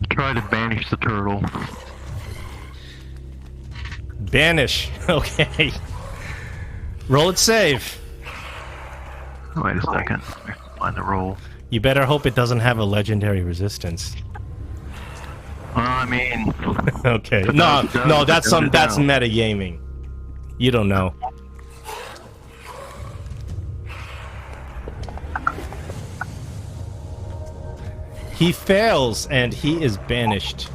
S2: try to banish the turtle.
S1: Banish. Okay. Roll it save.
S2: Wait a second. Find the roll.
S1: You better hope it doesn't have a legendary resistance.
S2: I mean,
S1: Okay. No, that's metagaming. You don't know. He fails and he is banished.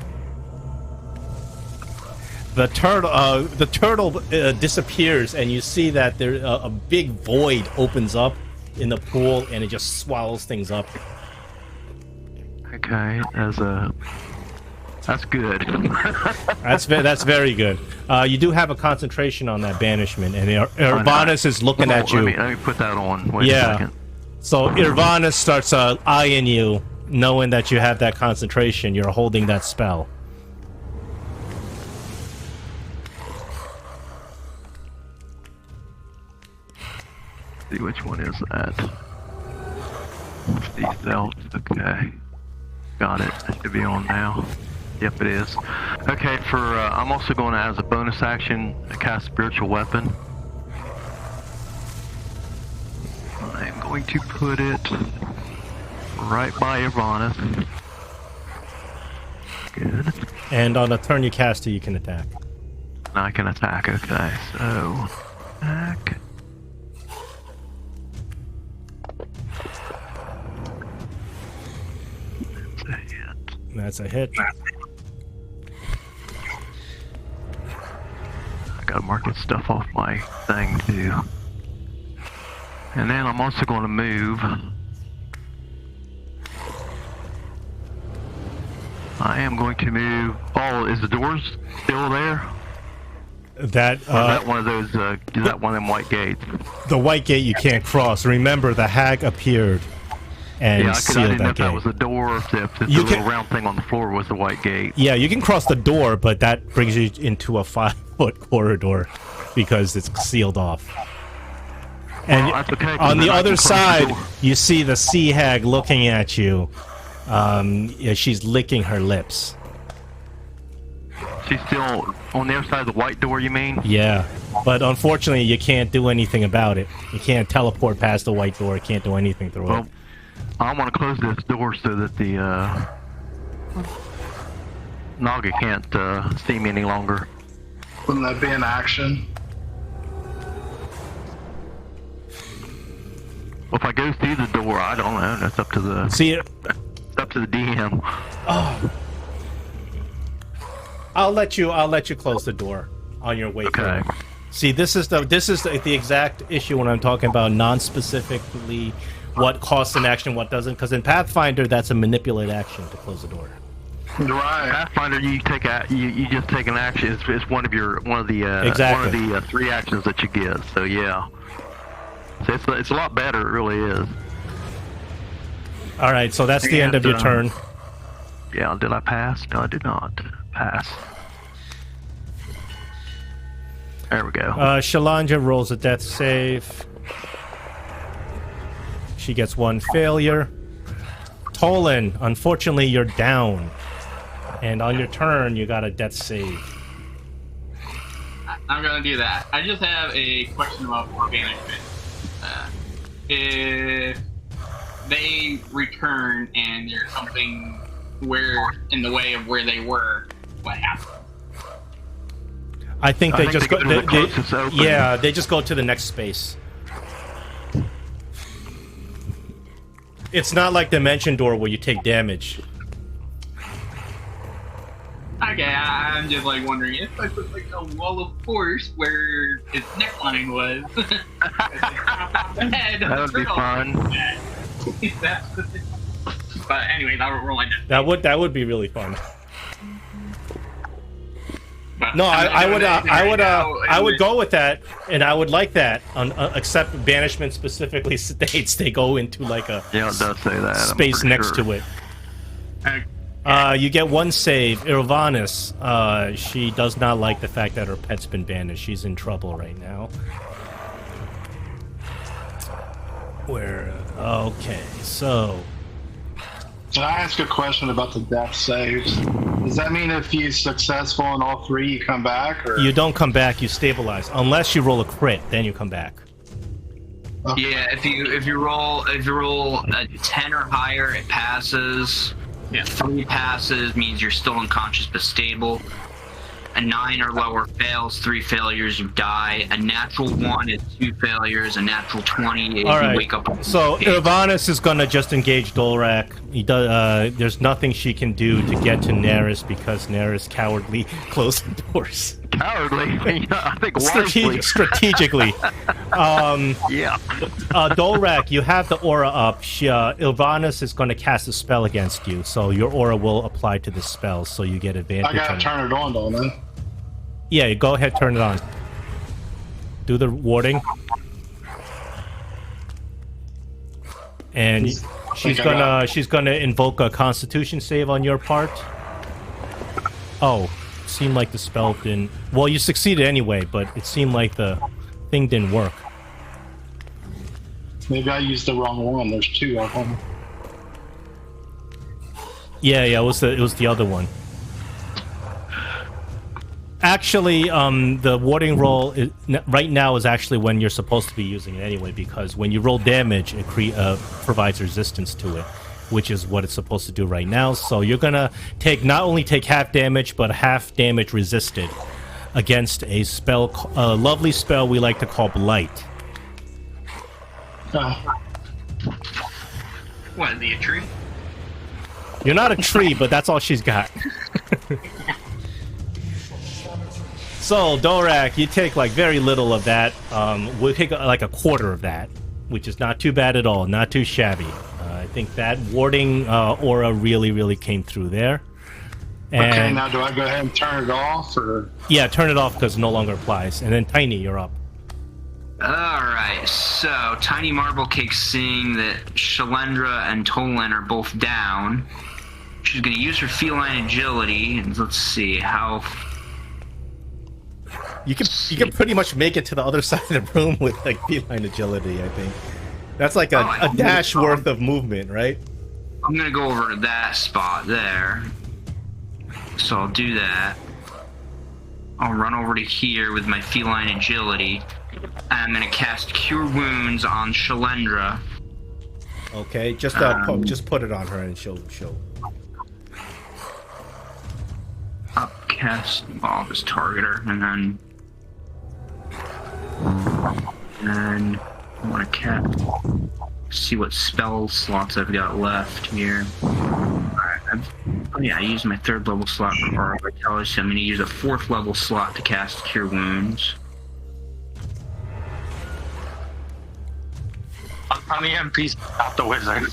S1: The turtle disappears, and you see that there a big void opens up in the pool, and it just swallows things up.
S2: okay, that's good.
S1: That's very good. You do have a concentration on that banishment, and Irvanus is looking at you.
S2: Let me put that on. Wait a second.
S1: So Irvanus starts eyeing you, knowing that you have that concentration. You're holding that spell.
S2: See which one is that? Stealth. Okay, got it. That should be on now. Yep, it is. Okay, I'm also going to, as a bonus action, cast Spiritual Weapon. I'm going to put it right by Irvanus. Good.
S1: And on a turn you cast it, you can attack.
S2: Now I can attack. Okay, so attack.
S1: That's a hit.
S2: I gotta mark this stuff off my thing too. And then I'm also going to move I am going to move. Oh, is the doors still there?
S1: That
S2: Or is that one of those? Is that one of them white gates?
S1: the white gate you can't cross. Remember, the hag appeared and
S2: Yeah, I
S1: sealed
S2: didn't know
S1: that
S2: if that
S1: gate.
S2: was a door, or if the
S1: You
S2: little
S1: can-
S2: round thing on the floor was the white gate.
S1: Yeah, you can cross the door, but that brings you into a 5-foot corridor because it's sealed off. And
S2: Well, that's okay, 'cause
S1: on the
S2: then I
S1: other
S2: can close the
S1: side,
S2: door.
S1: you see the sea hag looking at you. Yeah, she's licking her lips.
S2: She's still on the other side of the white door, you mean?
S1: Yeah, but unfortunately, you can't do anything about it. You can't teleport past the white door. You can't do anything through
S2: Well,
S1: it.
S2: I want to close this door so that the Naga can't see me any longer.
S3: Wouldn't that be an action?
S2: Well, if I go through the door, I don't know. That's up to the
S1: See,
S2: DM.
S1: I'll let you close the door on your way
S2: Okay.
S1: through. See, this is the exact issue when I'm talking about non-specifically what costs an action, what doesn't. Because in Pathfinder, that's a manipulate action to close the door.
S3: Right.
S2: Pathfinder, you just take an action. It's one of the
S1: Exactly.
S2: one of the 3 actions that you get. So yeah, so it's a lot better. It really is.
S1: All right, so that's the end of your turn.
S2: Yeah, did I pass? No, I did not pass. There we go.
S1: Shalanja rolls a death save. She gets 1 failure. Tolan, unfortunately, you're down. And on your turn, you got a death save.
S5: I'm gonna do that. I just have a question about banishment. If they return and there's something where in the way of where they were, what happens?
S1: I think they
S2: think
S1: just
S2: they
S1: go.
S2: go to the closest open.
S1: Yeah, they just go to the next space. It's not like Dimension Door where you take damage.
S5: Okay, I'm just like wondering if I put like a wall of force where his neckline was.
S2: That would be fun.
S5: But anyways, I'll roll my death.
S1: That would be really fun.
S5: But
S1: No,
S5: I'm not doing anything right now,
S1: I would
S5: and
S1: go with that, and I would like that. Except banishment specifically states they go into like a
S2: Yeah, it does say that. I'm
S1: space
S2: pretty
S1: next
S2: sure.
S1: to it.
S5: uh,
S1: You get 1 save. Irvanis, she does not like the fact that her pet's been banished. She's in trouble right now. Okay, so
S3: Can I ask a question about the death saves? Does that mean if you're successful in all 3, you come back? Or?
S1: you don't come back, you stabilize. Unless you roll a crit, then you come back.
S4: Yeah, if you roll a 10 or higher, it passes.
S5: Yeah.
S4: 3 passes means you're still unconscious but stable. A 9 or lower fails. 3 failures, you die. A natural 1 is 2 failures. A natural 20 is
S1: All
S4: you
S1: right.
S4: wake up.
S1: So Irvanis is gonna just engage Dolrak. He does. There's nothing she can do to get to Neris because Neris cowardly closed the doors.
S2: Cowardly. I think wisely.
S1: Strategically.
S2: Yeah.
S1: Dolrak, you have the aura up. Ilvanis is going to cast a spell against you, so your aura will apply to the spell, so you get advantage.
S3: I gotta
S1: on it.
S3: turn it on, don't I?
S1: Yeah, go ahead, turn it on. Do the warding. And she's gonna invoke a Constitution save on your part. Oh, seemed like the spell didn't. Well, you succeeded anyway, but it seemed like the thing didn't work.
S3: Maybe I used the wrong one. There's 2 of them.
S1: Yeah, it was the other one. Actually, the warding roll right now is actually when you're supposed to be using it anyway, because when you roll damage, it provides resistance to it, which is what it's supposed to do right now. So you're gonna not only take half damage, but half damage resisted against a spell, a lovely spell we like to call Blight.
S5: what is he, a tree?
S1: You're not a tree, but that's all she's got. So, Dorak, you take like very little of that. We'll take like a quarter of that, which is not too bad at all, not too shabby. I think that warding aura really came through there. And
S3: Okay, now do I go ahead and turn it off, or?
S1: yeah, turn it off because it no longer applies. And then Tiny, you're up.
S4: Alright, so Tiny Marble Cake, seeing that Shalendra and Tolan are both down, she's going to use her feline agility, and let's see how...
S1: You can pretty much make it to the other side of the room with like feline agility, I think. That's like a dash worth of movement, right?
S4: I'm going to go over to that spot there. So I'll do that. I'll run over to here with my feline agility. And I'm going to cast Cure Wounds on Shalendra.
S1: Okay, just put it on her and she'll.
S4: Upcast, I'll just target her, and then I want to see what spell slots I've got left here. I used my 3rd level slot for Aura Vitality, so I'm going to use a 4th level slot to cast Cure Wounds.
S9: I'm the MP's not the wizard.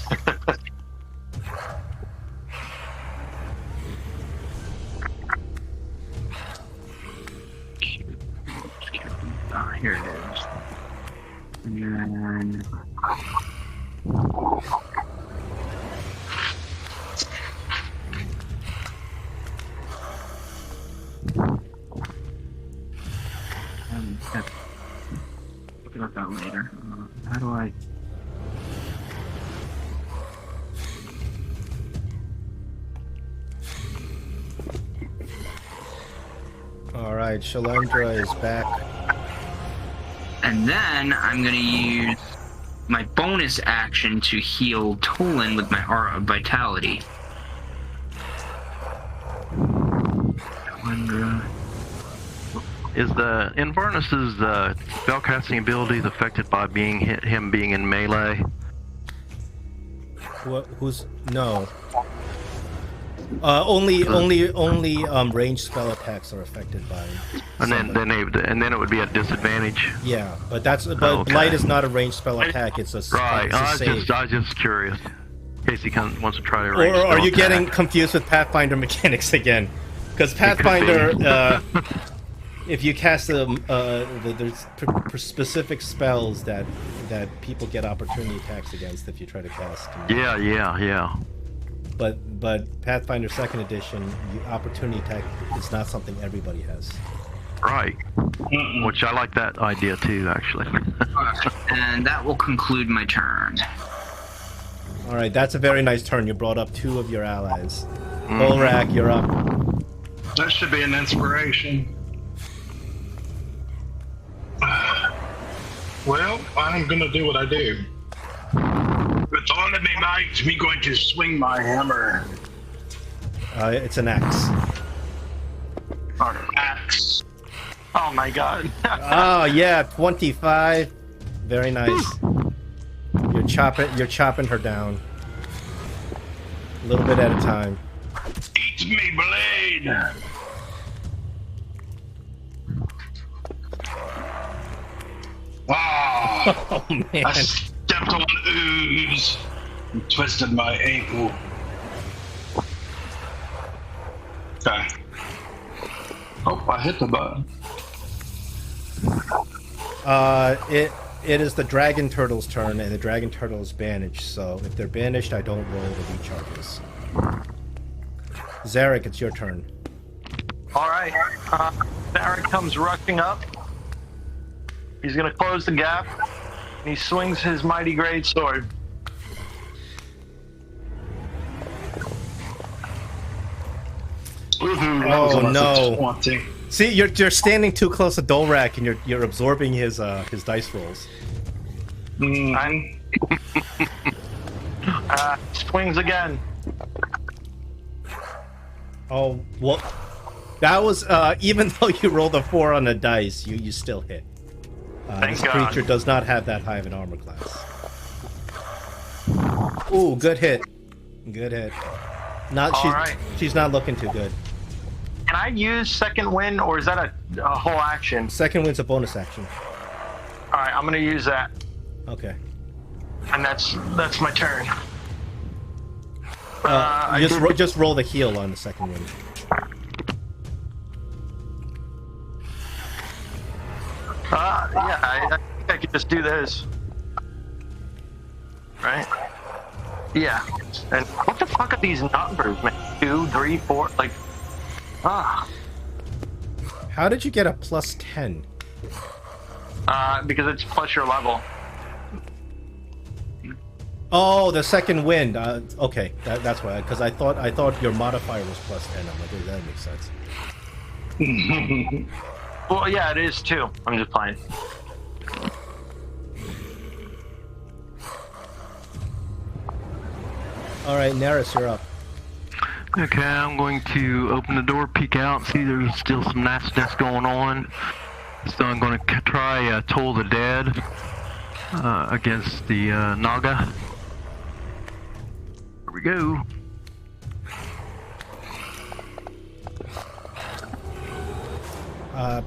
S4: Here it is. And then... look about that later. How do I...
S1: Alright, Shalendra is back.
S4: And then I'm going to use my bonus action to heal Tolan with my Aura of Vitality.
S2: Is the Invernus's spellcasting abilities affected by him being in melee?
S1: Who's no? Only ranged spell attacks are affected by.
S2: And then it would be at disadvantage.
S1: Yeah, but okay. Blight is not a ranged spell attack. It's a
S2: right.
S1: It's a save.
S2: I was just curious, in case he wants to try to.
S1: Or are you getting confused with Pathfinder mechanics again? Because Pathfinder, if you cast there's specific spells that people get opportunity attacks against if you try to cast.
S2: Yeah.
S1: But Pathfinder 2nd Edition, opportunity attack is not something everybody has.
S2: Right. Which I like that idea too, actually.
S4: And that will conclude my turn.
S1: All right, that's a very nice turn. You brought up 2 of your allies. Bolrak, you're up.
S3: That should be an inspiration. Well, I'm gonna do what I do. With all of my might, me going to swing my hammer.
S1: It's an axe.
S3: Axe.
S9: Oh my god.
S1: Oh yeah, 25. Very nice. You're chopping her down. A little bit at a time.
S3: Eat me blade.
S1: Oh man.
S3: I stepped on ooze and twisted my ankle. Okay. Oh, I hit the button.
S1: It is the dragon turtle's turn, and the dragon turtle is banished. So if they're banished, I don't roll the recharges. Zarek, it's your turn.
S9: All right. Zarek comes rushing up. He's gonna close the gap. And he swings his mighty great sword.
S1: Oh no! See, you're standing too close to Dolrak, and you're absorbing his dice rolls.
S9: Swings again.
S1: Oh well, that was even though you rolled a 4 on the dice, you still hit. This creature does not have that high of an armor class. Ooh, good hit. Good hit. She's not looking too good.
S9: Can I use second wind, or is that a whole action?
S1: Second wind's a bonus action.
S9: All right, I'm gonna use that.
S1: Okay.
S9: And that's my turn.
S1: Just roll the heal on the second wind.
S9: Yeah, I think I could just do this. Right? Yeah. And what the fuck are these numbers, man? 2, 3, 4, like...
S1: How did you get a plus 10?
S9: Because it's plus your level.
S1: Oh, the second wind. Okay, that's why. Because I thought your modifier was plus 10. I'm like, oh, that makes sense.
S9: Well, yeah, it is too. I'm just playing.
S1: All right, Neris, you're up.
S2: Okay, I'm going to open the door, peek out, see there's still some nastiness going on. So I'm going to try Toll the Dead against the Naga. Here we go.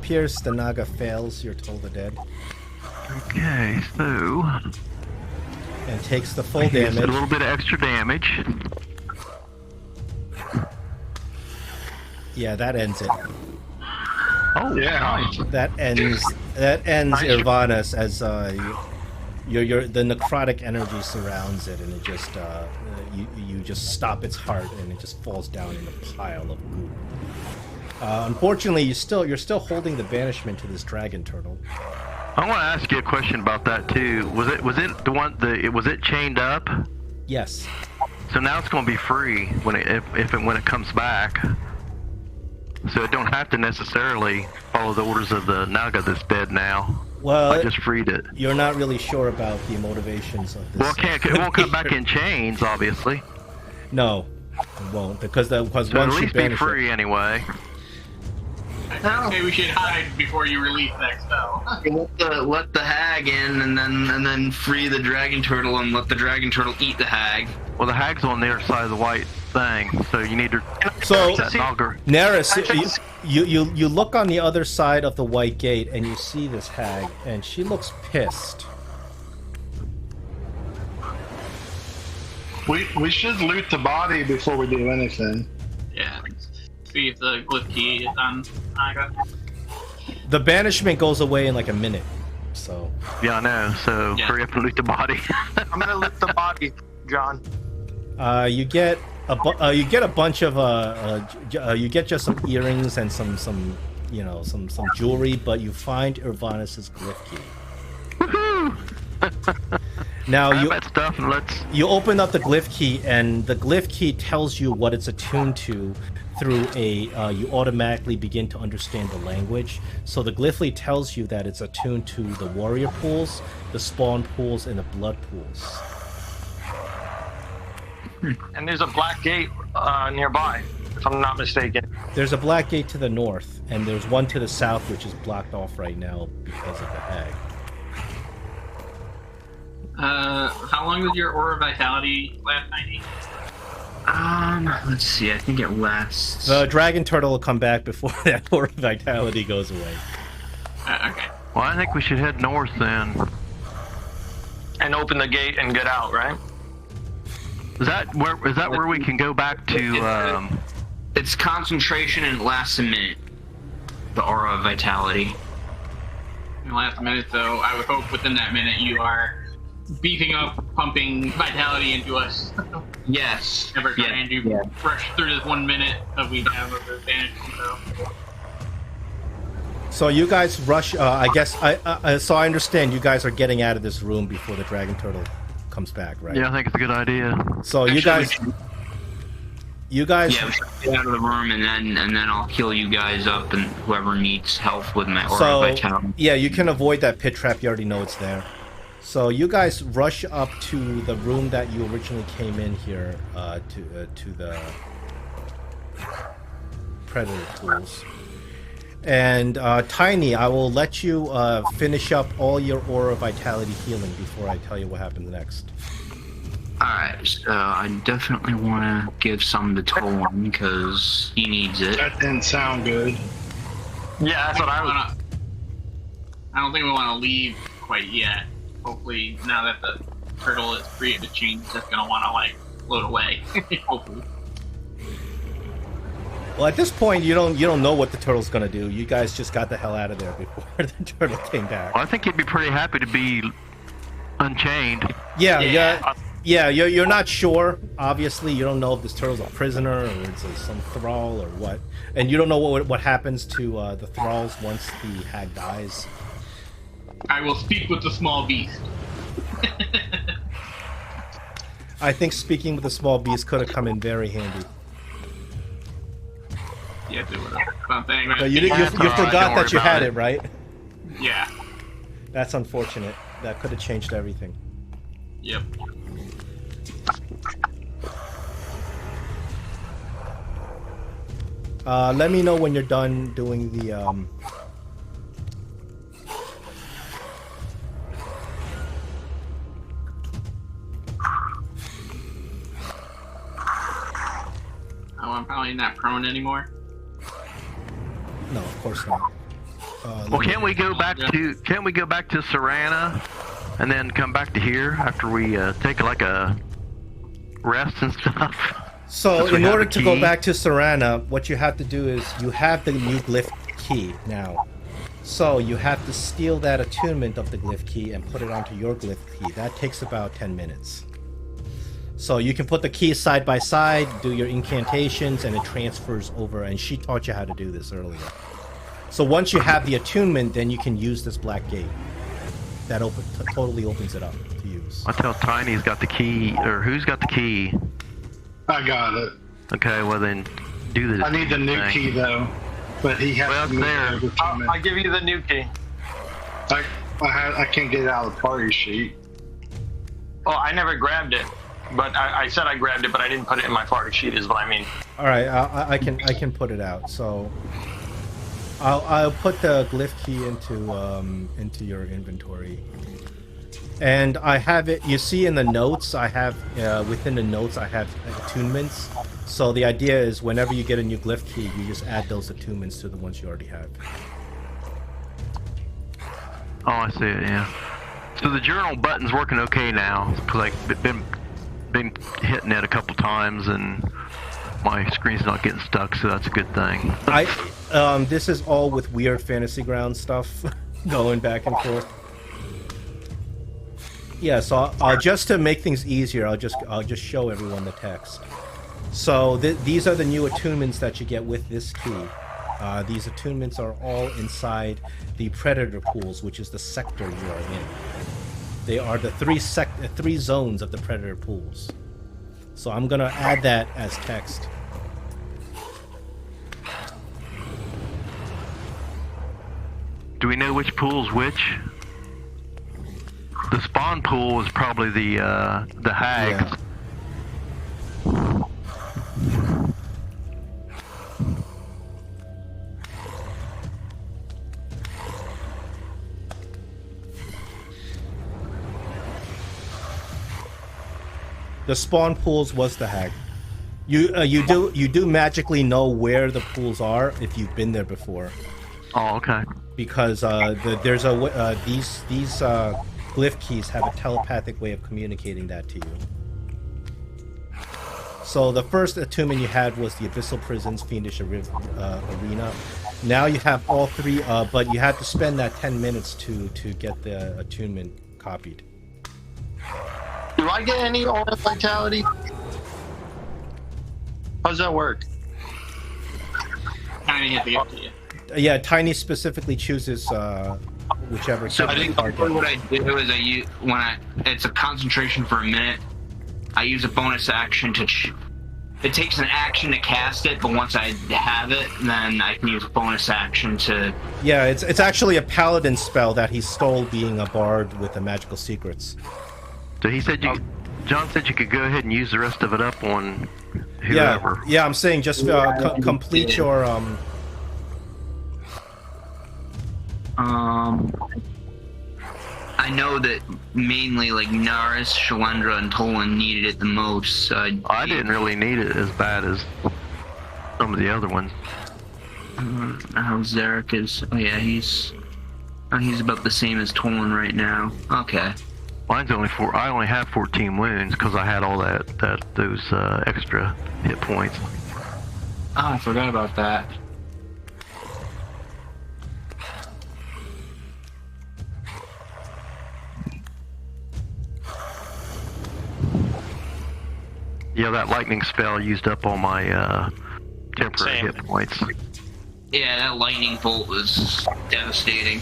S1: Pierce, the Naga fails. You're Toll the Dead.
S2: Okay, so...
S1: And takes the full
S2: Here's
S1: damage.
S2: a little bit of extra damage.
S1: Yeah, that ends it.
S2: Oh,
S3: Yeah.
S2: nice.
S1: That ends Irvanas as the necrotic energy surrounds it, and it just you just stop its heart, and it just falls down in a pile of goo. Unfortunately, you're still holding the banishment to this dragon turtle.
S2: I want to ask you a question about that too. Was it was it chained up?
S1: Yes.
S2: So now it's going to be free when it comes back. So it don't have to necessarily follow the orders of the Naga that's dead now.
S1: Well,
S2: I just freed it.
S1: You're not really sure about the motivations of this.
S2: Well, it won't come back in chains, obviously.
S1: No, it won't, because
S2: So
S1: once
S2: at
S1: you
S2: least be
S1: banish
S2: free anyway.
S5: Maybe we should hide before you release that spell.
S4: Let the hag in, and then free the dragon turtle, and let the dragon turtle eat the hag.
S2: Well, the hag's on the other side of the white thing, so you need to.
S1: So,
S2: that Naga.
S1: Neris, you look on the other side of the white gate, and you see this hag, and she looks pissed.
S3: We should loot the body before we do anything.
S5: Yeah. See if the glyph key is on Naga.
S1: The banishment goes away in like a minute, so...
S2: Yeah, I know. So
S5: Yeah.
S2: hurry up and loot the body.
S9: I'm gonna lift the body, John.
S1: You get a bunch of you get just some earrings and some jewelry, but you find Irvanas' glyph key.
S2: Woohoo!
S1: Now
S2: Grab that stuff and let's.
S1: you open up the glyph key, and the glyph key tells you what it's attuned to through you automatically begin to understand the language. So the glyph key tells you that it's attuned to the warrior pools, the spawn pools, and the blood pools.
S9: And there's a black gate nearby, if I'm not mistaken.
S1: There's a black gate to the north, and there's one to the south, which is blocked off right now because of the hag.
S5: How long did your Aura Vitality last, 90?
S4: Let's see. I think it lasts.
S1: The dragon turtle will come back before that Aura Vitality goes away.
S5: Okay.
S2: Well, I think we should head north then.
S9: And open the gate and get out, right?
S2: Is that where we can go back to?
S4: It's concentration and it lasts a minute. The aura of vitality.
S5: In the last minute, though, I would hope within that minute you are beefing up, pumping vitality into us.
S4: Yes.
S5: Never trying to rush through this 1 minute that we have of advantage.
S1: So you guys rush. I guess so I understand you guys are getting out of this room before the dragon turtle comes back, right?
S2: Yeah, I think it's a good idea.
S1: So you guys.
S4: Yeah, we should get out of the room, and then I'll heal you guys up, and whoever needs health with my aura of vitality.
S1: Yeah, you can avoid that pit trap. You already know it's there. So you guys rush up to the room that you originally came in here to the predator tools. And Tiny, I will let you finish up all your aura vitality healing before I tell you what happens next.
S4: Alright, so I definitely want to give some to Tolan because he needs it.
S3: That didn't sound good.
S9: Yeah, that's what I was.
S5: I don't think we want to leave quite yet. Hopefully, now that the turtle is free of the chains, it's just gonna want to float away. Hopefully.
S1: Well, at this point, you don't know what the turtle's gonna do. You guys just got the hell out of there before the turtle came back.
S2: Well, I think he'd be pretty happy to be unchained.
S1: Yeah. You're not sure. Obviously, you don't know if this turtle's a prisoner or it's some thrall or what, and you don't know what happens to the thralls once the hag dies.
S5: I will speak with the small beast.
S1: I think speaking with the small beast could have come in very handy.
S5: Yeah, do whatever. Something.
S1: But you forgot that you had it, right?
S5: Yeah.
S1: That's unfortunate. That could have changed everything.
S5: Yep.
S1: Let me know when you're done doing the
S5: Oh, I'm probably not prone anymore.
S1: No, of course not.
S2: Well, can't we go back to Serana, and then come back to here after we take like a rest and stuff?
S1: So,
S2: Since we
S1: in
S2: have
S1: order
S2: the
S1: to go
S2: key.
S1: back to Serana, what you have to do is you have the new glyph key now. So you have to steal that attunement of the glyph key and put it onto your glyph key. That takes about 10 minutes. So you can put the keys side by side, do your incantations, and it transfers over. And she taught you how to do this earlier. So once you have the attunement, then you can use this black gate. That totally opens it up to use.
S2: I tell Tiny's got the key, or who's got the key?
S3: I got it.
S2: Okay, well then, do the.
S3: I need the new
S2: thing.
S3: key though, but he has
S2: Well,
S3: to move
S2: there.
S3: over to me.
S9: I'll give you the new key.
S3: I can't get it out of the party sheet.
S9: Oh, I never grabbed it, but I said I grabbed it, but I didn't put it in my party sheet. Is what I mean.
S1: All right, I can put it out. So I'll put the glyph key into your inventory, and I have it. You see in the notes, I have within the notes I have attunements. So the idea is whenever you get a new glyph key, you just add those attunements to the ones you already have.
S2: Oh, I see it. Yeah. So the journal button's working okay now, because I've been hitting it a couple times and my screen's not getting stuck, so that's a good thing.
S1: This is all with weird fantasy ground stuff going back and forth. Yeah, so just to make things easier, I'll just show everyone the text. So these are the new attunements that you get with this key. These attunements are all inside the predator pools, which is the sector you are in. They are the three zones of the predator pools. So I'm gonna add that as text.
S2: Do we know which pool's which? The spawn pool is probably the hag.
S1: Yeah. The spawn pools was the hag. You do magically know where the pools are if you've been there before.
S2: Oh, okay.
S1: Because these glyph keys have a telepathic way of communicating that to you. So the first attunement you had was the Abyssal Prisons Fiendish Arena. Now you have all three, but you have to spend that 10 minutes to get the attunement copied.
S9: Do I get any oil vitality? How does that work?
S5: Tiny hit the up to you.
S1: Yeah, Tiny specifically chooses whichever.
S4: So I think
S1: target.
S4: what I do is it's a concentration for a minute. I use a bonus action to. It takes an action to cast it, but once I have it, then I can use a bonus action to.
S1: Yeah, it's actually a paladin spell that he stole, being a bard with the magical secrets.
S2: So he said John said you could go ahead and use the rest of it up on whoever.
S1: Yeah, I'm saying just complete your
S4: I know that mainly like Naris, Shalendra, and Tolan needed it the most. So
S2: I didn't really need it as bad as some of the other ones.
S4: How Zarek is? Oh yeah, he's about the same as Tolan right now. Okay.
S2: Mine's only 4. I only have 14 wounds because I had all those extra hit points.
S4: I forgot about that.
S2: Yeah, that lightning spell used up all my temporary
S9: Same.
S2: hit points.
S4: Yeah, that lightning bolt was devastating.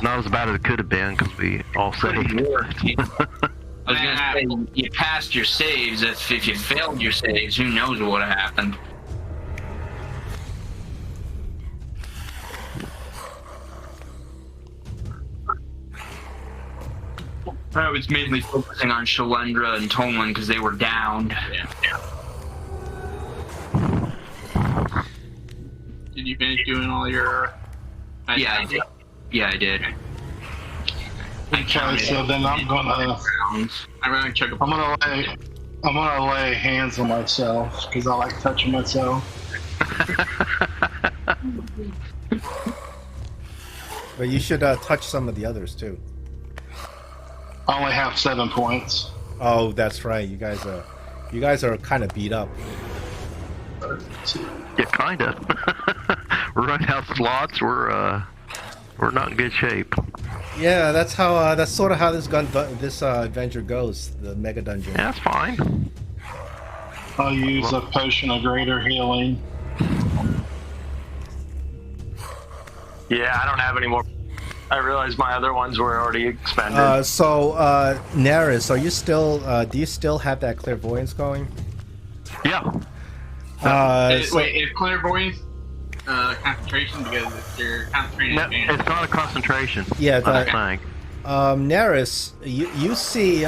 S2: Not as bad as it could have been because we all saved.
S4: I was gonna say, you passed your saves. If you failed your saves, who knows what would have happened. I was mainly focusing on Shalendra and Tomlin because they were downed.
S5: Did you finish doing all your?
S4: Yeah, I did. Yeah, I did.
S3: Okay, so then I'm gonna lay hands on myself because I like touching myself.
S10: But you should touch some of the others too.
S3: I only have 7 points.
S10: Oh, that's right. You guys are kind of beat up.
S2: Yeah, kinda. We're running out of slots. We're not in good shape.
S10: Yeah, that's sort of how this adventure goes. The mega dungeon.
S2: Yeah, that's fine.
S3: I'll use a potion of greater healing.
S9: Yeah, I don't have any more. I realized my other ones were already expended.
S10: Neris, are you still? Do you still have that clairvoyance going?
S2: Yeah.
S5: Wait, is clairvoyance concentration because if you're concentrating?
S2: No, it's not a concentration.
S10: Yeah,
S2: that's thing.
S10: Neris, you see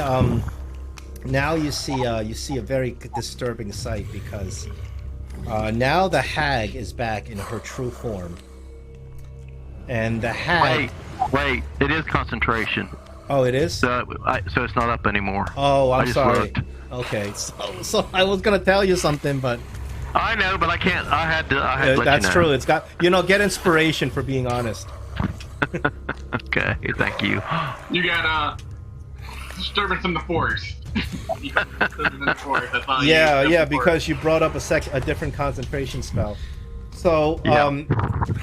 S10: now you see a very disturbing sight because now the hag is back in her true form, and the hag.
S2: Wait, it is concentration.
S10: Oh, it is.
S2: So it's not up anymore.
S10: Oh, I'm sorry.
S2: Looked.
S10: Okay, so I was gonna tell you something, but
S2: I know, but I can't. I had to let
S10: that's
S2: you know.
S10: true. It's got get inspiration for being honest.
S2: Okay, thank you.
S5: You got disturbance in the force.
S10: Yeah, because you brought up a different concentration spell. So,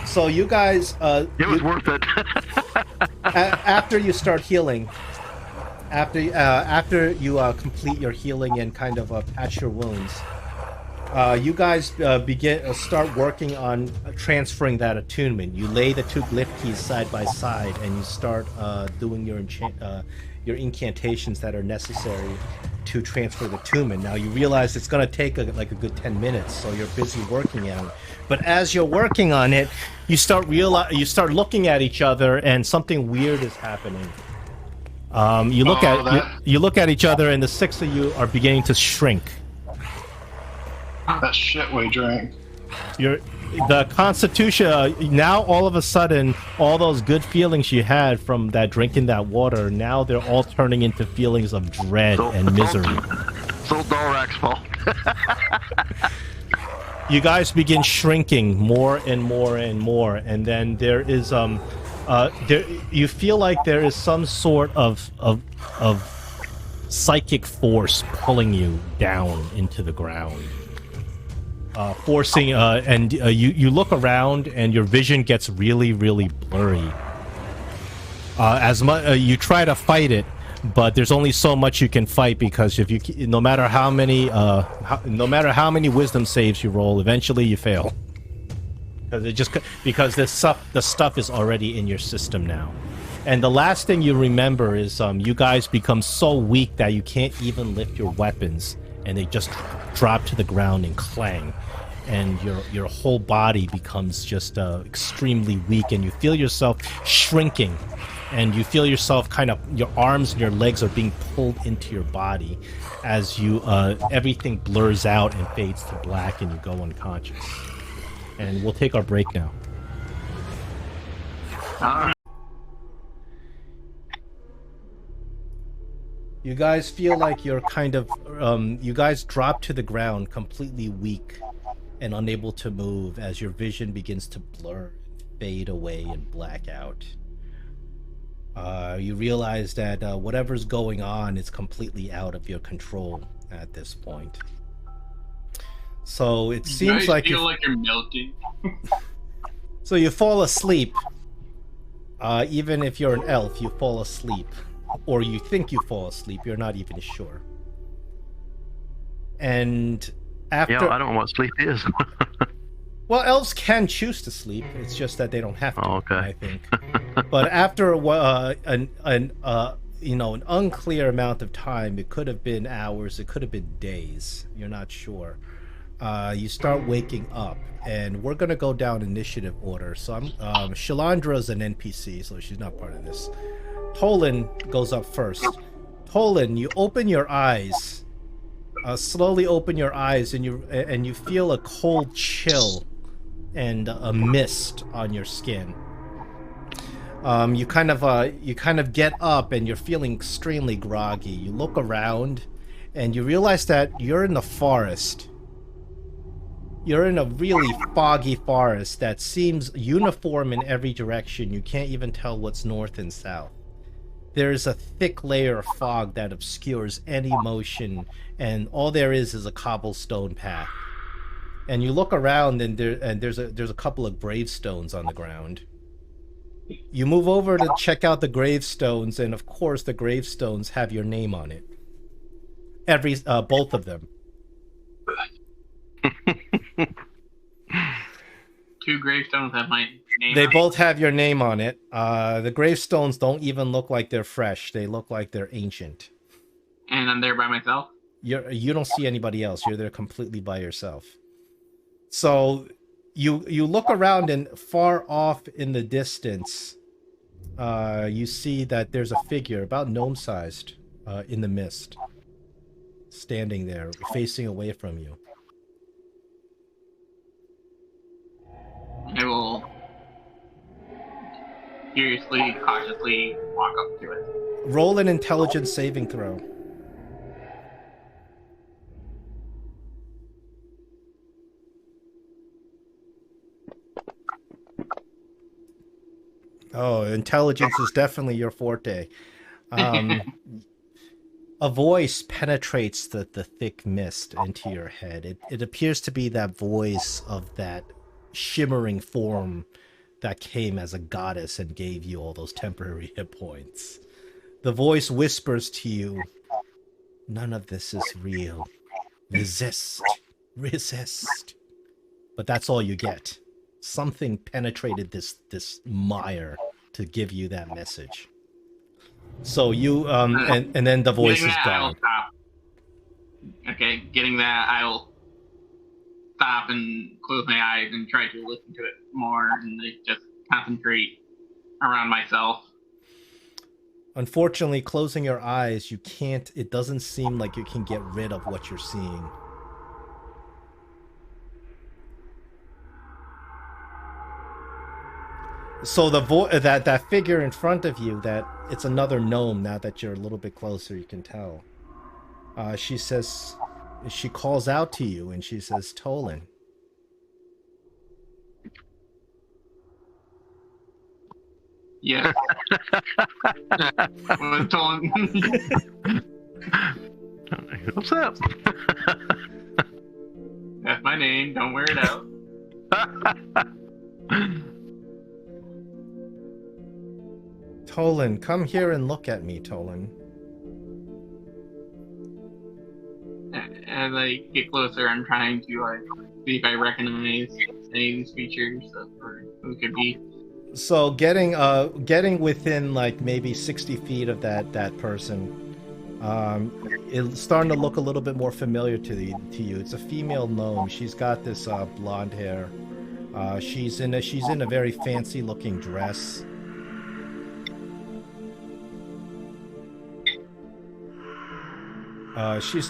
S10: so you guys,
S2: it was worth it.
S10: After you start healing, after you complete your healing and kind of patch your wounds, you guys start working on transferring that attunement. You lay the two glyph keys side by side, and you start doing your incantations that are necessary to transfer the attunement. Now you realize it's going to take a good 10 minutes, so you're busy working on it. But as you're working on it, you start looking at each other, and something weird is happening. You look at each other, and the six of you are beginning to shrink.
S3: That shit we drank.
S1: The constitution now all of a sudden, all those good feelings you had from that drinking that water, now they're all turning into feelings of dread and misery.
S2: It's all Dorak's fault.
S1: You guys begin shrinking more and more and more, and then there is you feel like there is some sort of psychic force pulling you down into the ground. Forcing you look around and your vision gets really, really blurry. As much you try to fight it, but there's only so much you can fight because no matter how many wisdom saves you roll, eventually you fail. Because the stuff is already in your system now. And the last thing you remember is you guys become so weak that you can't even lift your weapons, and they just drop to the ground and clang, and your whole body becomes just extremely weak, and you feel yourself shrinking, and you feel yourself your arms and your legs are being pulled into your body as you everything blurs out and fades to black, and you go unconscious. And we'll take our break now. You guys feel like you're you guys drop to the ground completely weak and unable to move as your vision begins to blur, fade away, and black out. You realize that whatever's going on is completely out of your control at this point.
S10: So it
S5: You
S10: seems
S5: guys
S10: like
S5: feel like you're melting.
S10: so you fall asleep. Even if you're an elf, you fall asleep, or you think you fall asleep. You're not even sure. And after,
S2: Yeah, I don't know what sleep is.
S10: well, elves can choose to sleep. It's just that they don't have to.
S2: Oh, okay.
S10: I think. But after an unclear amount of time, it could have been hours, it could have been days. You're not sure. You start waking up, and we're gonna go down initiative order. So Shalandra's an NPC, so she's not part of this. Tolan goes up first. Tolan, you open your eyes. Slowly open your eyes, and you feel a cold chill and a mist on your skin. You kind of get up, and you're feeling extremely groggy. You look around, and you realize that you're in the forest. You're in a really foggy forest that seems uniform in every direction. You can't even tell what's north and south. There's a thick layer of fog that obscures any motion, and all there is a cobblestone path. And you look around, and there's a couple of gravestones on the ground. You move over to check out the gravestones, and of course the gravestones have your name on it. Both of them.
S5: Two gravestones have my name.
S10: They
S5: on
S10: both have your name on it. The gravestones don't even look like they're fresh. They look like they're ancient.
S5: And I'm there by myself.
S10: You don't see anybody else. You're there completely by yourself. So you look around, and far off in the distance, you see that there's a figure about gnome-sized in the mist, standing there, facing away from you.
S5: I will curiously, cautiously walk up to it.
S10: Roll an intelligence saving throw. Oh, intelligence is definitely your forte. A voice penetrates the thick mist into your head. It appears to be that voice of that shimmering form that came as a goddess and gave you all those temporary hit points. The voice whispers to you, "None of this is real. Resist. Resist." But that's all you get. Something penetrated this mire to give you that message. So you and then the voice is
S5: I'll
S10: gone.
S5: stop. Okay, getting that, I'll stop and close my eyes and try to listen to it more and just concentrate around myself.
S10: Unfortunately, closing your eyes, you can't. It doesn't seem like you can get rid of what you're seeing. So that figure in front of you, that it's another gnome. Now that you're a little bit closer, you can tell. She says, she calls out to you, and she says, "Tolan."
S5: Yeah. Well, Tolan.
S2: What's up?
S5: That's my name. Don't wear it out.
S10: Tolan, come here and look at me, Tolan.
S5: As I get closer, I'm trying to see if I recognize any of these features or who it could be.
S10: So getting within like maybe 60 feet of that person, it's starting to look a little bit more familiar to you. It's a female gnome. She's got this blonde hair. She's in a very fancy looking dress. She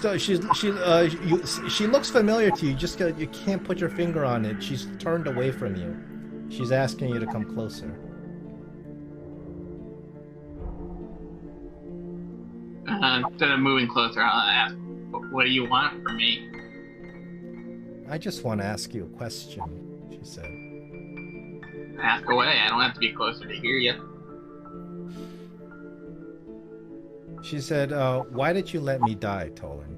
S10: looks familiar to you. You can't put your finger on it. She's turned away from you. She's asking you to come closer.
S5: Instead of moving closer, I'll ask, "What do you want from me?"
S10: "I just want to ask you a question," she said.
S5: Ask away. I don't have to be closer to hear you.
S10: She said, "Why did you let me die, Tolan?"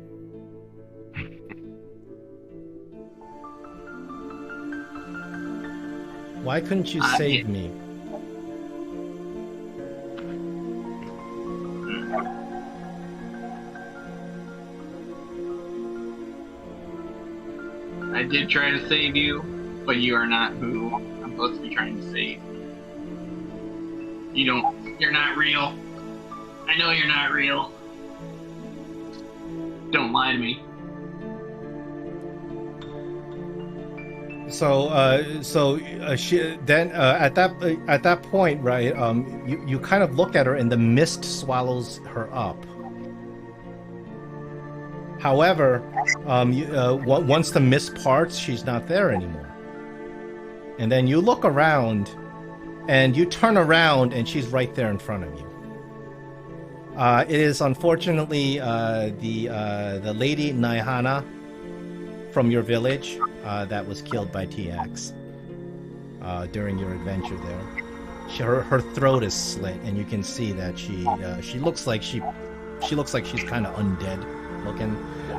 S10: Why couldn't you
S5: I-
S10: save me?
S5: I did try to save you, but you are not who I'm supposed to be trying to save. You're not real. I know you're not real. Don't lie to me.
S10: She then at that point, right? You kind of look at her, and the mist swallows her up. However, once the mist parts, she's not there anymore. And then you look around, and you turn around, and she's right there in front of you. It is unfortunately the lady Naihana from your village that was killed by TX during your adventure there. Her throat is slit, and you can see that she looks like she's kind of undead looking.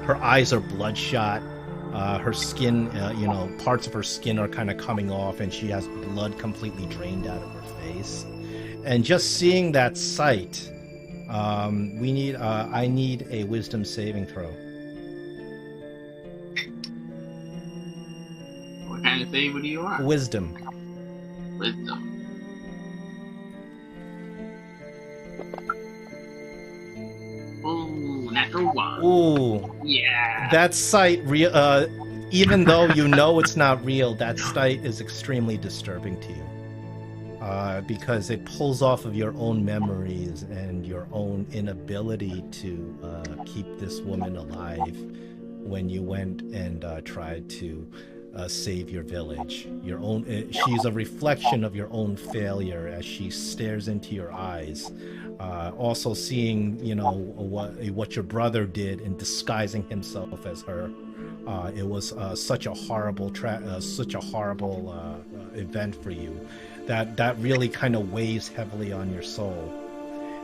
S10: Her eyes are bloodshot. Her skin, parts of her skin are kind of coming off, and she has blood completely drained out of her face. And just seeing that sight, I need a wisdom saving throw.
S5: What kind of save do you want?
S10: Wisdom.
S5: Wisdom. Ooh, natural one.
S10: Ooh.
S5: Yeah.
S10: That sight, even though you know it's not real, that sight is extremely disturbing to you. Because it pulls off of your own memories and your own inability to keep this woman alive when you went and tried to save your village. She's a reflection of your own failure as she stares into your eyes. Also seeing, what your brother did in disguising himself as her. It was such a horrible event for you. That really kind of weighs heavily on your soul.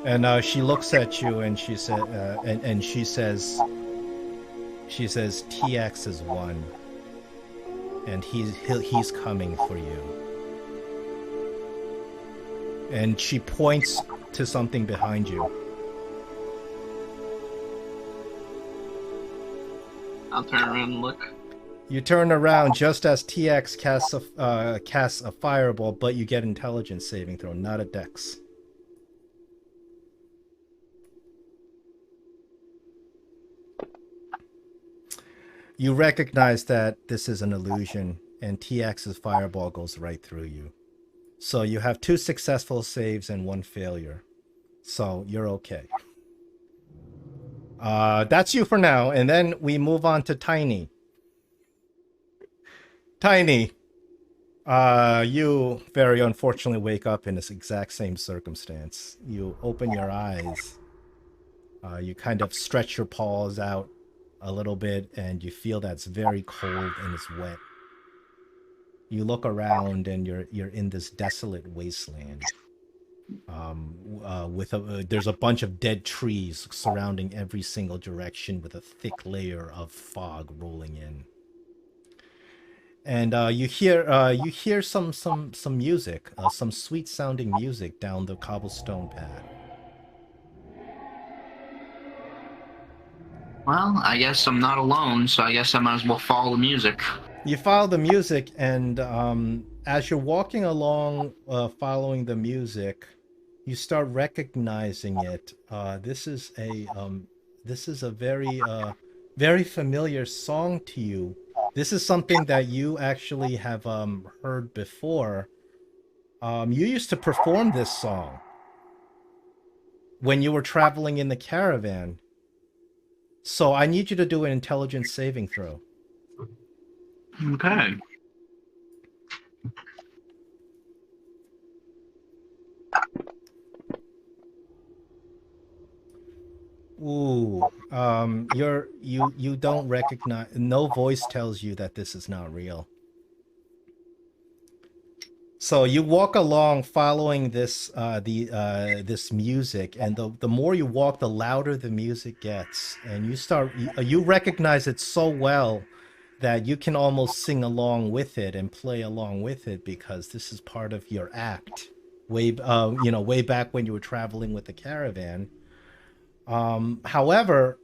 S10: And she looks at you and she says, TX is won, and he's coming for you. And she points to something behind you.
S5: I'll turn around and look.
S10: You turn around just as TX casts a fireball, but you get intelligence saving throw, not a dex. You recognize that this is an illusion, and TX's fireball goes right through you. So you have 2 successful saves and 1 failure. So you're okay. That's you for now, and then we move on to Tiny. Tiny, you very unfortunately wake up in this exact same circumstance. You open your eyes. You kind of stretch your paws out a little bit, and you feel that it's very cold and it's wet. You look around, and you're in this desolate wasteland. There's a bunch of dead trees surrounding every single direction, with a thick layer of fog rolling in. And you hear some music, some sweet sounding music down the cobblestone path.
S4: Well, I guess I'm not alone, so I guess I might as well follow the music.
S10: You follow the music, and as you're walking along, following the music, you start recognizing it. This is a very familiar song to you. This is something that you actually have heard before. You used to perform this song when you were traveling in the caravan. So I need you to do an intelligence saving throw.
S4: Okay.
S10: Ooh, you don't recognize. No voice tells you that this is not real. So you walk along following this this music, and the more you walk, the louder the music gets, and you recognize it so well that you can almost sing along with it and play along with it because this is part of your act. Way back when you were traveling with the caravan. However,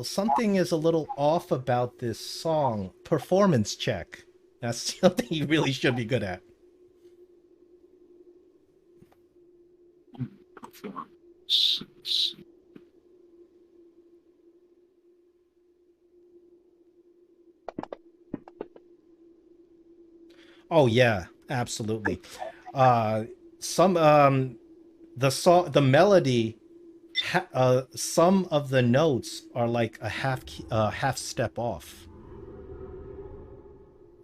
S10: something is a little off about this song. Performance check. That's something you really should be good at. Oh yeah, absolutely. Some the melody, some of the notes are like a half step off.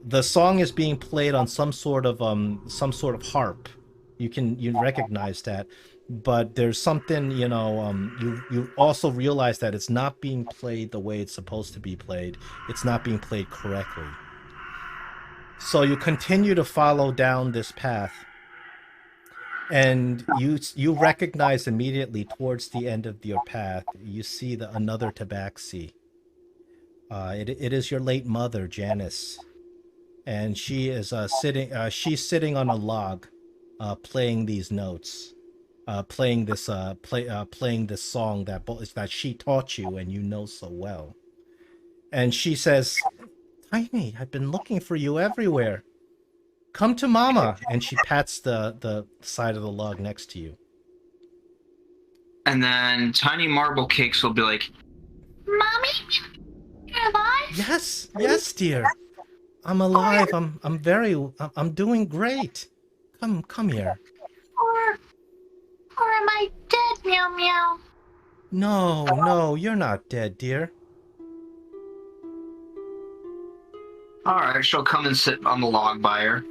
S10: The song is being played on some sort of harp. You recognize that, but there's something, you also realize that it's not being played the way it's supposed to be played. It's not being played correctly. So you continue to follow down this path, and you recognize immediately towards the end of your path, you see another tabaxi. It is your late mother, Janice, and she is sitting. She's sitting on a log, playing these notes, playing this song that she taught you and you know so well. And she says, "Tiny, I've been looking for you everywhere. Come to Mama." And she pats the side of the log next to you.
S4: And then Tiny Marble Cakes will be like,
S7: Mommy? You're alive?
S10: Yes, dear. I'm alive. I'm doing great. Come here.
S7: Or am I dead, Meow Meow?
S10: No, you're not dead, dear.
S4: alright, she'll come and sit on the log by her.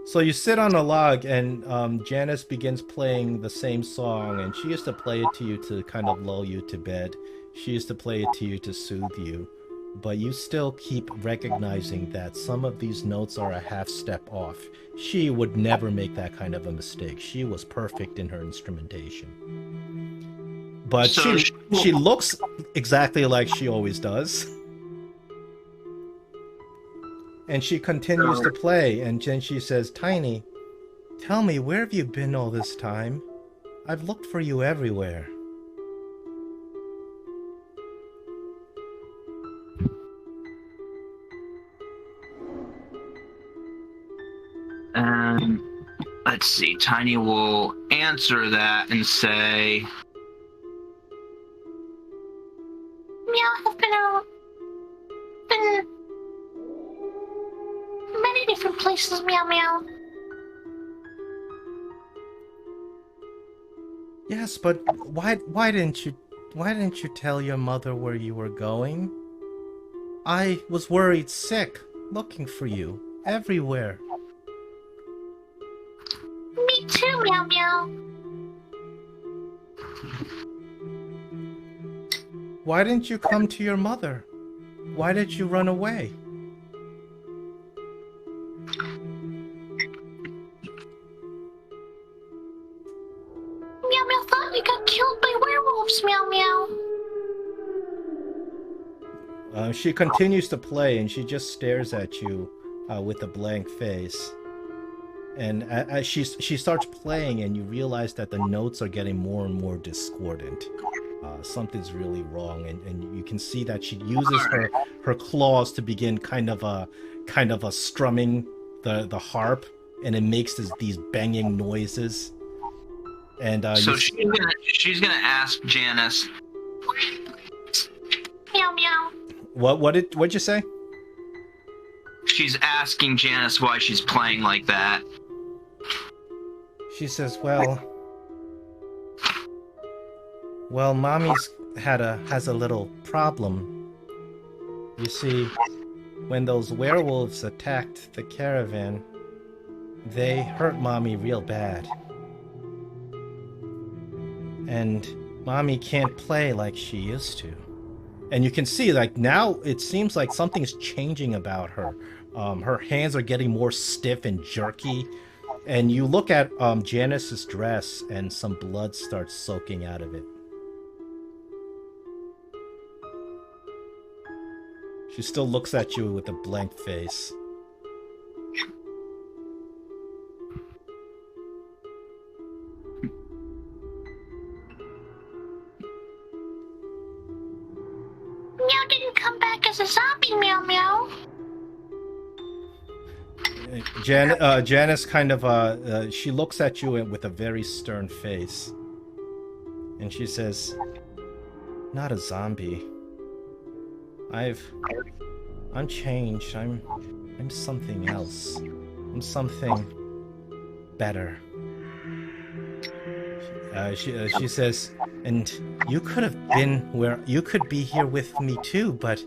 S10: So you sit on a log, and Janice begins playing the same song, and she used to play it to you to kind of lull you to bed. She used to play it to you to soothe you. But you still keep recognizing that some of these notes are a half step off. She would never make that kind of a mistake. She was perfect in her instrumentation. But
S4: So
S10: she looks exactly like she always does. And she continues to play, and then she says, "Tiny, tell me, where have you been all this time? I've looked for you everywhere."
S4: And let's see, Tiny will answer that and say,
S7: Meow have been many different places, Meow Meow.
S10: Yes, but why didn't you tell your mother where you were going? I was worried sick, looking for you everywhere.
S7: Me too, Meow Meow.
S10: Why didn't you come to your mother? Why did you run away?
S7: Meow Meow thought we got killed by werewolves, Meow Meow.
S10: She continues to play, and she just stares at you with a blank face. And as she starts playing, and you realize that the notes are getting more and more discordant. Something's really wrong, and you can see that she uses her claws to begin kind of a strumming the harp, and it makes these banging noises. And
S4: so she's gonna ask Janice.
S7: Meow Meow.
S10: What'd you say?
S4: She's asking Janice why she's playing like that.
S10: She says, well, Mommy's has a little problem. You see, when those werewolves attacked the caravan, they hurt Mommy real bad. And Mommy can't play like she used to. And you can see, like, now it seems like something's changing about her. Her hands are getting more stiff and jerky. And you look at Janice's dress, and some blood starts soaking out of it. She still looks at you with a blank face.
S7: Meow didn't come back as a zombie, Meow Meow.
S10: Janice kind of she looks at you with a very stern face, and she says, "Not a zombie. I'm changed. I'm something else. I'm something better." She says, "And you could be here with me too, but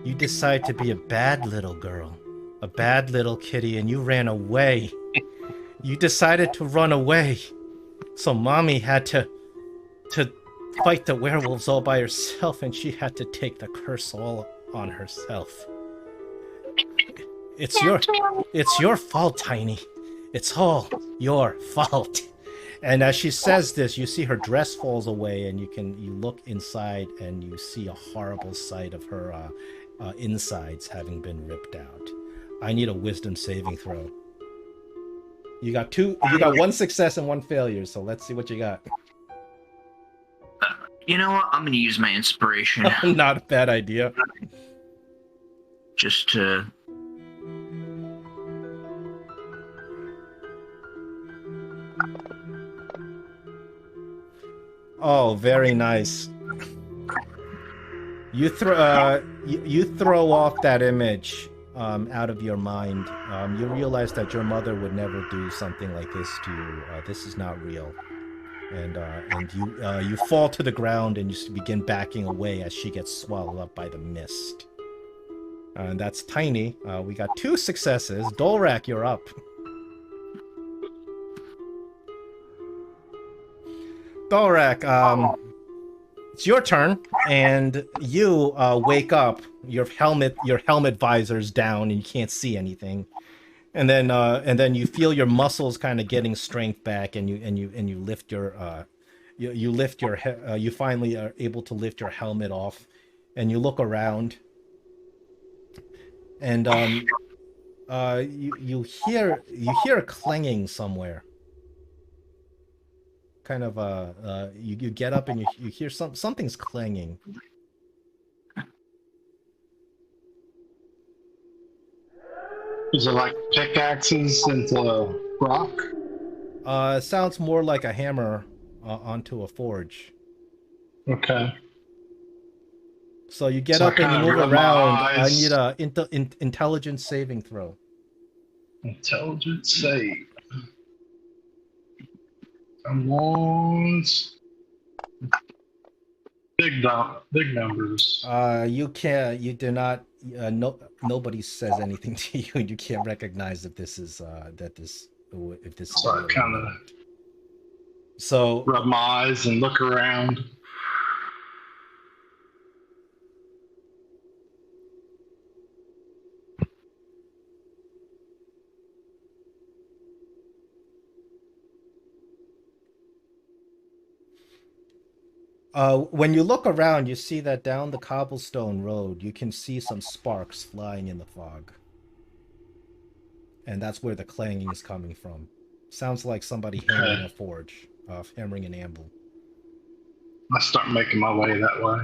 S10: you decide to be a bad little girl, a bad little kitty, and you ran away. You decided to run away, so mommy had to fight the werewolves all by herself, and she had to take the curse all on herself. It's your fault, Tiny. It's all your fault." And as she says this, you see her dress falls away, and you look inside, and you see a horrible sight of her insides having been ripped out. I need a wisdom saving throw. You got one success and one failure, so let's see what you got.
S4: You know what? I'm gonna use my inspiration.
S10: Not a bad idea.
S4: Just to...
S10: Oh, very nice. You throw off that image out of your mind. You realize that your mother would never do something like this to you. This is not real. And you fall to the ground, and you begin backing away as she gets swallowed up by the mist. And that's Tiny. We got 2 successes. Dolrak, you're up. Dolrak, it's your turn, and you wake up. Your helmet visor's down, and you can't see anything. And then you feel your muscles kind of getting strength back, and you lift your you finally are able to lift your helmet off, and you look around, and you hear a clanging somewhere. Kind of you get up and you hear something's clanging.
S3: Is it like pickaxes into rock?
S10: It sounds more like a hammer onto a forge.
S3: Okay.
S10: So you get
S3: So
S10: up and you
S3: I
S10: move
S3: kinda
S10: around. I
S3: realize-
S10: need a intelligence saving throw.
S3: Intelligence save. Come on. Big numbers.
S10: You can't. You do not. Nobody says anything to you. You can't recognize if this is if this.
S3: So I kind of
S10: So
S3: rub my eyes and look around.
S10: when you look around, you see that down the cobblestone road, you can see some sparks flying in the fog. And that's where the clanging is coming from. Sounds like somebody hammering a forge, hammering an anvil.
S3: I start making my way that way.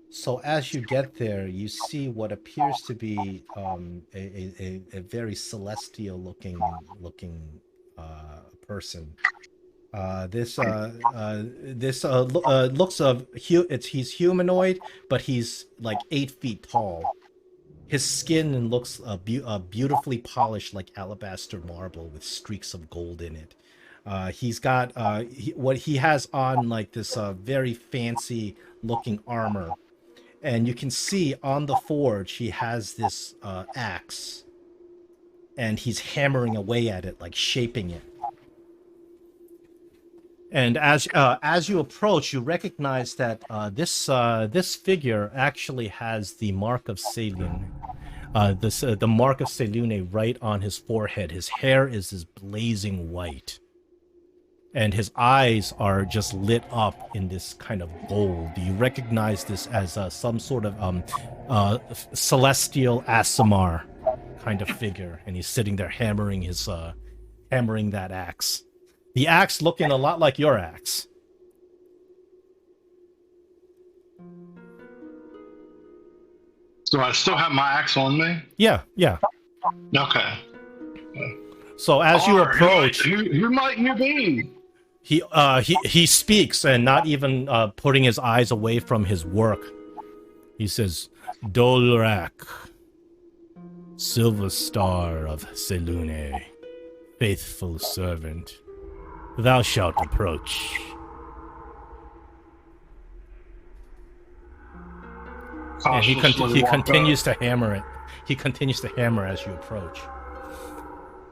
S10: So as you get there, you see what appears to be a very celestial looking person. This looks he's humanoid, but he's like 8 feet tall. His skin looks beautifully polished like alabaster marble with streaks of gold in it. He's got what he has on, like this very fancy looking armor, and you can see on the forge he has this axe, and he's hammering away at it, like shaping it. And as you approach, you recognize that this figure actually has the mark of Selune. The mark of Selune right on his forehead. His hair is blazing white.
S1: and his eyes are just lit up in this kind of gold. You recognize this as some sort of celestial Asimar kind of figure, and he's sitting there hammering that axe. The axe looking a lot like your axe.
S3: So I still have my axe on me?
S1: Yeah.
S3: Okay.
S1: So as you approach,
S3: who might you be?
S1: he speaks, and not even putting his eyes away from his work. He says, Dolrak, Silver Star of Selune, faithful servant, thou shalt approach. And he continues to hammer it. He continues to hammer as you approach.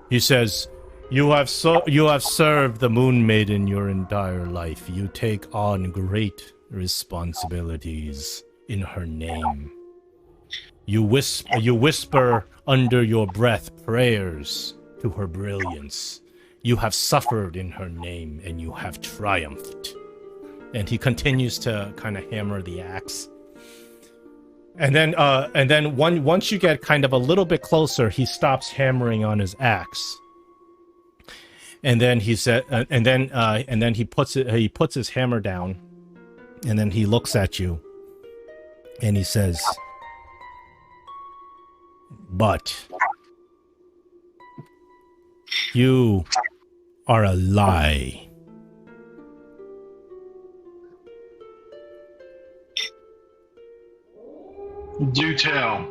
S1: He says, You have served the Moon Maiden your entire life. You take on great responsibilities in her name. You whisper under your breath prayers to her brilliance. You have suffered in her name, and you have triumphed. And he continues to kind of hammer the axe. And then once you get kind of a little bit closer, he stops hammering on his axe. And then he said, and then he puts his hammer down, and then he looks at you, and he says, "But you are a lie."
S3: Do tell.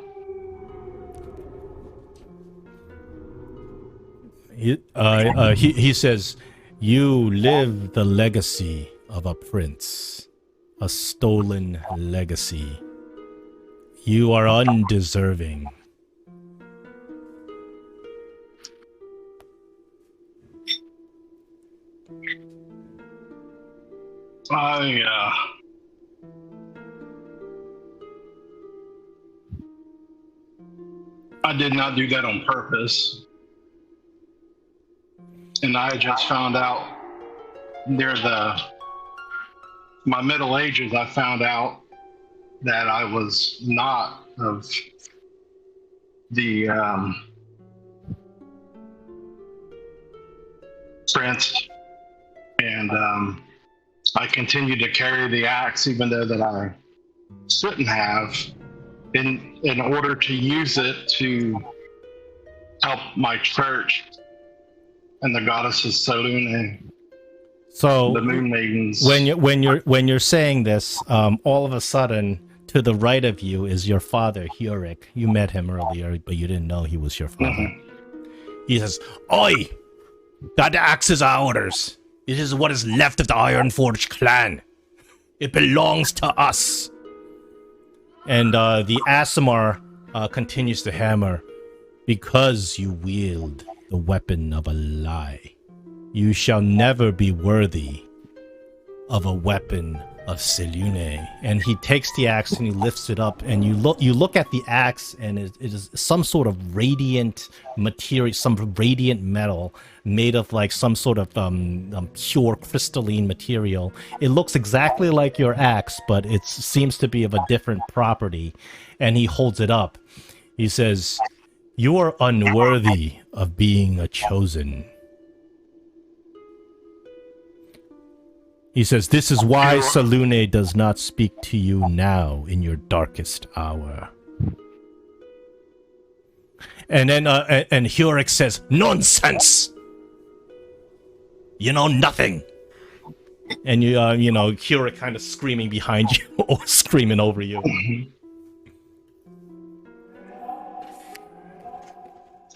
S1: He says, "You live the legacy of a prince, a stolen legacy. You are undeserving."
S3: I did not do that on purpose. And I just found out near my middle ages, I found out that I was not of the prince, and I continued to carry the axe even though that I shouldn't have, in order to use it to help my church and the goddesses Solune,
S1: so
S3: the Moon Maidens.
S1: When you're saying this, all of a sudden to the right of you is your father, Huric. You met him earlier, but you didn't know he was your father. Mm-hmm. He says, "Oi! That axe is ours. It is what is left of the Ironforge clan. It belongs to us." And the Asimar continues to hammer. "Because you wield the weapon of a lie, you shall never be worthy of a weapon of Selune." And he takes the axe and he lifts it up, and you look at the axe, and it is some sort of radiant material, some radiant metal made of like some sort of pure crystalline material. It looks exactly like your axe, but it seems to be of a different property. And he holds it up. He says, "You are unworthy of being a chosen." He says, "This is why Selune does not speak to you now in your darkest hour." And then and Huric says, "Nonsense! You know nothing." And Huric kind of screaming behind you or screaming over you.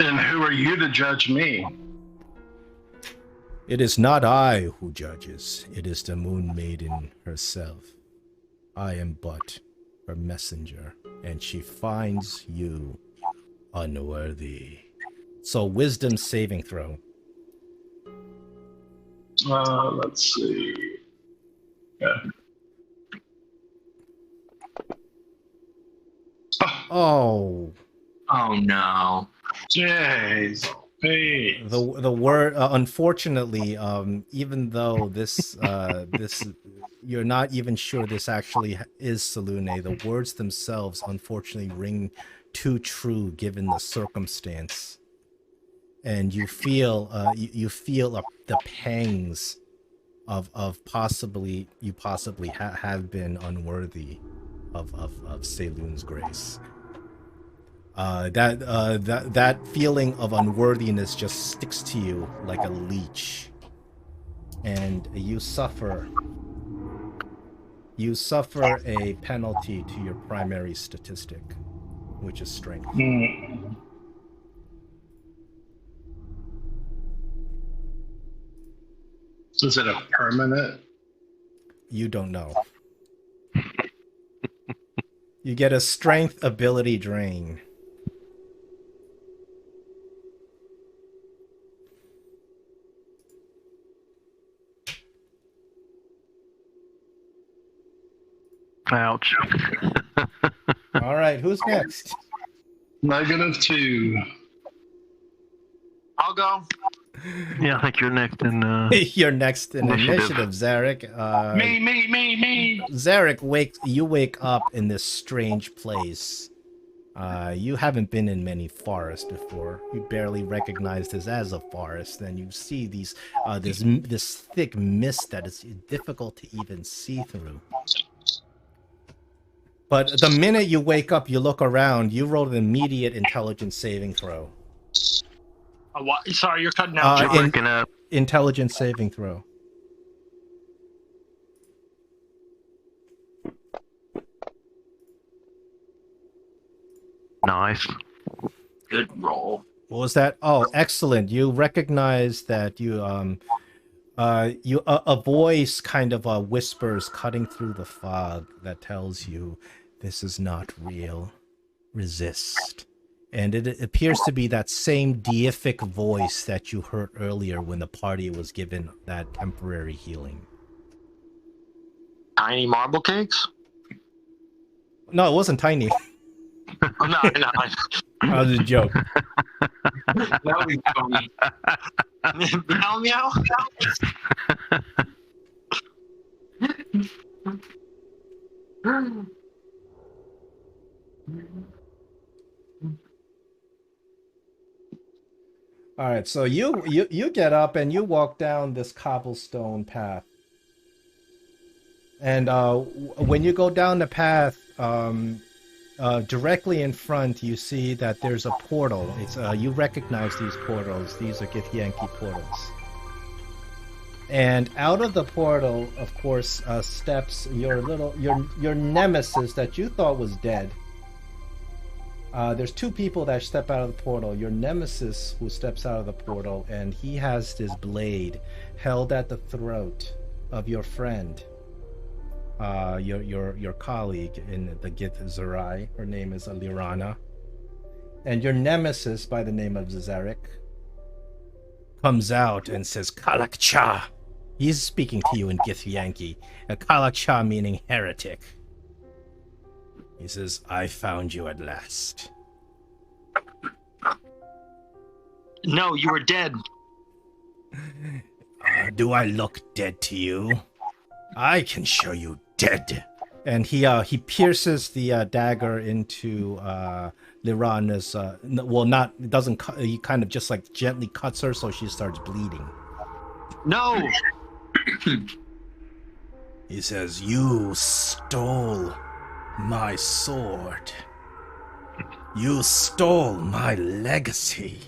S3: And who are you to judge me?
S1: "It is not I who judges. It is the Moon Maiden herself. I am but her messenger, and she finds you unworthy." So wisdom saving throw.
S3: Let's see. Yeah.
S1: Oh.
S4: Oh no.
S3: Jeez. Hey.
S10: The word, unfortunately, even though this you're not even sure this actually is Salune, the words themselves unfortunately ring too true given the circumstance, and you feel the pangs of possibly have been unworthy of Saloon's grace. That feeling of unworthiness just sticks to you like a leech, and you suffer a penalty to your primary statistic, which is strength.
S3: Is it a permanent?
S10: You don't know. You get a strength ability drain.
S2: Ouch.
S10: All right, who's next?
S3: -2.
S9: I'll go.
S2: Yeah, I think you're next in.
S10: You're next in initiative, Zarek.
S3: Me.
S10: Zarek, you wake up in this strange place. You haven't been in many forests before. You barely recognize this as a forest. Then you see this thick mist that is difficult to even see through. But the minute you wake up, you look around. You roll an immediate intelligence saving throw.
S9: What? Sorry, you're cutting out.
S2: You're breaking up.
S10: Intelligence saving throw.
S2: Nice.
S4: Good roll.
S10: What was that? Oh, excellent. You recognize that a voice kind of whispers cutting through the fog that tells you this is not real. Resist. And it appears to be that same deific voice that you heard earlier when the party was given that temporary healing.
S9: Tiny marble cakes?
S10: No, it wasn't tiny.
S9: Oh, no.
S10: That was a joke.
S4: That was funny.
S9: Meow meow.
S10: All right, so you get up and you walk down this cobblestone path. And when you go down the path, directly in front, you see that there's a portal. It's you recognize these portals. These are Githyanki portals. And out of the portal, of course, steps your nemesis that you thought was dead. There's two people that step out of the portal. Your nemesis who steps out of the portal, and he has this blade held at the throat of your friend. Your colleague in the Gith Zerai. Her name is Lirana. And your nemesis by the name of Zarek comes out and says, Kalakcha. He's speaking to you in Githyanki. Kalakcha meaning heretic. He says, I found you at last.
S9: No, you were dead.
S10: Do I look dead to you? I can show you dead. And he pierces the dagger into Lirana's. Well, not it doesn't. He kind of just like gently cuts her, so she starts bleeding.
S9: No.
S10: He says, "You stole my sword. You stole my legacy.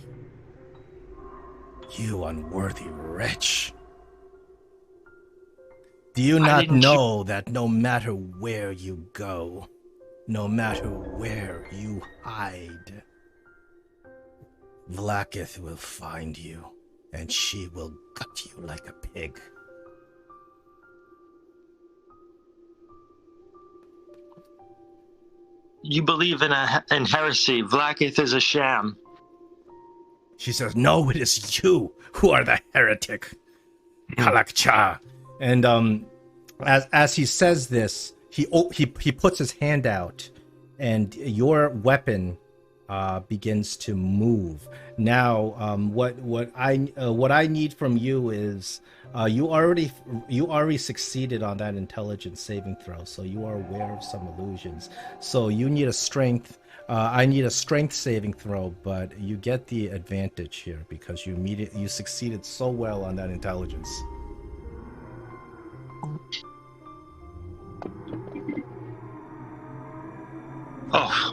S10: You unworthy wretch. Do you not know that no matter where you go, no matter where you hide, Vlaakith will find you, and she will gut you like a pig."
S9: You believe in heresy. Vlaakith is a sham.
S10: She says, "No, it is you who are the heretic, Kalakcha." And as he says this, he puts his hand out, and your weapon begins to move. Now, what I need from you is you already succeeded on that intelligence saving throw, so you are aware of some illusions. So you need a strength. I need a strength saving throw, but you get the advantage here because you succeeded so well on that intelligence.
S9: Oh.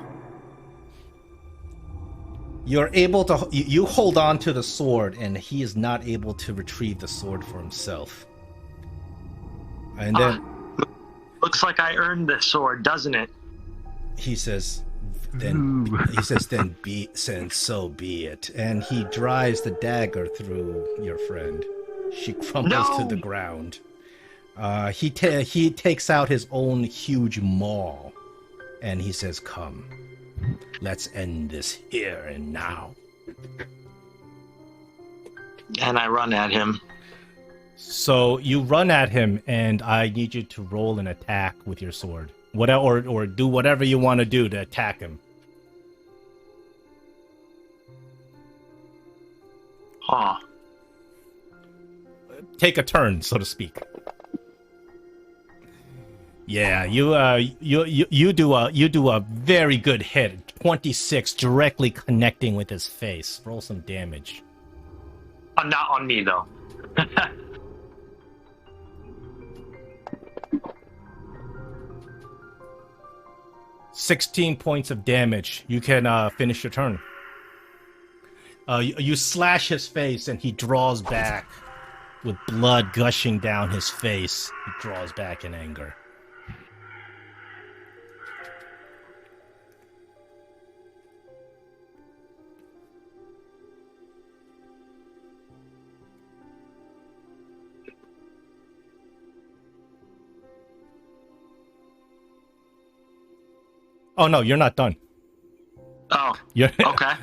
S10: You're able to you hold on to the sword, and he is not able to retrieve the sword for himself. And then
S9: looks like I earned this sword, doesn't it?
S10: He says, then so be it. And he drives the dagger through your friend. She crumples to the ground. He takes out his own huge maul, and he says, "Come. Let's end this here and now."
S9: And I run at him.
S1: So you run at him, and I need you to roll an attack with your sword. Or do whatever you want to do to attack him.
S9: Huh.
S1: Take a turn, so to speak. Yeah, you do a very good hit. 26, directly connecting with his face. Roll some damage.
S9: Not on me though.
S1: 16 points of damage. You can finish your turn. You slash his face, and he draws back with blood gushing down his face. He draws back in anger. Oh no, you're not done.
S9: Oh,
S1: you're,
S9: okay.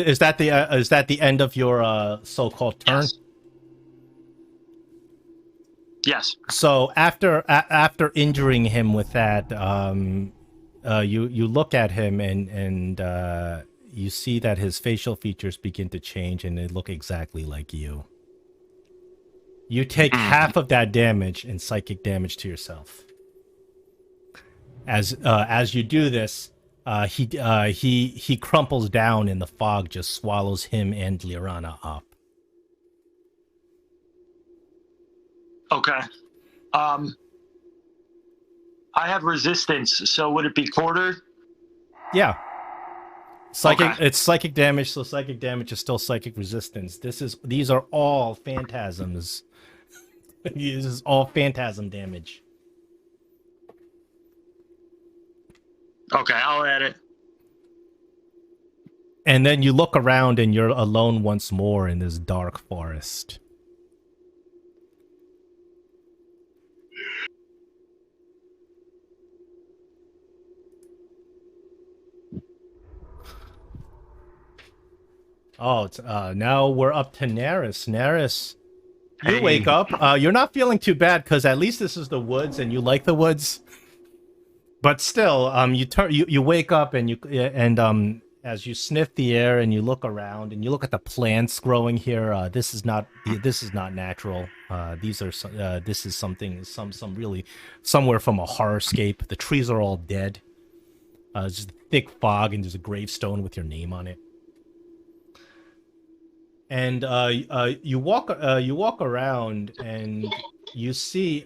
S1: Is that the end of your so-called turn?
S9: Yes. Yes.
S1: So after injuring him with that, you look at him and you see that his facial features begin to change and they look exactly like you. You take half of that damage and psychic damage to yourself. As you do this, he crumples down and the fog just swallows him and Lirana up.
S9: Okay. I have resistance, so would it be quartered?
S1: Yeah. Psychic.
S9: Okay.
S1: It's psychic damage, so psychic damage is still psychic resistance. These are all phantasms. This is all phantasm damage.
S9: Okay, I'll add it.
S1: And then you look around and you're alone once more in this dark forest. Oh, it's, now we're up to Neris. Neris, you wake up. You're not feeling too bad because at least this is the woods and you like the woods. But still, you wake up and as you sniff the air and you look around and you look at the plants growing here, this is not natural. This is some really somewhere from a horrorscape. The trees are all dead. It's just thick fog and there's a gravestone with your name on it. And you walk around and you see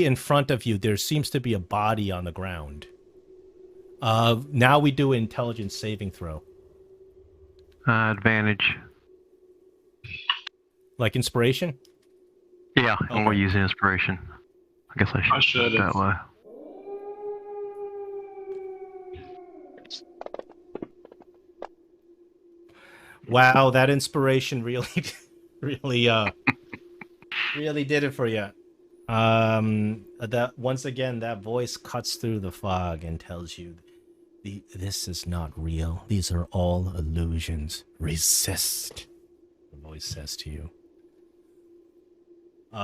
S1: in front of you there seems to be a body on the ground. Now we do an intelligence saving throw.
S2: Advantage.
S1: Like inspiration?
S2: Yeah, I'm gonna use inspiration. I guess I should do it that way.
S1: Wow, that inspiration really really did it for you. That once again, that voice cuts through the fog and tells you, "This is not real. These are all illusions. Resist." The voice says to you.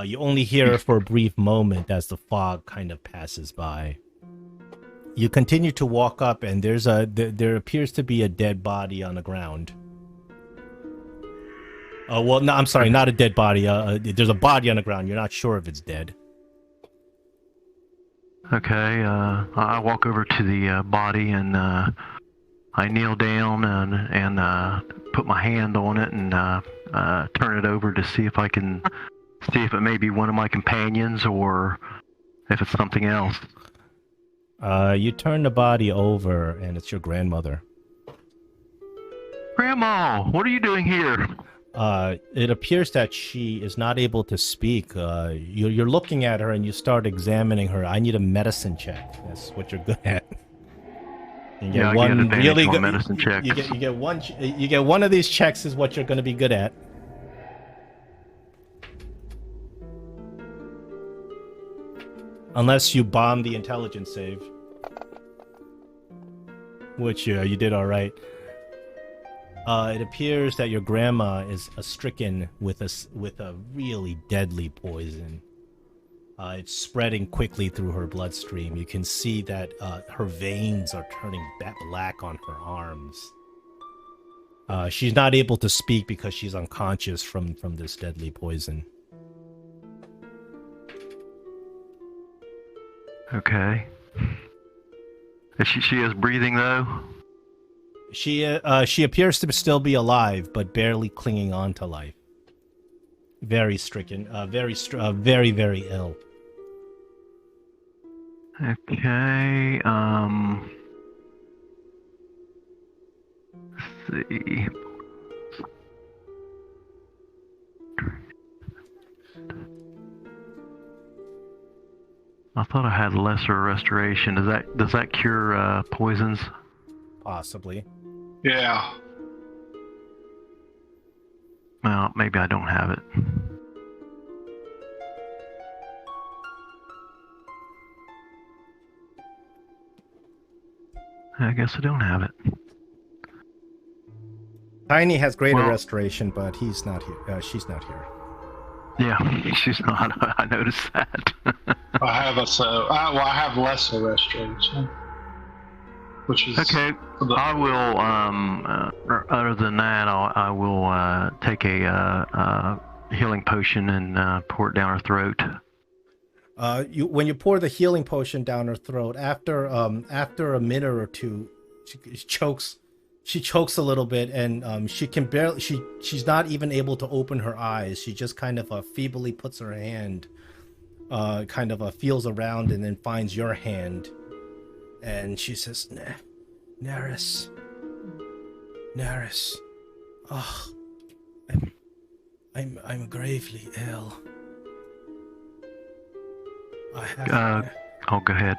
S1: You only hear for a brief moment as the fog kind of passes by. You continue to walk up, and there appears to be a dead body on the ground. Well, no, I'm sorry, not a dead body. There's a body on the ground. You're not sure if it's dead.
S2: Okay, I walk over to the body and I kneel down and put my hand on it and turn it over to see if I can see if it may be one of my companions or if it's something else.
S1: You turn the body over, and it's your grandmother.
S2: Grandma, what are you doing here?
S1: It appears that she is not able to speak. You're looking at her, and you start examining her. I need a medicine check. That's what you're good at. You get
S2: I
S1: one
S2: get advantage
S1: really
S2: on
S1: good
S2: medicine checks.
S1: You get one of these checks is what you're going to be good at. Unless you bomb the intelligence save. Which you did all right. It appears that your grandma is stricken with a really deadly poison. It's spreading quickly through her bloodstream. You can see that her veins are turning black on her arms. She's not able to speak because she's unconscious from this deadly poison.
S2: Okay. She is breathing though?
S1: She appears to still be alive, but barely clinging on to life. Very stricken, very, very ill.
S2: Okay, let's see. I thought I had lesser restoration. Does that cure poisons?
S1: Possibly.
S3: Yeah.
S2: Well, maybe I don't have it. I guess I don't have it.
S10: Tiny has greater restoration, but he's not here. She's not here.
S2: Yeah, she's not. I noticed that.
S3: I have lesser restoration, which is
S2: okay. I will. Other than that, I will take a healing potion and pour it down her throat.
S10: When you pour the healing potion down her throat, after a minute or two, she chokes. She chokes a little bit, and she can barely. She's not even able to open her eyes. She just kind of feebly puts her hand, feels around, and then finds your hand, and she says, "Neris, oh, I'm gravely ill. I have.
S2: Go ahead.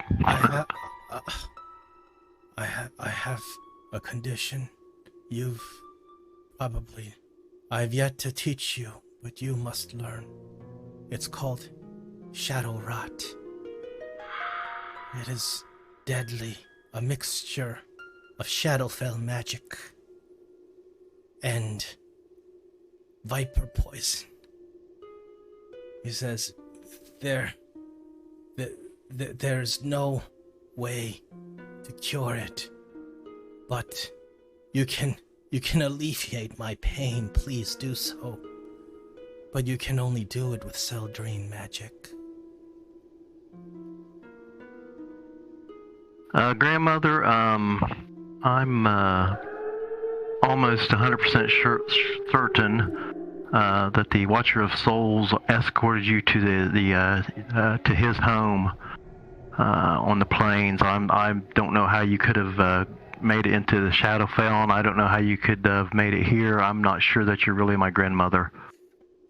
S10: I have a condition I've yet to teach you, but you must learn. It's called shadow rot. It is deadly, a mixture of Shadowfell magic and viper poison. He says there's no way to cure it, but you can alleviate my pain. Please do so. But you can only do it with Seldrine magic.
S2: Grandmother, I'm almost 100% certain that the Watcher of Souls escorted you to to his home on the plains. I don't know how you could have made it into the Shadowfell, and I don't know how you could have made it here. I'm not sure that you're really my grandmother.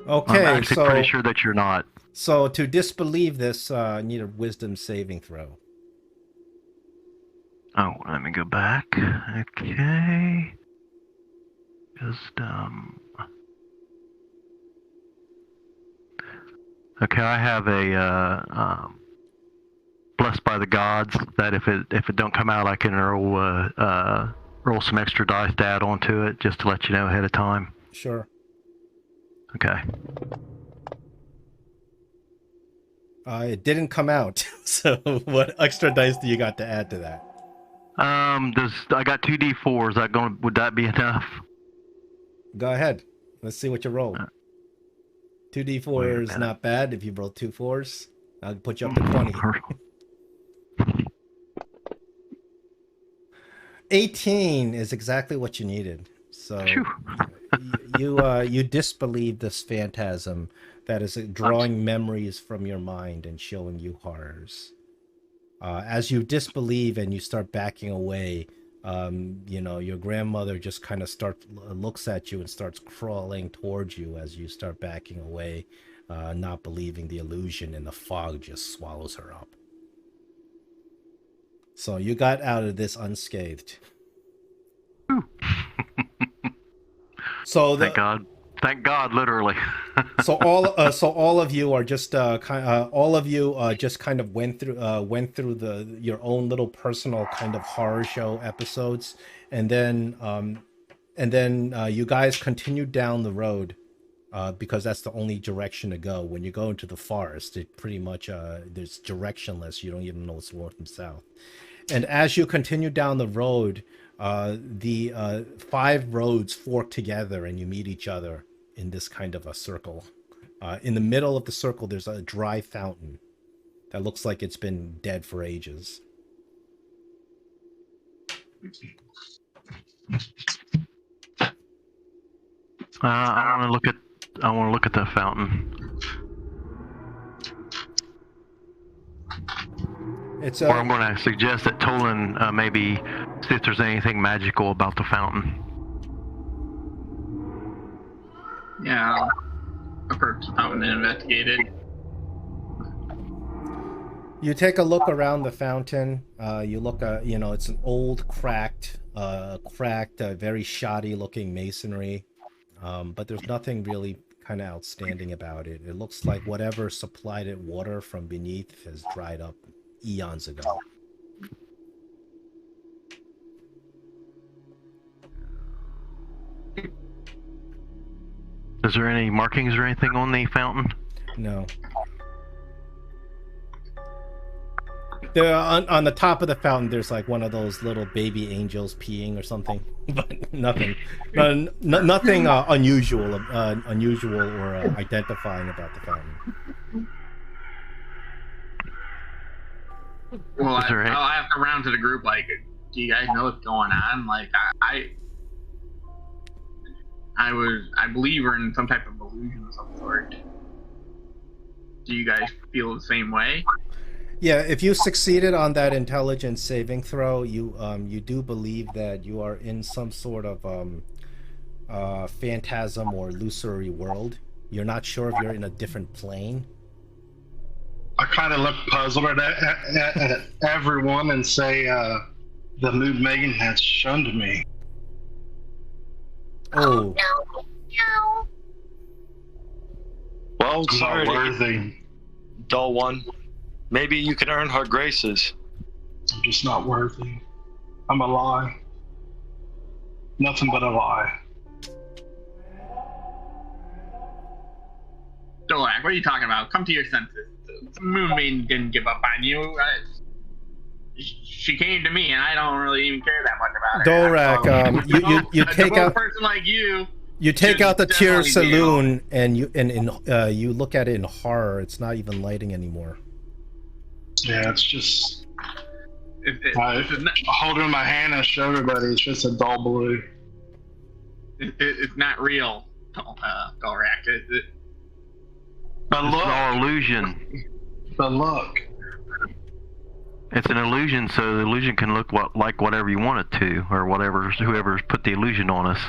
S10: Okay,
S2: I'm actually pretty sure that you're not.
S10: So to disbelieve this, I need a wisdom saving throw.
S2: Oh, let me go back. Okay. Okay, I have a blessed by the gods that if it don't come out, I can roll some extra dice to add onto it just to let you know ahead of time.
S10: Sure.
S2: Okay.
S10: It didn't come out. So what extra dice do you got to add to that?
S2: I got 2d4s. Would that be enough?
S10: Go ahead. Let's see what you roll. 2d4 is not bad. If you roll 2 4s, I'll put you up to 20. 18 is exactly what you needed. So you disbelieve this phantasm that is drawing memories from your mind and showing you horrors. As you disbelieve and you start backing away, your grandmother just kind of looks at you and starts crawling towards you as you start backing away, not believing the illusion, and the fog just swallows her up. So you got out of this unscathed. So
S2: thank God, literally.
S10: so all of you are just kind of went through your own little personal kind of horror show episodes, and then you guys continued down the road because that's the only direction to go. When you go into the forest, it pretty much there's directionless. You don't even know what's north and south. And as you continue down the road, the 5 roads fork together and you meet each other in this kind of a circle. In the middle of the circle, there's a dry fountain that looks like it's been dead for ages.
S2: I want to look at the fountain. Or I'm going to suggest that Tolan maybe see if there's anything magical about the fountain.
S5: Yeah, I'll approach the fountain and investigate it.
S10: You take a look around the fountain. You look at, it's an old, cracked, very shoddy-looking masonry. But there's nothing really kind of outstanding about it. It looks like whatever supplied it water from beneath has dried up eons ago.
S2: Is there any markings or anything on the fountain?
S10: No. On the top of the fountain, there's like one of those little baby angels peeing or something, but nothing unusual or identifying about the fountain.
S5: Well, I'll ask around to the group, like, do you guys know what's going on? Like, I believe we're in some type of illusion of some sort. Do you guys feel the same way?
S10: Yeah, if you succeeded on that intelligence saving throw, you do believe that you are in some sort of phantasm or illusory world. You're not sure if you're in a different plane.
S3: I kind of look puzzled at everyone and say, the mood Megan has shown to me.
S10: Oh.
S7: No.
S9: Well,
S3: I'm
S9: sorry,
S3: not worthy.
S9: dull one. Maybe you can earn her graces.
S3: I'm just not worthy. I'm a lie. Nothing but a lie.
S5: Dolak, what are you talking about? Come to your senses. The Moon Maiden didn't give up on you. She came to me, and I don't really even care that much about her.
S10: Dolak, you take out
S5: a person like you.
S10: You take out the Tier
S5: definitely
S10: Saloon and you look at it in horror. It's not even lighting anymore.
S3: Yeah, it's just.
S5: This is not,
S3: holding my hand and show everybody, it's just a dull blue.
S5: it's not real, Dolrak.
S2: But look, it's all illusion.
S3: But look.
S2: It's an illusion, so the illusion can look like whatever you want it to, or whoever's put the illusion on us.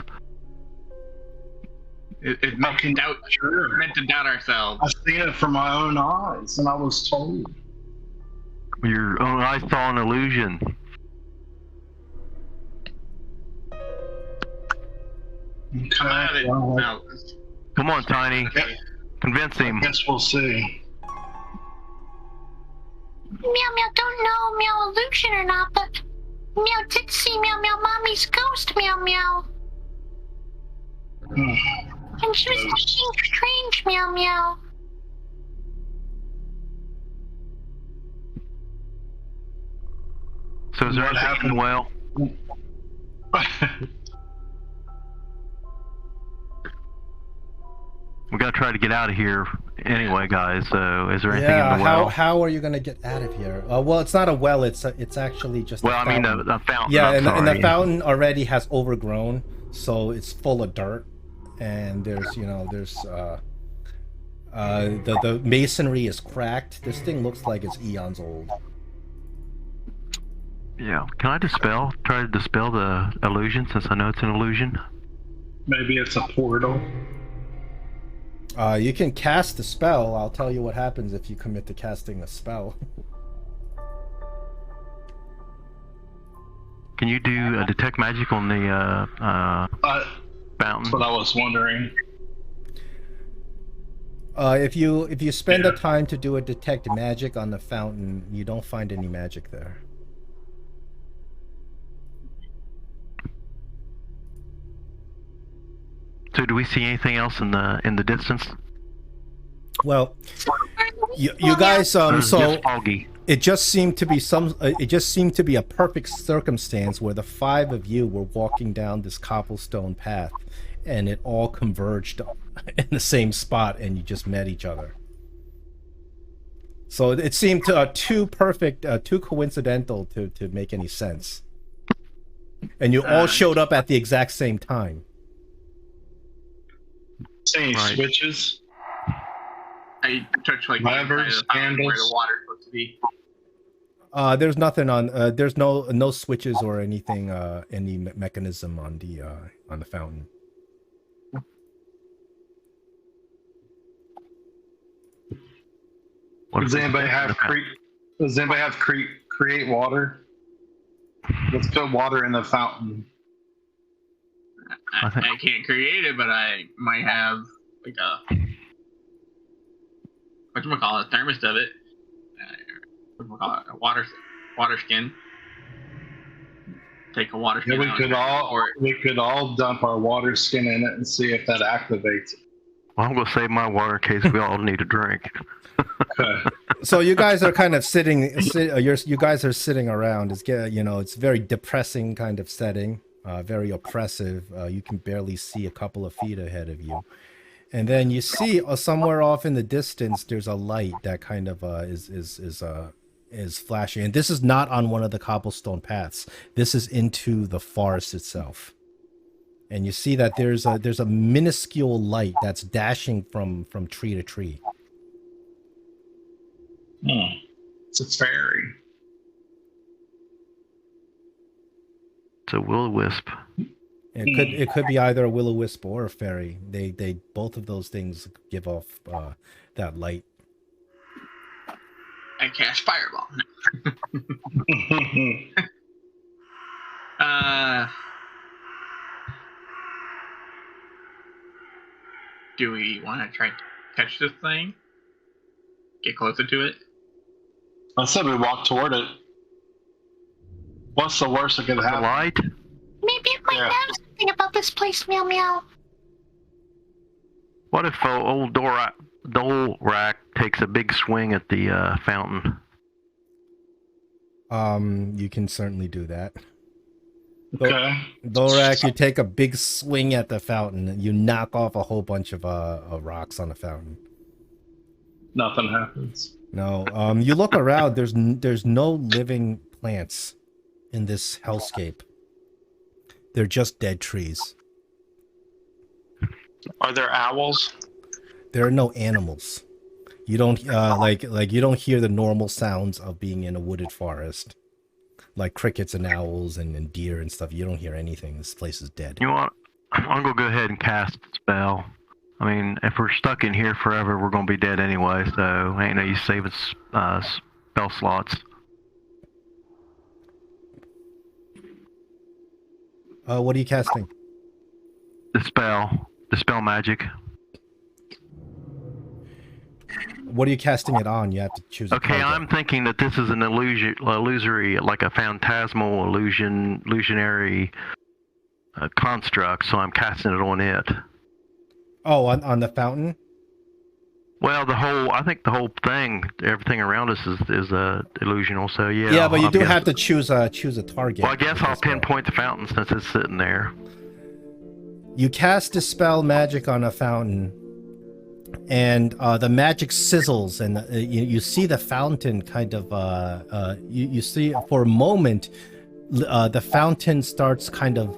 S5: It's meant to doubt ourselves.
S3: I've seen it from my own eyes, and I was told.
S2: Your own eyes saw an illusion.
S3: Okay.
S2: Come on, Tiny. Convince him.
S3: I guess we'll see.
S7: Meow, don't know meow illusion or not, but meow did see meow mommy's ghost meow. And she was looking strange meow.
S2: is there
S3: what
S2: anything in the well? We gotta try to get out of here anyway, guys. So, is there anything in the well?
S10: How are you gonna get out of here? Well, it's not a well. It's actually just.
S2: Well,
S10: a
S2: I mean
S10: fountain.
S2: the fountain.
S10: Yeah,
S2: I'm
S10: and the
S2: sorry.
S10: fountain already has overgrown, so it's full of dirt, and there's the masonry is cracked. This thing looks like it's eons old.
S2: Yeah. Can I try to dispel the illusion since I know it's an illusion?
S3: Maybe it's a portal.
S10: You can cast the spell. I'll tell you what happens if you commit to casting the spell.
S2: Can you do a detect magic on the fountain?
S3: That's what I was wondering.
S10: If you spend the time to do a detect magic on the fountain, you don't find any magic there.
S2: So, do we see anything else in the distance?
S10: Well, you guys, so
S2: Just foggy.
S10: it just seemed to be a perfect circumstance where the five of you were walking down this cobblestone path, and it all converged in the same spot, and you just met each other. So it seemed too perfect, too coincidental to make any sense. And you all showed up at the exact same time.
S3: Any
S2: Right.
S3: switches?
S5: I touch like
S3: Levers,
S5: where
S3: handles.
S5: the water's supposed to be.
S10: There's nothing on. There's no switches or anything. Any mechanism on the fountain.
S3: Does anybody have create water? Let's put water in the fountain.
S5: I can't create it, but I might have like a whatchamacallit, thermos of it. Whatchamacallit, a water skin. Take a water skin.
S3: Yeah, we could all dump our water skin in it and see if that activates it.
S2: Well, I'm gonna save my water in case we all need a drink.
S3: Okay.
S10: So you guys are kind of sitting. You guys are sitting around. It's very depressing kind of setting. Very oppressive. You can barely see a couple of feet ahead of you, and then you see somewhere off in the distance there's a light that kind of is flashing. And this is not on one of the cobblestone paths. This is into the forest itself, and you see that there's a minuscule light that's dashing from tree to tree.
S3: It's a fairy.
S2: It's a will-o-wisp.
S10: It could be either a will-o-wisp or a fairy. They both of those things give off that light.
S5: I cast fireball. Do we want to try to catch this thing? Get closer to it?
S3: I said we walk toward it. What's the worst that could
S2: The
S3: happen?
S2: light?
S7: Maybe it might know something about this place, Meow Meow.
S2: What if old Dolrak takes a big swing at the fountain?
S10: You can certainly do that.
S3: Okay.
S10: Dolrak, you take a big swing at the fountain. You knock off a whole bunch of rocks on the fountain.
S3: Nothing happens.
S10: No. You look around. There's no living plants in this hellscape. They're just dead trees.
S9: Are there owls?
S10: There are no animals. You don't like you don't hear the normal sounds of being in a wooded forest, like crickets and owls and deer and stuff. You don't hear anything. This place is dead.
S2: You know what? I'm gonna go ahead and cast the spell. I mean, if we're stuck in here forever, we're gonna be dead anyway. So ain't no use saving spell slots.
S10: What are you casting?
S2: Dispel magic.
S10: What are you casting it on? You have to choose.
S2: Okay, I'm thinking that this is an illusory, like a phantasmal illusionary construct. So I'm casting it on it.
S10: Oh, on the fountain.
S2: Well, I think the whole thing, everything around us is illusional. So yeah.
S10: Yeah, but you
S2: I
S10: do
S2: guess-
S10: have to choose a target.
S2: Well, I guess I'll
S10: as well.
S2: pinpoint the fountain since it's sitting there.
S10: You cast Dispel Magic on a fountain, and the magic sizzles, and you see the fountain kind of. You see for a moment, the fountain starts kind of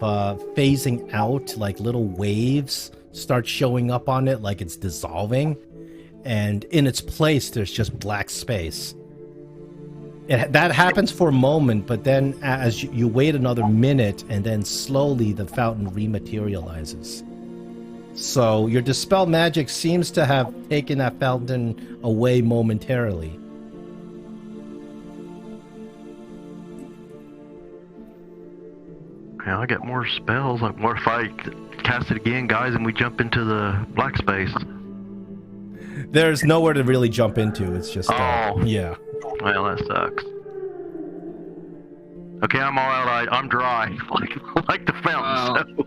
S10: phasing out, like little waves start showing up on it, like it's dissolving, and in its place, there's just black space. That happens for a moment, but then as you wait another minute, and then slowly the fountain rematerializes. So your Dispel Magic seems to have taken that fountain away momentarily.
S2: Yeah, I got more spells. Like, what if I cast it again, guys, and we jump into the black space?
S10: There's nowhere to really jump into. It's just yeah.
S2: Well, that sucks. Okay, I'm all out. I'm dry, like the fountain.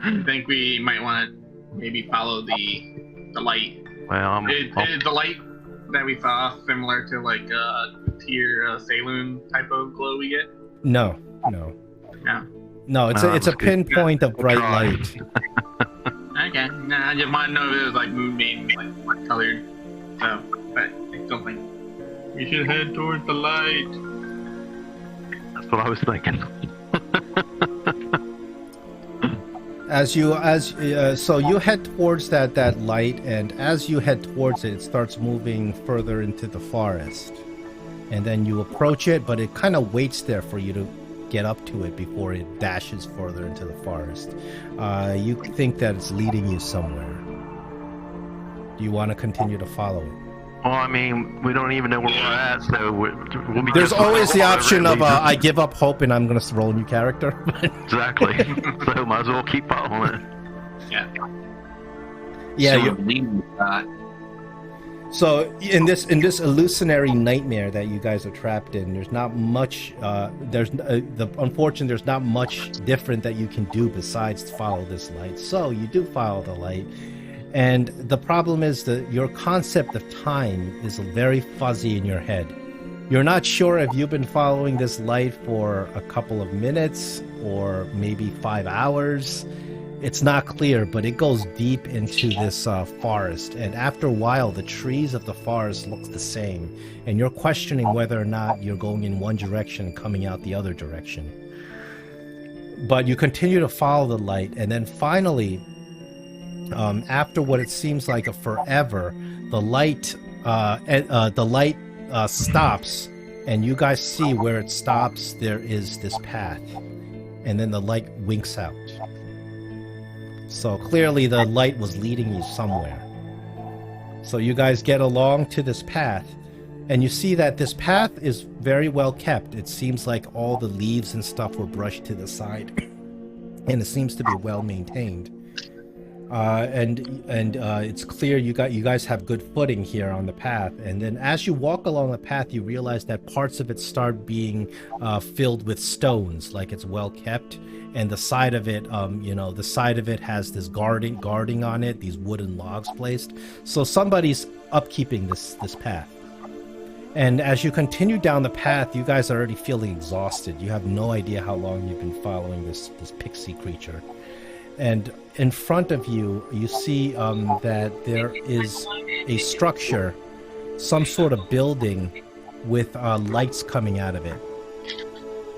S5: I think we might want to maybe follow the light.
S2: Well,
S5: is the light that we saw similar to like tier saloon type of glow we get?
S10: No. It's a pinpoint of bright light.
S5: Okay, I just want to know if it was like moonbeam, like colored. So, but I still think we should head towards the light.
S2: That's what I was thinking.
S10: So you head towards that light, and as you head towards it, it starts moving further into the forest, and then you approach it, but it kind of waits there for you to get up to it before it dashes further into the forest. You think that it's leading you somewhere. Do you want to continue to follow it?
S2: Well, I mean, we don't even know where we're at, so we'll be.
S10: There's always the option of I give up hope and I'm going to roll a new character.
S2: Exactly. So might as well keep following it.
S10: Yeah.
S4: Yeah.
S10: So in this illusionary nightmare that you guys are trapped in, there's not much. Unfortunately, there's not much different that you can do besides follow this light. So you do follow the light. And the problem is that your concept of time is very fuzzy in your head. You're not sure if you've been following this light for a couple of minutes or maybe 5 hours. It's not clear, but it goes deep into this forest. And after a while, the trees of the forest look the same. And you're questioning whether or not you're going in one direction and coming out the other direction. But you continue to follow the light, and then finally, after what it seems like a forever, the light stops, and you guys see where it stops. There is this path, and then the light winks out. So clearly, the light was leading you somewhere. So you guys get along to this path, and you see that this path is very well kept. It seems like all the leaves and stuff were brushed to the side, and it seems to be well maintained. It's clear you guys have good footing here on the path. And then as you walk along the path, you realize that parts of it start being filled with stones, like it's well kept. And the side of it, the side of it has this guarding on it, these wooden logs placed. So somebody's upkeeping this path. And as you continue down the path, you guys are already feeling exhausted. You have no idea how long you've been following this pixie creature. And in front of you, you see that there is a structure, some sort of building with lights coming out of it.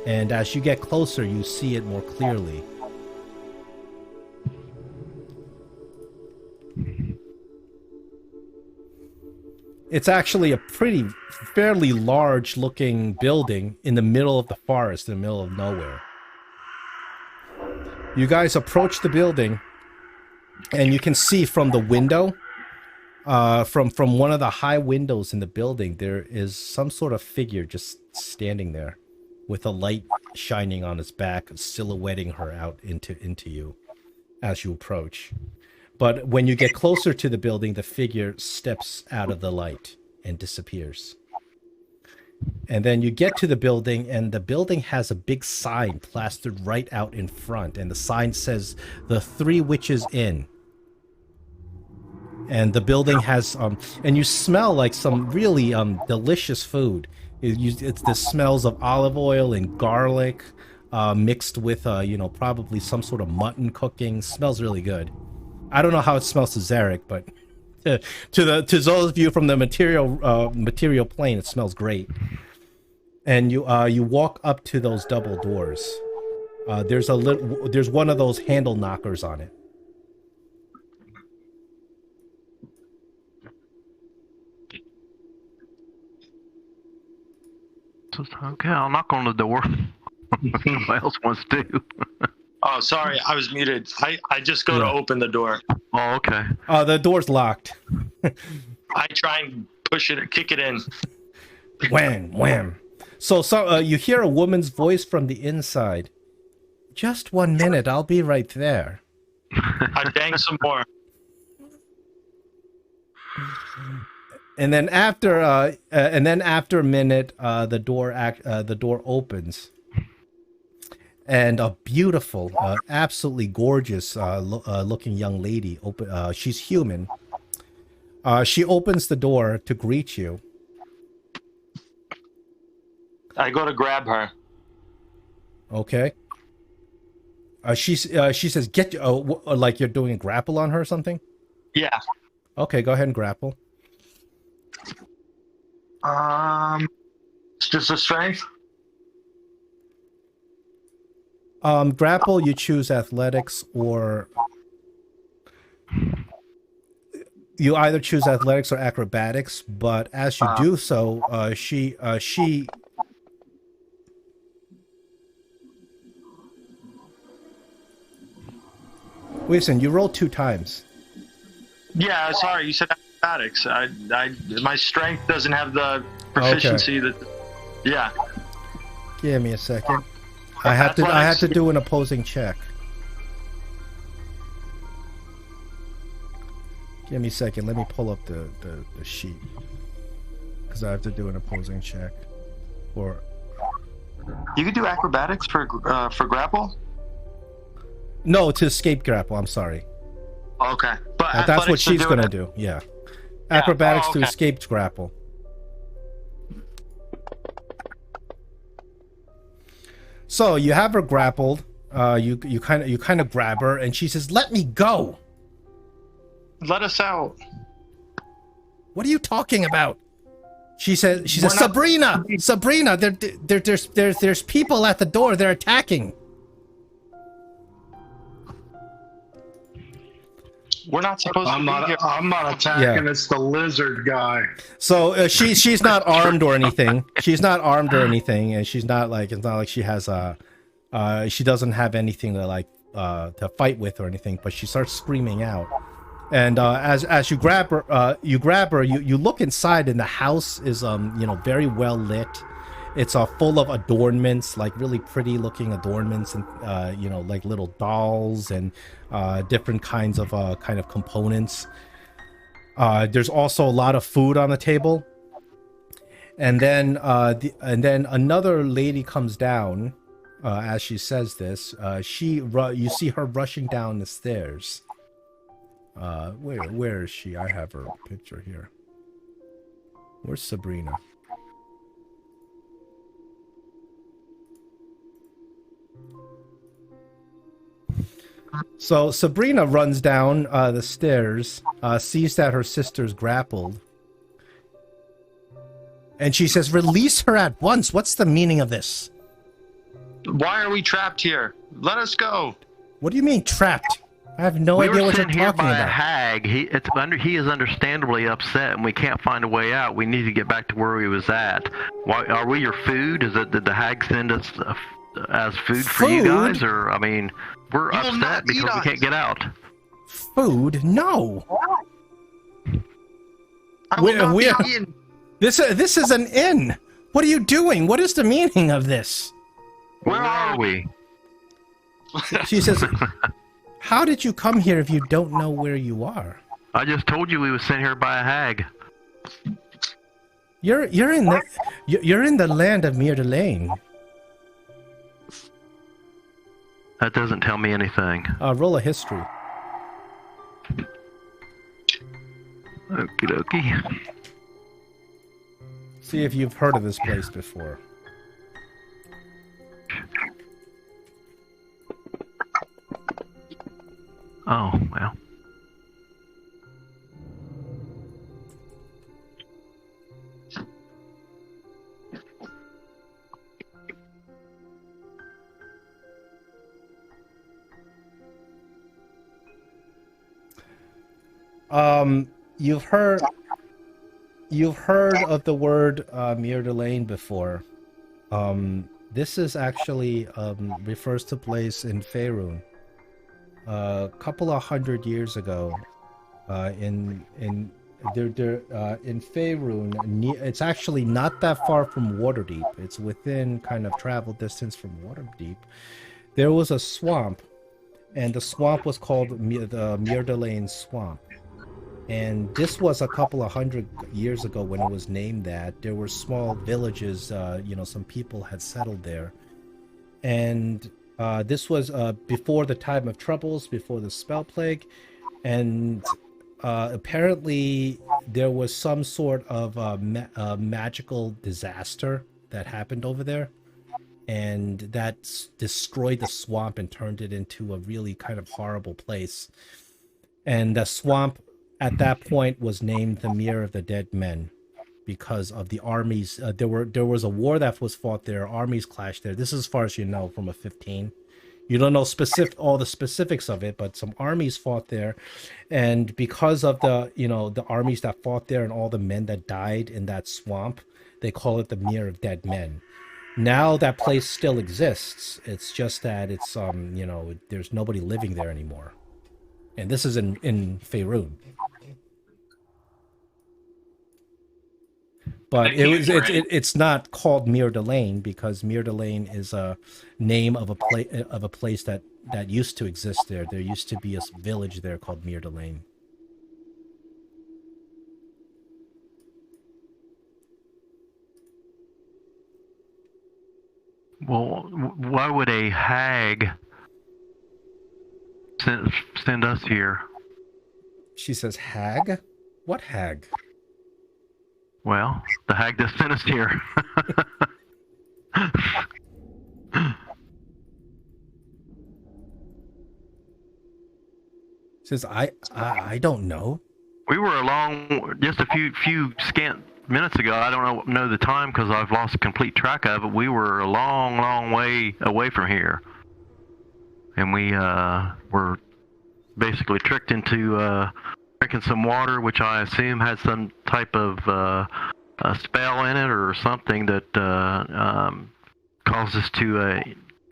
S10: And as you get closer, you see it more clearly. It's actually a fairly large-looking building in the middle of the forest, in the middle of nowhere. You guys approach the building, and you can see from the window, from one of the high windows in the building, there is some sort of figure just standing there, with a light shining on its back, silhouetting her out into you as you approach. But when you get closer to the building, the figure steps out of the light and disappears. And then you get to the building, and the building has a big sign plastered right out in front. And the sign says, "The Three Witches Inn." And the building has and you smell like some really delicious food. It's the smells of olive oil and garlic mixed with you know, probably some sort of mutton cooking. Smells really good. I don't know how it smells to Zarek, but to those of you from the material plane, it smells great. And you walk up to those double doors. There's one of those handle knockers on it.
S2: Okay, I'll knock on the door. Somebody else wants to.
S9: Oh, sorry, I was muted. I just go to open the door.
S2: Oh, okay.
S10: The door's locked.
S9: I try and push it, kick it in.
S10: Wham, wham. So you hear a woman's voice from the inside. Just 1 minute, I'll be right there.
S9: I bang some more.
S10: And then after a minute, the door opens, and a beautiful, absolutely gorgeous looking young lady. She's human. She opens the door to greet you.
S9: I go to grab her.
S10: Okay. She says, "Get like you're doing a grapple on her or something."
S9: Yeah.
S10: Okay, go ahead and grapple.
S9: It's just a strength.
S10: Grapple, you choose athletics, or you either choose athletics or acrobatics. But as you do so, she. Wait a second, you rolled 2 times.
S9: Yeah, sorry, you said acrobatics. My strength doesn't have the proficiency that. Yeah.
S10: Give me a second. I have to do an opposing check. Give me a second. Let me pull up the sheet, because I have to do an opposing check. Or
S9: you could do acrobatics for grapple.
S10: No, to escape grapple. I'm sorry.
S9: Okay, but
S10: that's what she's gonna do. Yeah, acrobatics to escape grapple. So you have her grappled. You kind of grab her, and she says, "Let me go."
S9: Let us out.
S10: What are you talking about? She says, Sabrina, there's people at the door. They're attacking.
S9: We're not supposed to be here.
S3: I'm not attacking. Yeah. It's the lizard guy.
S10: So she's not armed or anything. She's not armed or anything, and she's not like, it's not like she has she doesn't have anything to fight with or anything. But she starts screaming out, and as you grab her, you look inside, and the house is very well lit. It's full of adornments, like really pretty looking adornments, and like little dolls and different kinds of components. There's also a lot of food on the table, and then another lady comes down. As she says this, you see her rushing down the stairs. Where is she? I have her picture here. Where's Sabrina? So Sabrina runs down the stairs, sees that her sister's grappled, and she says, "Release her at once. What's the meaning of this?
S9: Why are we trapped here? Let us go."
S10: What do you mean trapped? I have no idea what you're talking about. We were sent here by a
S2: hag. He is understandably upset, and we can't find a way out. We need to get back to where he was at. Why are we your food? Did the hag send us as food for you guys, or I mean? We're upset because we can't get out.
S10: Food? No. This is an inn. What are you doing? What is the meaning of this?
S2: Where are we?
S10: She says, "How did you come here if you don't know where you are?"
S2: I just told you we were sent here by a hag.
S10: You're in the land of Mir Lane.
S2: That doesn't tell me anything.
S10: Roll a history.
S2: Okie dokie.
S10: See if you've heard of this place before.
S2: Oh, well.
S10: You've heard of the word Mir de Lane before. This is actually refers to place in Faerun. A couple of 100 years ago, in Faerun, it's actually not that far from Waterdeep. It's within kind of travel distance from Waterdeep. There was a swamp, and the swamp was called the Mir de Lane Swamp. And this was a couple of 100 years ago when it was named that. There were small villages, some people had settled there. And this was before the time of troubles, before the spell plague. And apparently there was some sort of magical disaster that happened over there. And that destroyed the swamp and turned it into a really kind of horrible place. And the swamp at that point was named the Mere of the Dead Men because of the armies. There was a war that was fought there. Armies clashed there. This is as far as you know from a 15. You don't know all the specifics of it, but some armies fought there, and because of the armies that fought there and all the men that died in that swamp, they call it the Mere of Dead Men. Now that place still exists. It's just that it's there's nobody living there anymore. And this is in Faerun. But it's not called Mir de Lane because Mir de Lane is a name of a place that used to exist there. There used to be a village there called Mir de Lane.
S2: Well, why would a hag send us here?
S10: She says, hag? What hag?
S2: Well, the hag that sent us here.
S10: Says, I don't know.
S2: We were along just a few scant minutes ago. I don't know the time because I've lost complete track of it. We were a long way away from here. And we were basically tricked into drinking some water, which I assume had some type of spell in it or something that caused us to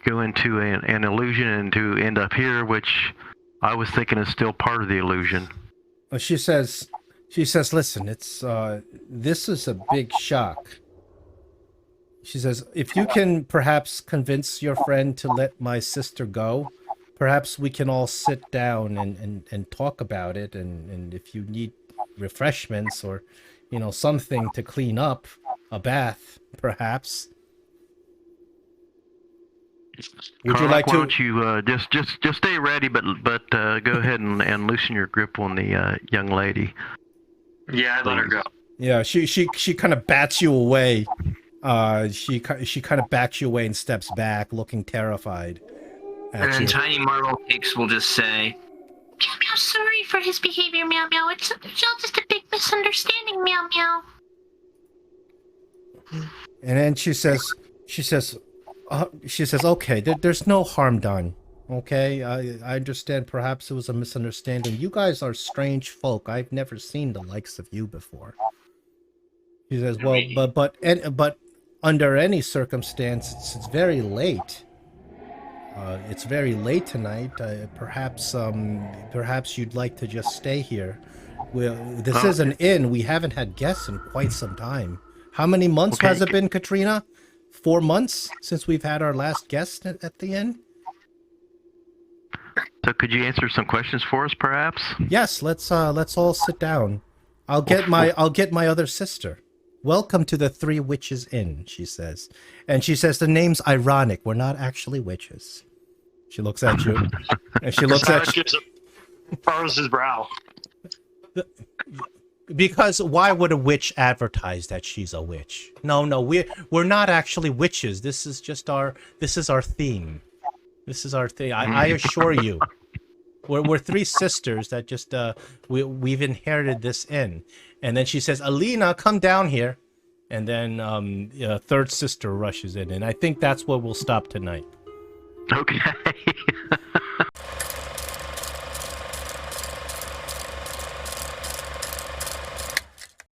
S2: go into an illusion and to end up here, which I was thinking is still part of the illusion.
S10: She says, listen, this is a big shock. She says, if you can perhaps convince your friend to let my sister go, perhaps we can all sit down and talk about it. And if you need refreshments or, something to clean up, a bath, perhaps. Would you like to?
S2: Why don't you just stay ready, but go ahead and loosen your grip on the young lady.
S4: Yeah, I let her go.
S10: Yeah, she kind of bats you away. She kind of backs you away and steps back, looking terrified.
S4: And then Tiny Marble Cakes will just say,
S7: Meow Meow, sorry for his behavior, Meow Meow. It's all just a big misunderstanding, Meow Meow.
S10: And then she says, okay, there's no harm done. Okay, I understand. Perhaps it was a misunderstanding. You guys are strange folk. I've never seen the likes of you before. She says, well, but under any circumstance, it's very late. It's very late tonight. Perhaps you'd like to just stay here. This is an inn. We haven't had guests in quite some time. How many months has it been, Katrina? 4 months since we've had our last guest at the inn?
S2: So could you answer some questions for us, perhaps?
S10: Yes, let's all sit down. I'll get my other sister. Welcome to the Three Witches Inn, she says. And she says the name's ironic. We're not actually witches. She looks at you. And she looks at you.
S8: Furrows his brow.
S10: Because why would a witch advertise that she's a witch? No, we're not actually witches. This is our theme. This is our thing. I assure you. We're three sisters that just we've inherited this in. And then she says, "Alina, come down here." And then third sister rushes in, and I think that's where we'll stop tonight.
S2: Okay.